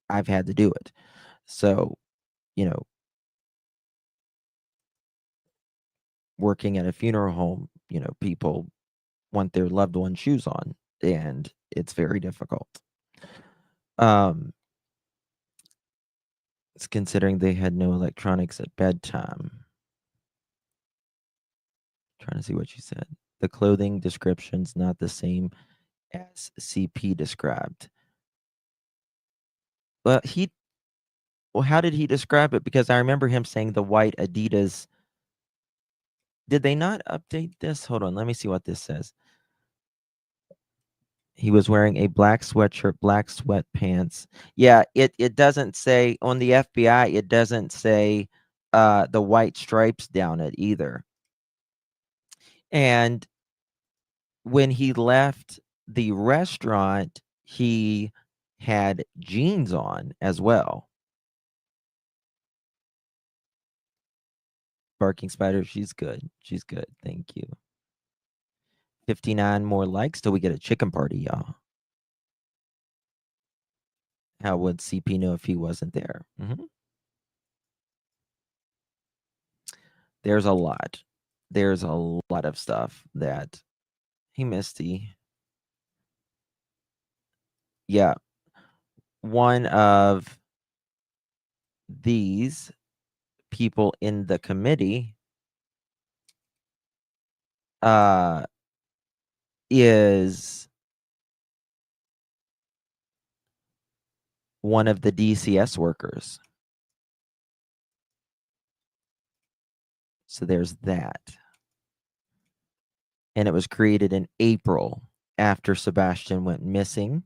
I've had to do it. So, working at a funeral home, people want their loved one's shoes on, and it's very difficult. It's considering they had no electronics at bedtime. Trying to see what she said. The clothing description's not the same as CP described. Well, how did he describe it? Because I remember him saying the white Adidas. Did they not update this? Hold on, let me see what this says. He was wearing a black sweatshirt, black sweatpants. Yeah, it doesn't say on the FBI, it doesn't say the white stripes down it either. And when he left the restaurant, he had jeans on as well. Barking Spider, she's good. She's good. Thank you. 59 more likes till we get a chicken party, y'all. How would CP know if he wasn't there? There's a lot. There's a lot of stuff that he Misty. Yeah. One of these people in the committee is one of the DCS workers. So there's that. And it was created in April after Sebastian went missing.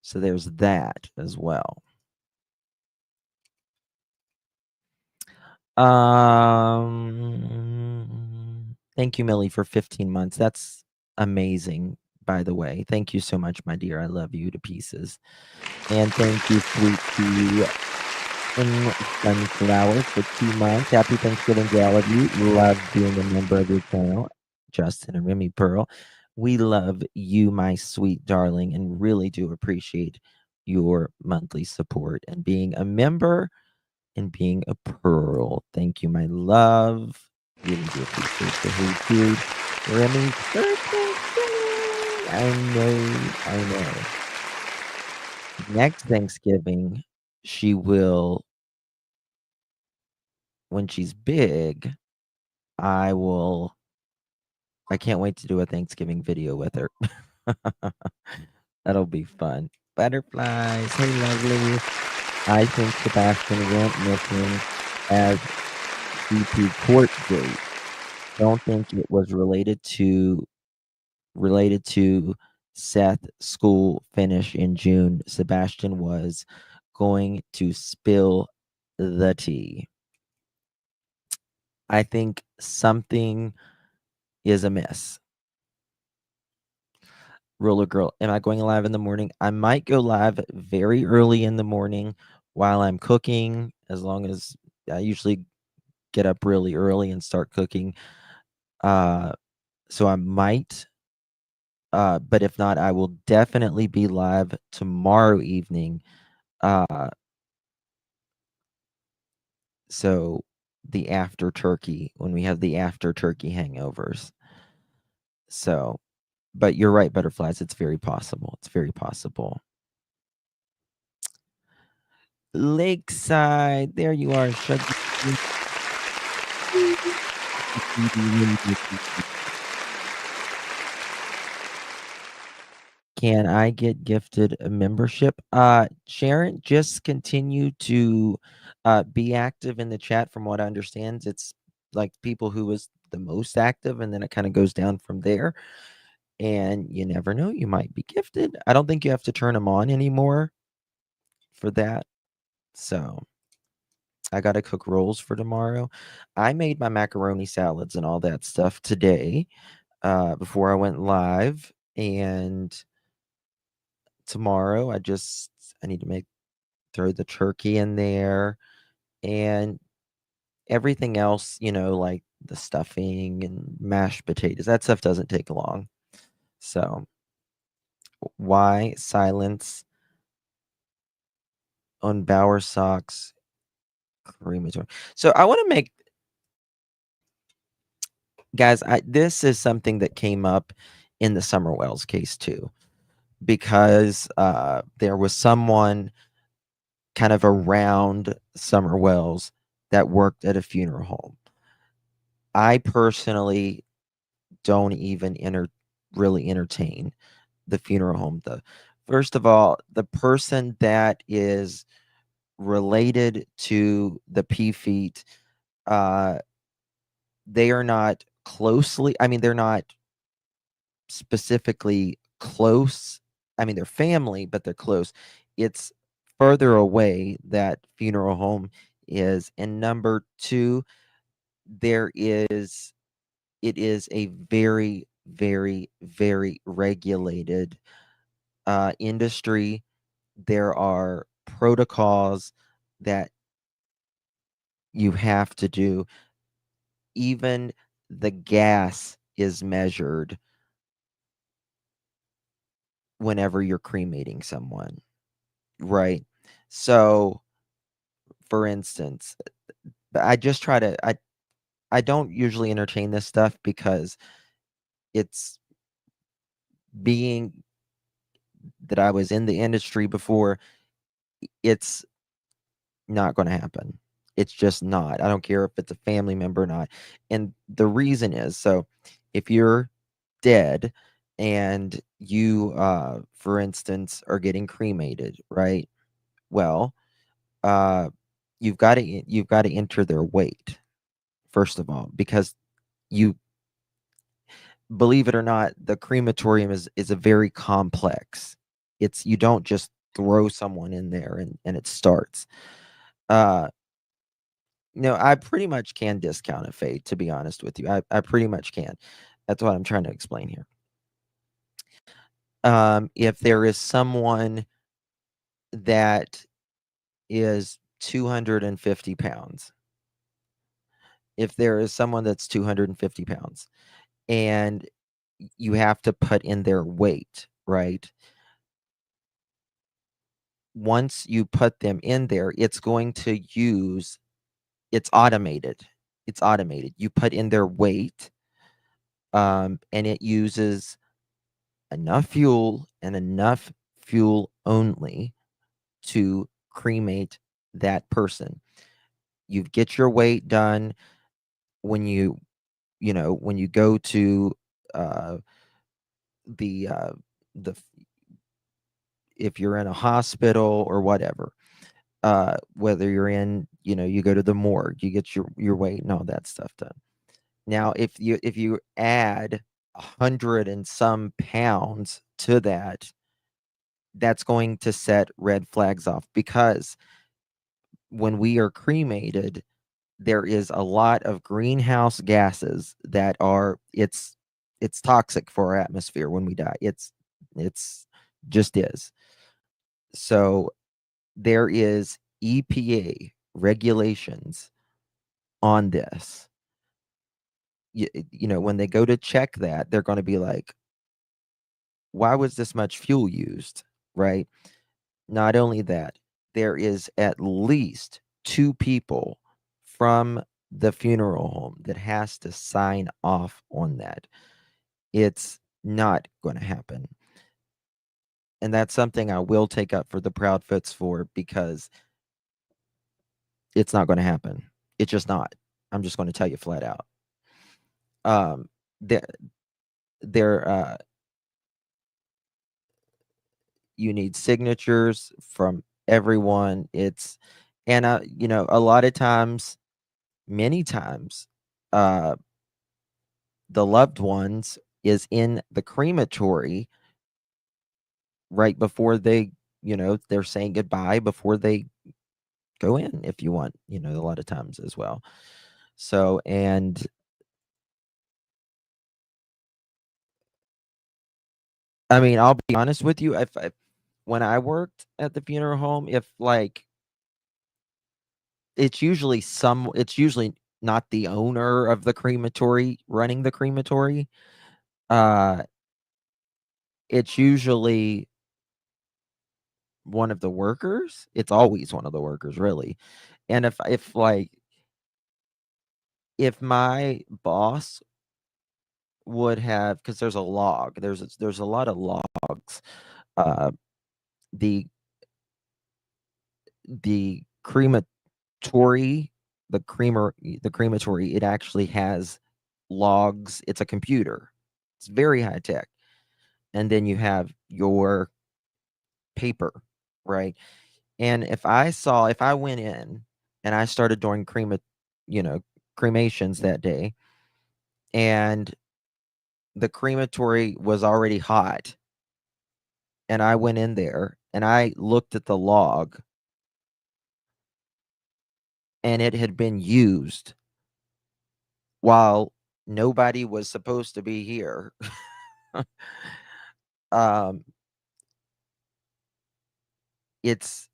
So there's that as well. Thank you, Millie, for 15 months. That's amazing, by the way. Thank you so much, my dear. I love you to pieces. And thank you, Sweet Tea and Sunflowers, for 2 months. Happy Thanksgiving to all of you. Love being a member of your channel. Justin and Remy Pearl. We love you, my sweet darling, and really do appreciate your monthly support and being a member and being a Pearl. Thank you, my love. Really do appreciate the hey, dude. Remy's birthday. I know. Next Thanksgiving, she will, when she's big, I can't wait to do a Thanksgiving video with her. That'll be fun. Butterflies. Hey, lovely. I think Sebastian went missing as CP court date. Don't think it was related to Seth school finish in June. Sebastian was going to spill the tea. I think something is amiss. Roller Girl, am I going live in the morning? I might go live very early in the morning while I'm cooking, as long as I usually get up really early and start cooking. So I might, but if not, I will definitely be live tomorrow evening. So the after turkey, when we have the after turkey hangovers. So, but you're right, Butterflies. It's very possible. It's very possible. Lakeside, there you are. Can I get gifted a membership? Sharon, just continue to be active in the chat. From what I understand, it's like people who was the most active, and then it kind of goes down from there. And you never know, you might be gifted. I don't think you have to turn them on anymore for that. So I got to cook rolls for tomorrow. I made my macaroni salads and all that stuff today before I went live. And tomorrow I need to throw the turkey in there and everything else, like the stuffing and mashed potatoes. That stuff doesn't take long. So why silence on Bauer socks crematory? So I want to make, guys, this is something that came up in the Summer Wells case too, because there was someone kind of around Summer Wells that worked at a funeral home. I personally don't even really entertain the funeral home. First of all, the person that is related to the P-Feet, they are not closely, they're not specifically close. They're family, but they're close. It's further away that funeral home is. And number two, it is a very, very, very regulated industry. There are protocols that you have to do. Even the gas is measured whenever you're cremating someone, right? So, for instance, I just try to, I don't usually entertain this stuff because it's being that I was in the industry before, it's not going to happen. It's just not. I don't care if it's a family member or not. And the reason is, so if you're dead and you, for instance, are getting cremated, right? Well, you've got to enter their weight, first of all, because you, believe it or not, the crematorium is a very complex. You don't just throw someone in there and it starts. I pretty much can discount a fate, to be honest with you. I pretty much can. That's what I'm trying to explain here. If there is someone that is 250 pounds, if there is someone that's 250 pounds and you have to put in their weight, right? Once you put them in there, it's going to use, it's automated. It's automated. You put in their weight, and it uses enough fuel and enough fuel only to cremate that person. You get your weight done when when you go to uh, the the if you're in a hospital or whatever, whether you're in, you go to the morgue, you get your weight and all that stuff done. Now, if you add 100 and some pounds to that, that's going to set red flags off, because when we are cremated, there is a lot of greenhouse gases that are, it's toxic for our atmosphere when we die. It's just is. So there is EPA regulations on this. When they go to check that, they're going to be like, why was this much fuel used? Right? Not only that, there is at least 2 people from the funeral home that has to sign off on that. It's not going to happen. And that's something I will take up for the Proudfoots for, because it's not going to happen. It's just not. I'm just going to tell you flat out. There, you need signatures from everyone. And a lot of times, many times, the loved ones is in the crematory right before they're saying goodbye before they go in, if you want, a lot of times as well. So, and I mean, I'll be honest with you, if when I worked at the funeral home, if like it's usually not the owner of the crematory running the crematory. It's usually one of the workers. It's always one of the workers, really. And if my boss would have, because there's a log, there's a lot of logs. The the crematory, the crematory, it actually has logs. It's a computer. It's very high tech. And then you have your paper, right? And if I went in and I started doing cremations that day, and the crematory was already hot, and I went in there and I looked at the log, and it had been used while nobody was supposed to be here. um it's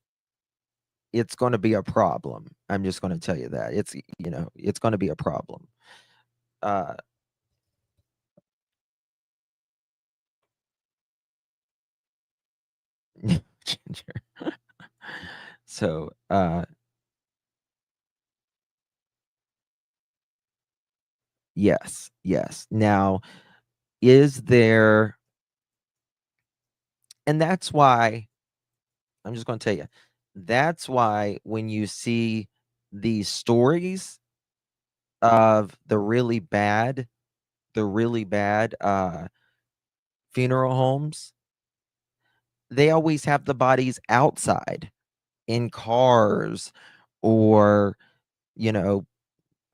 going to be a problem. I'm just going to tell you that. It's going to be a problem. uh Ginger. So, yes, yes. Now, is there, and that's why I'm just going to tell you, that's why when you see these stories of the really bad, funeral homes, they always have the bodies outside in cars, or, you know,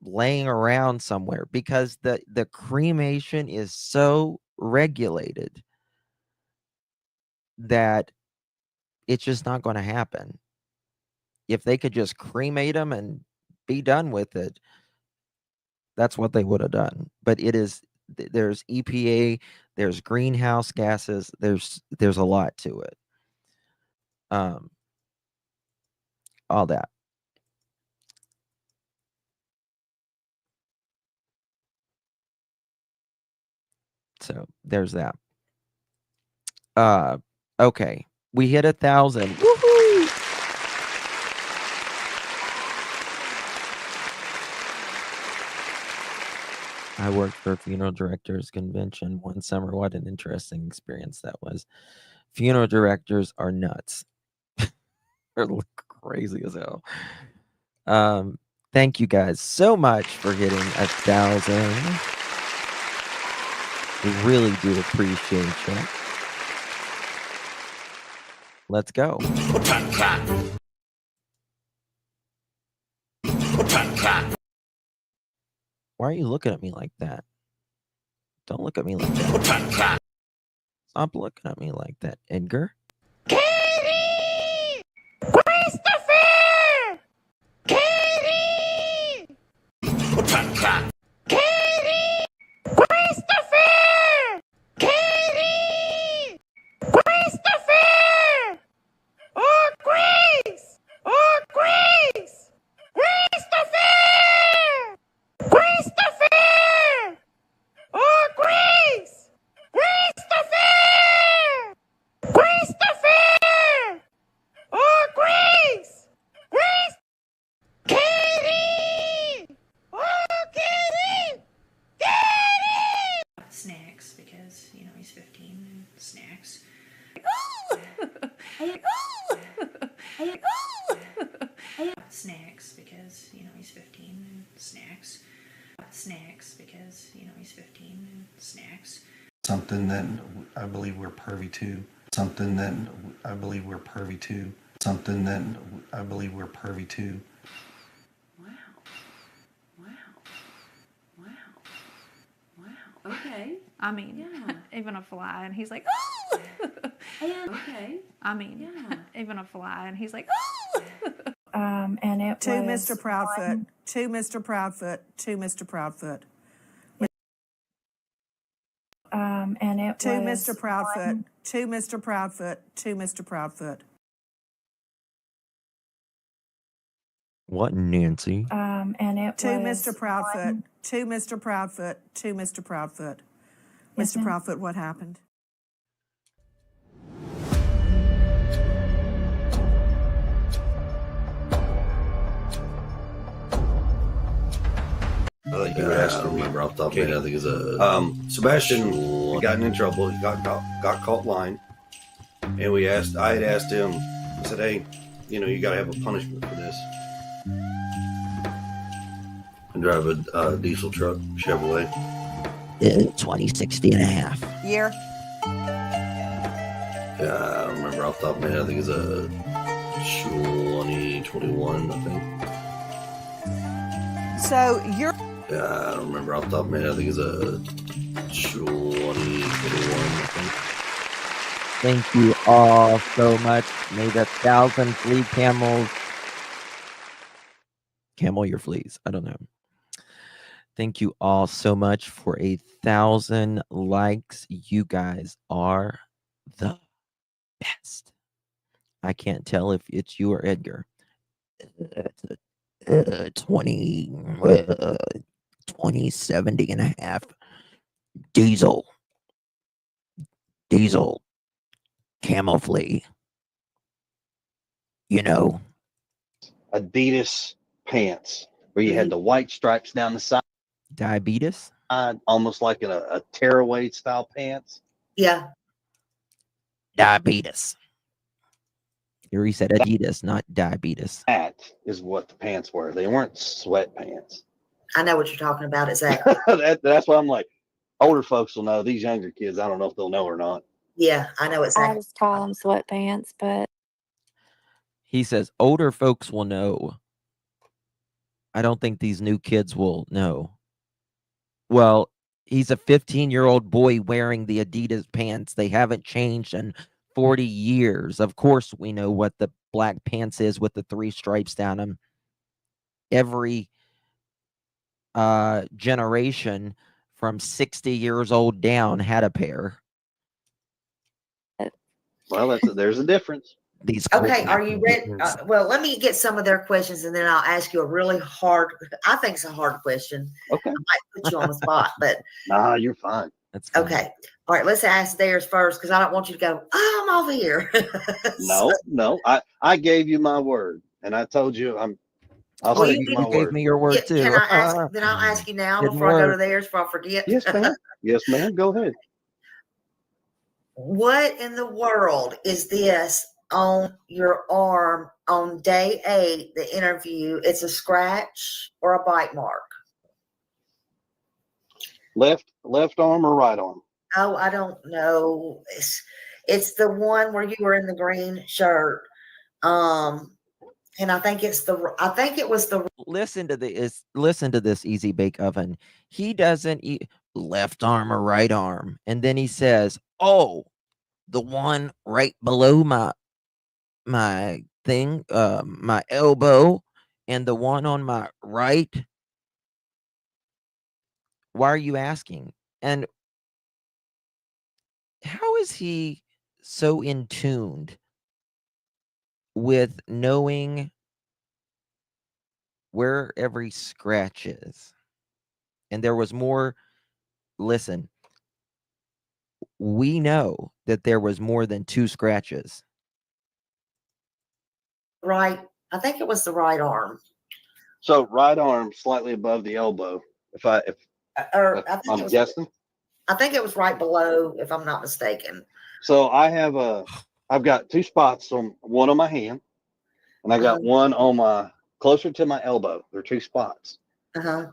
laying around somewhere, because the cremation is so regulated that it's just not going to happen. If they could just cremate them and be done with it, that's what they would have done. But there's EPA, there's greenhouse gases, there's a lot to it. All that. So there's that. Okay. We hit 1,000. Woohoo! I worked for a funeral directors convention one summer. What an interesting experience that was. Funeral directors are nuts. They're crazy as hell. Thank you guys so much for hitting 1,000. We really do appreciate you. Let's go. Why are you looking at me like that? Don't look at me like that. Stop looking at me like that, Edgar. Katie! Christopher! Katie! Katie! Christopher! Katie! Christopher! Oh, Grace! Oh, Grace! Christopher! Christopher! Oh, Grace! Christopher! Christopher! Oh, Grace! Grace! Katie! Oh, Katie! Katie! Snacks, because, you know, he's 15 and snacks. Snacks, because, you know, he's 15 and snacks. Snacks, because, you know, he's 15 and snacks. Something that I believe we're privy to. Something that I believe we're privy to. Something that I believe we're privy to. Okay. I mean, Yeah. even a fly, and he's like, Yeah. Okay. I mean, Yeah. even a fly, and he's like, And it To was Mr. Proudfoot, to Mr. Proudfoot, to Mr. Proudfoot. and it To was Mr. Proudfoot, to Mr. Proudfoot, to Mr. Proudfoot. What, Nancy? And it To was Mr. Proudfoot, to Mr. Proudfoot, to Mr. Proudfoot. Yes, Mr. ma'am. Proudfoot, what happened? You asked him. Remember off the top of my head, I think it's a Sebastian gotten in trouble. He got caught lying, and I had asked him. I said, "Hey, you know, you got to have a punishment for this." And drive a diesel truck, Chevrolet. 2060 and a half. Year. Yeah, I don't remember off the top of my head. I think it's a 2021. I think. So you're. Yeah, I don't remember off the top of my head. I think it's a 2021. I think. Thank you all so much. May the 1,000 flea camels. Camel your fleas. I don't know. Thank you all so much for 1,000 likes. You guys are the best. I can't tell if it's you or Edgar. 2070 and a half. Diesel. Camel flea. You know. Adidas pants where you had the white stripes down the side. Diabetes? Almost like a tearaway style pants. Yeah. Diabetes. Here he said Adidas, not diabetes. That is what the pants were. They weren't sweatpants. I know what you're talking about. Exactly. That's why I'm like, older folks will know. These younger kids, I don't know if they'll know or not. Yeah, I know I exactly. just call them sweatpants, but He says older folks will know. I don't think these new kids will know. Well, he's a 15-year-old boy wearing the Adidas pants. They haven't changed in 40 years. Of course, we know what the black pants is with the 3 stripes down them. Every generation from 60 years old down had a pair. Well, there's a difference. These Okay, are you ready? Well, let me get some of their questions, and then I'll ask you a really hard. I think it's a hard question. Okay. I might put you on the spot, but Nah, you're fine. That's fine. Okay. All right. Let's ask theirs first because I don't want you to go, oh, I'm over here. No. I gave you my word, and I told you I'll Well, say you you did- my You gave word. me your word Yeah, can too. I ask? Then I'll ask you now Didn't before I go to work. theirs before I forget. Yes, ma'am. Yes, ma'am. Go ahead. What in the world is this on your arm on day 8, the interview? It's a scratch or a bite mark? Left arm or right arm? Oh, I don't know. It's the one where you were in the green shirt. And I think it was the Listen to this Easy Bake Oven. He doesn't eat left arm or right arm. And then he says, "Oh, the one right below my thing, my elbow, and the one on my right." Why are you asking? And how is he so in tuned with knowing where every scratch is? And there was more. Listen, we know that there was more than 2 scratches. right. I think it was the right arm. So right arm slightly above the elbow. If Or I think I'm guessing. I think it was right below, if I'm not mistaken. So I've got 2 spots on one on my hand, and I got one on closer to my elbow. There are 2 spots. Uh-huh.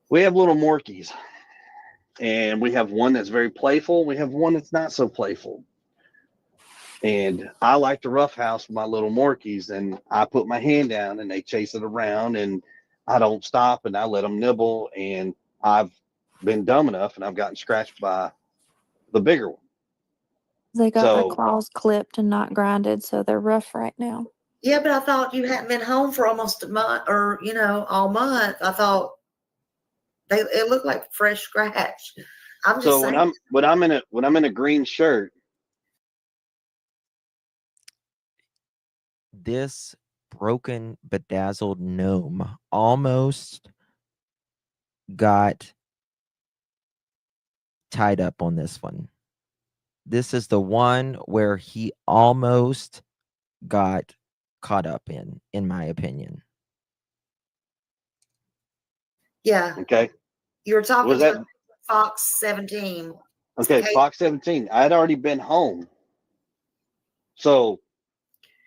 We have little Morkies, and we have one that's very playful. We have one that's not so playful. And I like to roughhouse my little Morkies, and I put my hand down, and they chase it around, and I don't stop, and I let them nibble. And I've been dumb enough, and I've gotten scratched by the bigger one. They got their So claws clipped and not grinded, so they're rough right now. Yeah, but I thought you hadn't been home for almost a month or, all month. I thought it looked like fresh scratch. I'm just saying. when I'm in a green shirt, This broken, bedazzled gnome almost got tied up on this one. This is the one where he almost got caught up in my opinion. Yeah. Okay. You were talking Was that to Fox 17. okay? Okay. Fox 17. I had already been home, so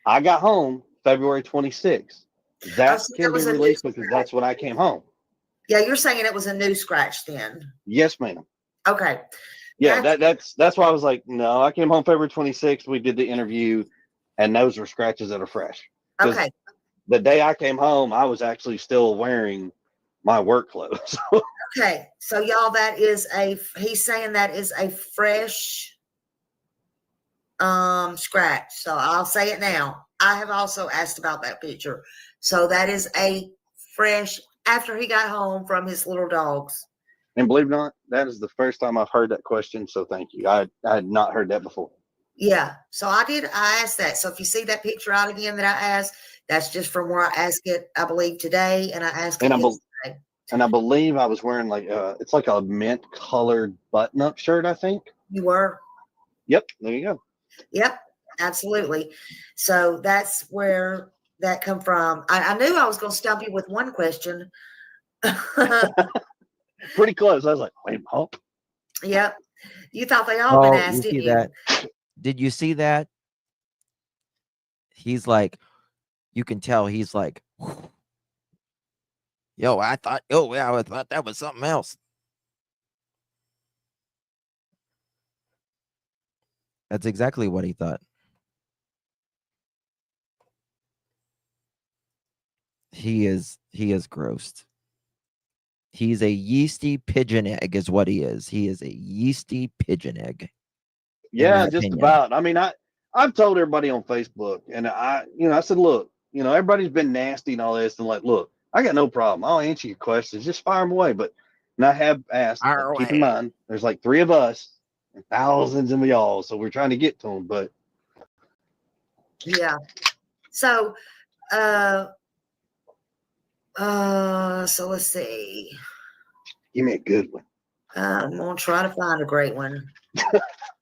I got home February 26th. That So can be released because that's when I came home. Yeah, you're saying it was a new scratch then. Yes, ma'am. Okay. Yeah, that's why I was like, no, I came home February 26th. We did the interview, and those were scratches that are fresh. Okay. The day I came home, I was actually still wearing my work clothes. Okay. So y'all, he's saying that is a fresh scratch. So I'll say it now. I have also asked about that picture. So that is a fresh after he got home from his little dogs. And believe it or not, that is the first time I've heard that question. So thank you. I had not heard that before. Yeah. So I asked that. So if you see that picture out again that I asked, that's just from where I asked it, I believe today. And I asked it yesterday. And I believe I was wearing it's like a mint colored button up shirt, I think. You were? Yep. There you go. Yep. Absolutely. So that's where that come from. I knew I was going to stump you with one question. Pretty close. I was like, wait, hope. Yep. You thought they all been asked, you see didn't you? that? Did you see that? He's like, you can tell he's like, I thought that was something else. That's exactly what he thought. He is grossed. He's a yeasty pigeon egg is what he is. He is a yeasty pigeon egg. Yeah, just about. I mean, I've told everybody on Facebook, and I said, look, everybody's been nasty and all this, and like, look, I got no problem. I'll answer your questions. Just fire them away. And I have asked, keep in mind, there's like 3 of us and thousands of y'all, so we're trying to get to them. But yeah. So, so let's see. Give me a good one. I'm gonna try to find a great one.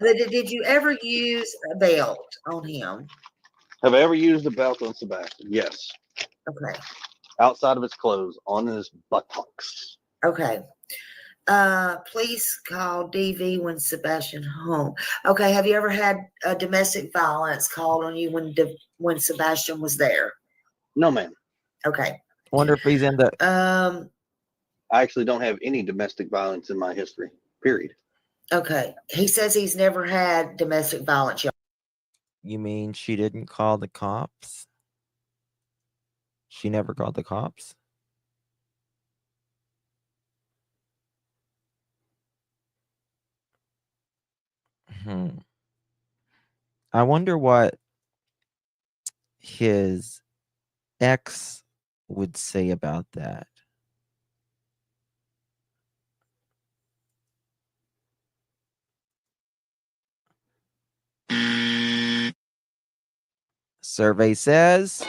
Did you ever use a belt on him? Have I ever used a belt on Sebastian? Yes. Okay. Outside of his clothes, on his buttocks. Okay. Please call DV when Sebastian home. Okay. Have you ever had domestic violence called on you when Sebastian was there? No, ma'am. Okay. Wonder if he's in the. I actually don't have any domestic violence in my history. Period. Okay. He says he's never had domestic violence. You mean she didn't call the cops? She never called the cops? I wonder what his ex would say about that. Survey says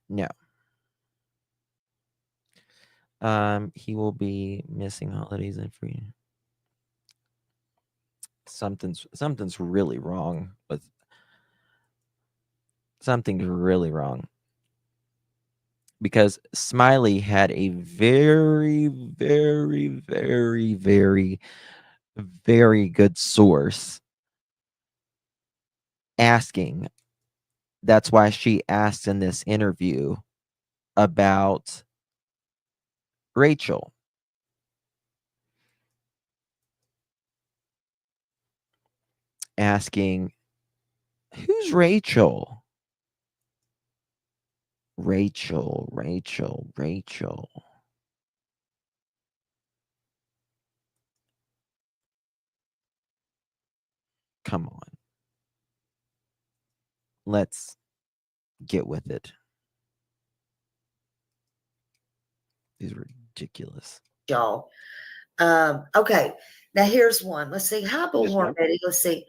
no. He will be missing holidays and free. Something's really wrong with something's really wrong. Because Smiley had a very, very, very, very, very good source asking. That's why she asked in this interview about Rachel. Asking, who's Rachel? Rachel. Come on. Let's get with it. These are ridiculous. Y'all. Okay. Now here's one. Let's see. Hi, Bullhorn Betty. Let's see.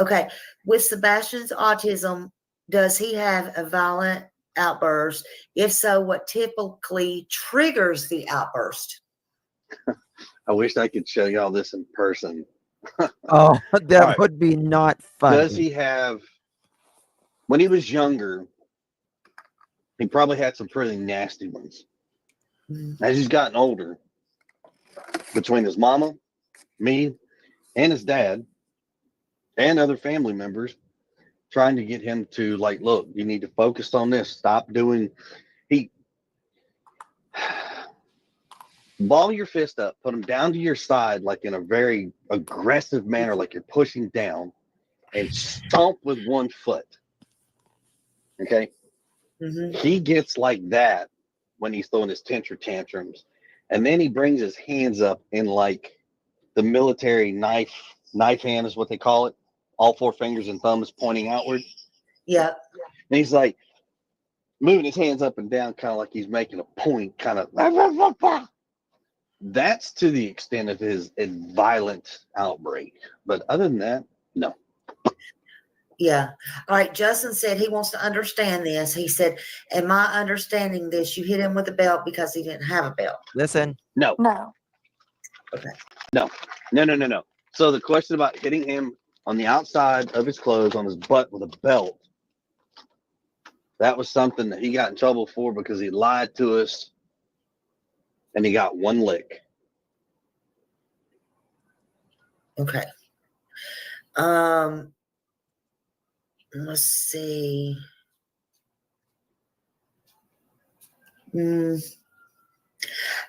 Okay. With Sebastian's autism, does he have a violent outburst? If so, what typically triggers the outburst? I wish I could show y'all this in person. Oh, that right. would be not fun. Does he have, when he was younger, he probably had some pretty nasty ones. As he's gotten older, between his mama, me, and his dad, and other family members, trying to get him to like, look, you need to focus on this. Stop doing, ball your fist up, put them down to your side, like in a very aggressive manner, like you're pushing down, and stomp with one foot. Okay. He gets like that when he's throwing his tantrums, and then he brings his hands up in like the military knife hand is what they call it. All four fingers and thumbs pointing outward. Yeah. And he's like moving his hands up and down, kind of like he's making a point, kind of. That's to the extent of his violent outbreak. But other than that, no. Yeah. All right. Justin said he wants to understand this. He said, am I understanding this? You hit him with a belt because he didn't have a belt. Listen. No. Okay. No. So the question about hitting him on the outside of his clothes, on his butt with a belt, that was something that he got in trouble for because he lied to us and he got one lick. Okay. Let's see.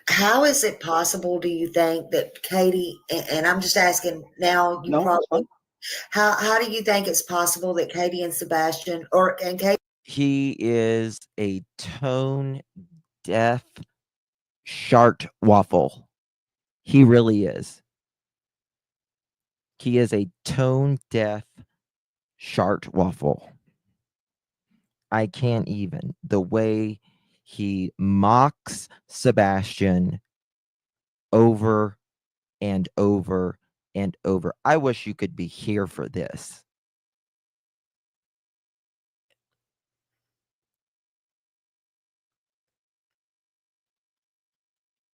How is it possible, do you think, that Katie, and I'm just asking now, how do you think it's possible that Katie and Sebastian, He is a tone deaf shart waffle. He really is. He is a tone deaf shart waffle. I can't even. The way he mocks Sebastian over and over and over. I wish you could be here for this.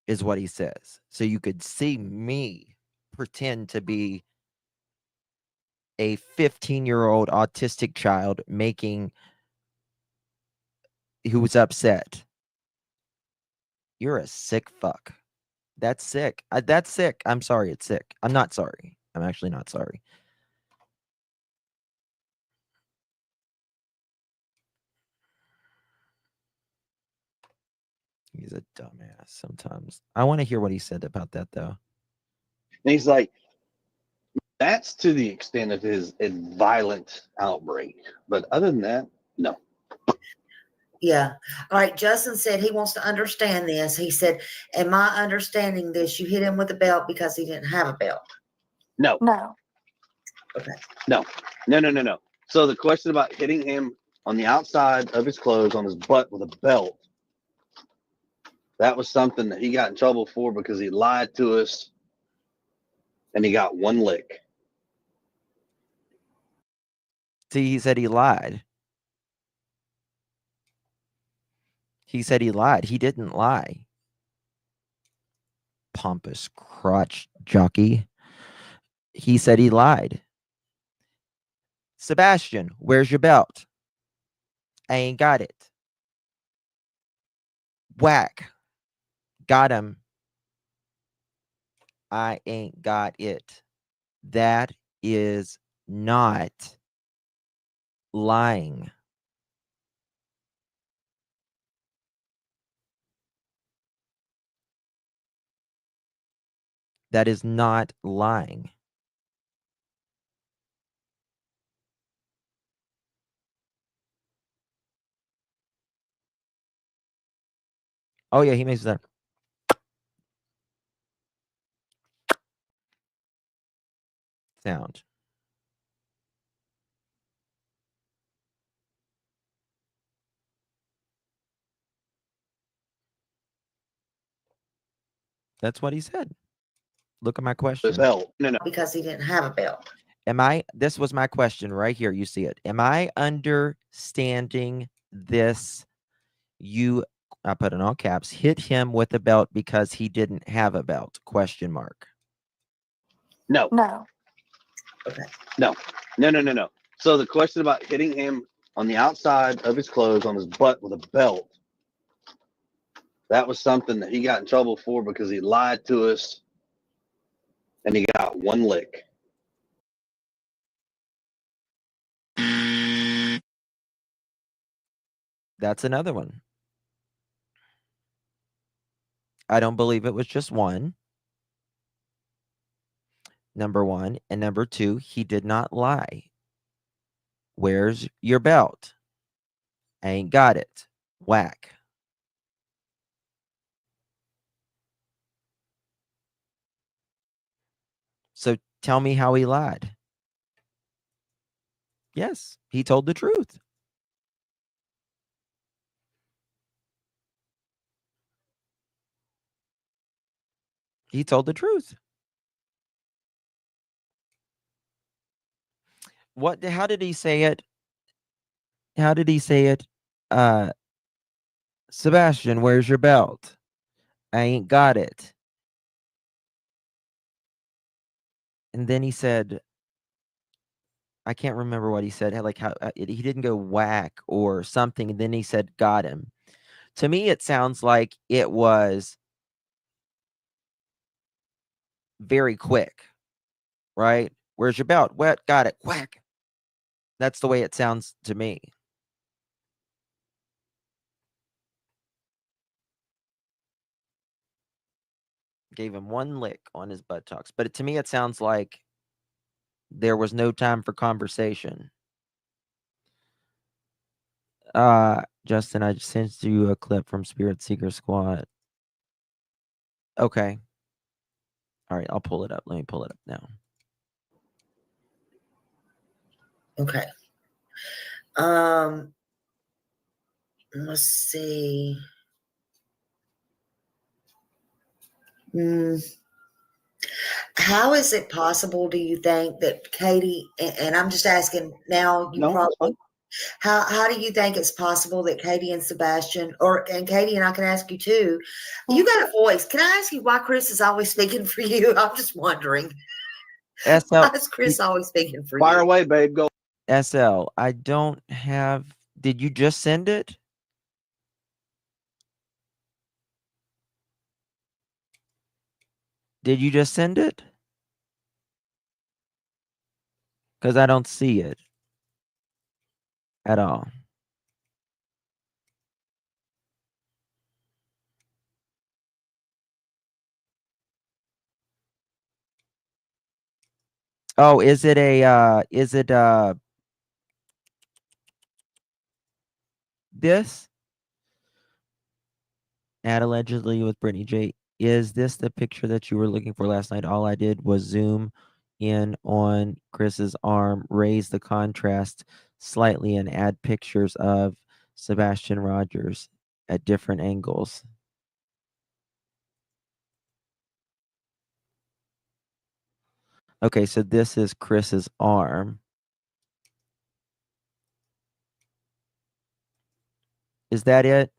is what he says. So you could see me pretend to be a 15-year-old autistic child who was upset. You're a sick fuck. That's sick. That's sick. I'm sorry. It's sick. I'm not sorry. I'm actually not sorry. He's a dumbass sometimes. I want to hear what he said about that, though. And he's like, that's to the extent of his violent outbreak. But other than that, no. Yeah. All right. Justin said he wants to understand this. He said, am I understanding this? You hit him with a belt because he didn't have a belt. No. No. Okay. No. So the question about hitting him on the outside of his clothes on his butt with a belt, that was something that he got in trouble for because he lied to us and he got one lick. See, he said he lied. He said he lied. He didn't lie. Pompous crotch jockey. He said he lied. Sebastian, where's your belt? I ain't got it. Whack. Got him. I ain't got it. That is not lying. That is not lying. Oh, yeah, he makes that sound. That's what he said. Look at my question. Belt. No. Because he didn't have a belt. This was my question right here. You see it. Am I understanding this? I put in all caps, hit him with a belt because he didn't have a belt? Question mark. No. No. Okay. No. So the question about hitting him on the outside of his clothes on his butt with a belt, that was something that he got in trouble for because he lied to us and he got one lick. That's another one. I don't believe it was just one. Number one. And number two, he did not lie. Where's your belt? I ain't got it. Whack. So tell me how he lied. Yes, he told the truth. He told the truth. How did he say it? How did he say it? Sebastian, where's your belt? I ain't got it. And then he said, I can't remember what he said. He didn't go whack or something. And then he said, got him. To me, it sounds like it was very quick, right? Where's your belt? What? Got it. Whack. That's the way it sounds to me. Gave him one lick on his buttocks. But to me, it sounds like there was no time for conversation. Justin, I just sent you a clip from Spirit Seeker Squad. Okay. All right, I'll pull it up. Let me pull it up now. Okay. Let's see. How is it possible, do you think, that Katie, and I'm just asking now, you probably How do you think it's possible that Katie and Sebastian, and Katie and I can ask you too, you got a voice. Can I ask you why Chris is always speaking for you? I'm just wondering. SL, Why is Chris always speaking for Fire you? away, babe. Go. SL, I don't have. Did you just send it? Did you just send it? Because I don't see it at all. Oh, is it this? Ad allegedly with Brittany J. Is this the picture that you were looking for last night? All I did was zoom in on Chris's arm, raise the contrast slightly, and add pictures of Sebastian Rogers at different angles. Okay, so this is Chris's arm. Is that it?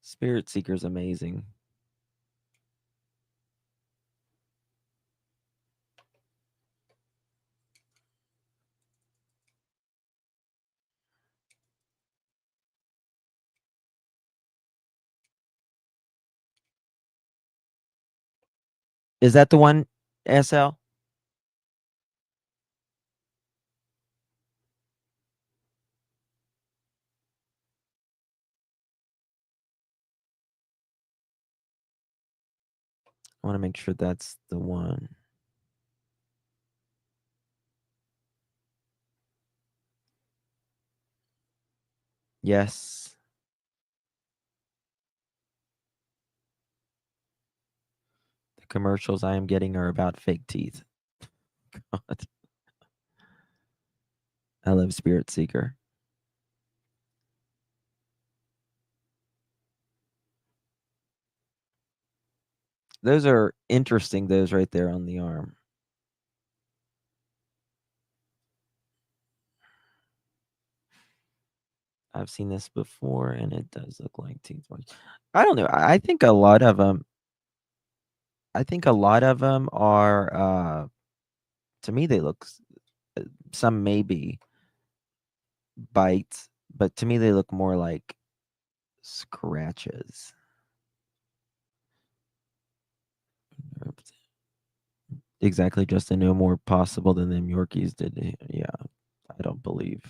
Spirit Seeker's amazing. Is that the one, SL? I want to make sure that's the one. Yes. The commercials I am getting are about fake teeth. God. I love Spirit Seeker. Those are interesting, those right there on the arm. I've seen this before, and it does look like teeth. I don't know. I think a lot of them. I think a lot of them are. To me, they look. Some may be bites, but to me, they look more like scratches. Exactly, Justin. No more possible than them Yorkies did. Yeah, I don't believe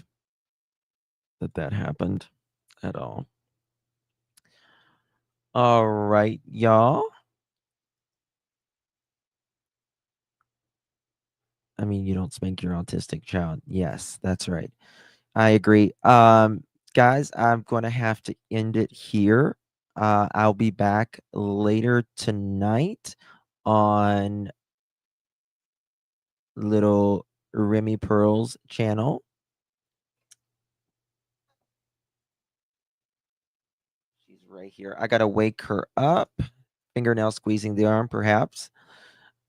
that happened at all. All right, y'all. I mean, you don't spank your autistic child. Yes, that's right. I agree. Guys, I'm going to have to end it here. I'll be back later tonight on little Remy Pearl's channel. She's right here. I got to wake her up. Fingernail squeezing the arm, perhaps.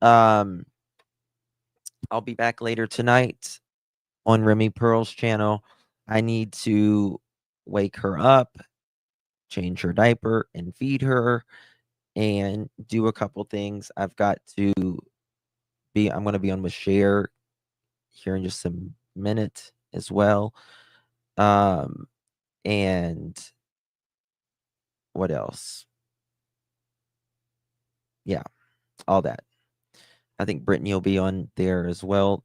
I'll be back later tonight on Remy Pearl's channel. I need to wake her up, change her diaper, and feed her, and do a couple things. I've got to I'm going to be on with Share here in just a minute as well. And what else? Yeah, all that. I think Brittany will be on there as well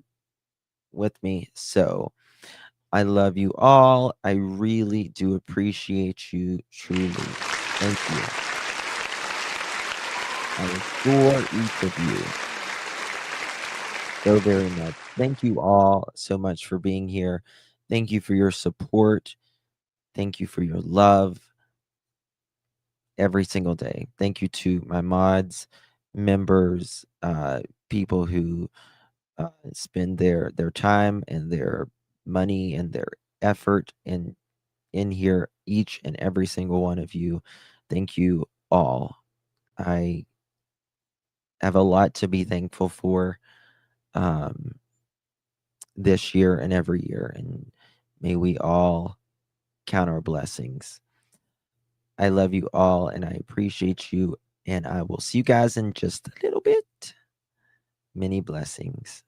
with me. So I love you all. I really do appreciate you truly. Thank you. I adore each of you so very much. Thank you all so much for being here. Thank you for your support. Thank you for your love every single day. Thank you to my mods, members, people who spend their time and their money and their effort in here, each and every single one of you. Thank you all. I have a lot to be thankful for this year and every year. And may we all count our blessings. I love you all and I appreciate you. And I will see you guys in just a little bit. Many blessings.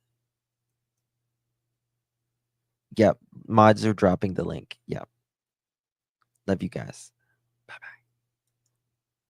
Yep. Mods are dropping the link. Yep. Love you guys. Bye-bye.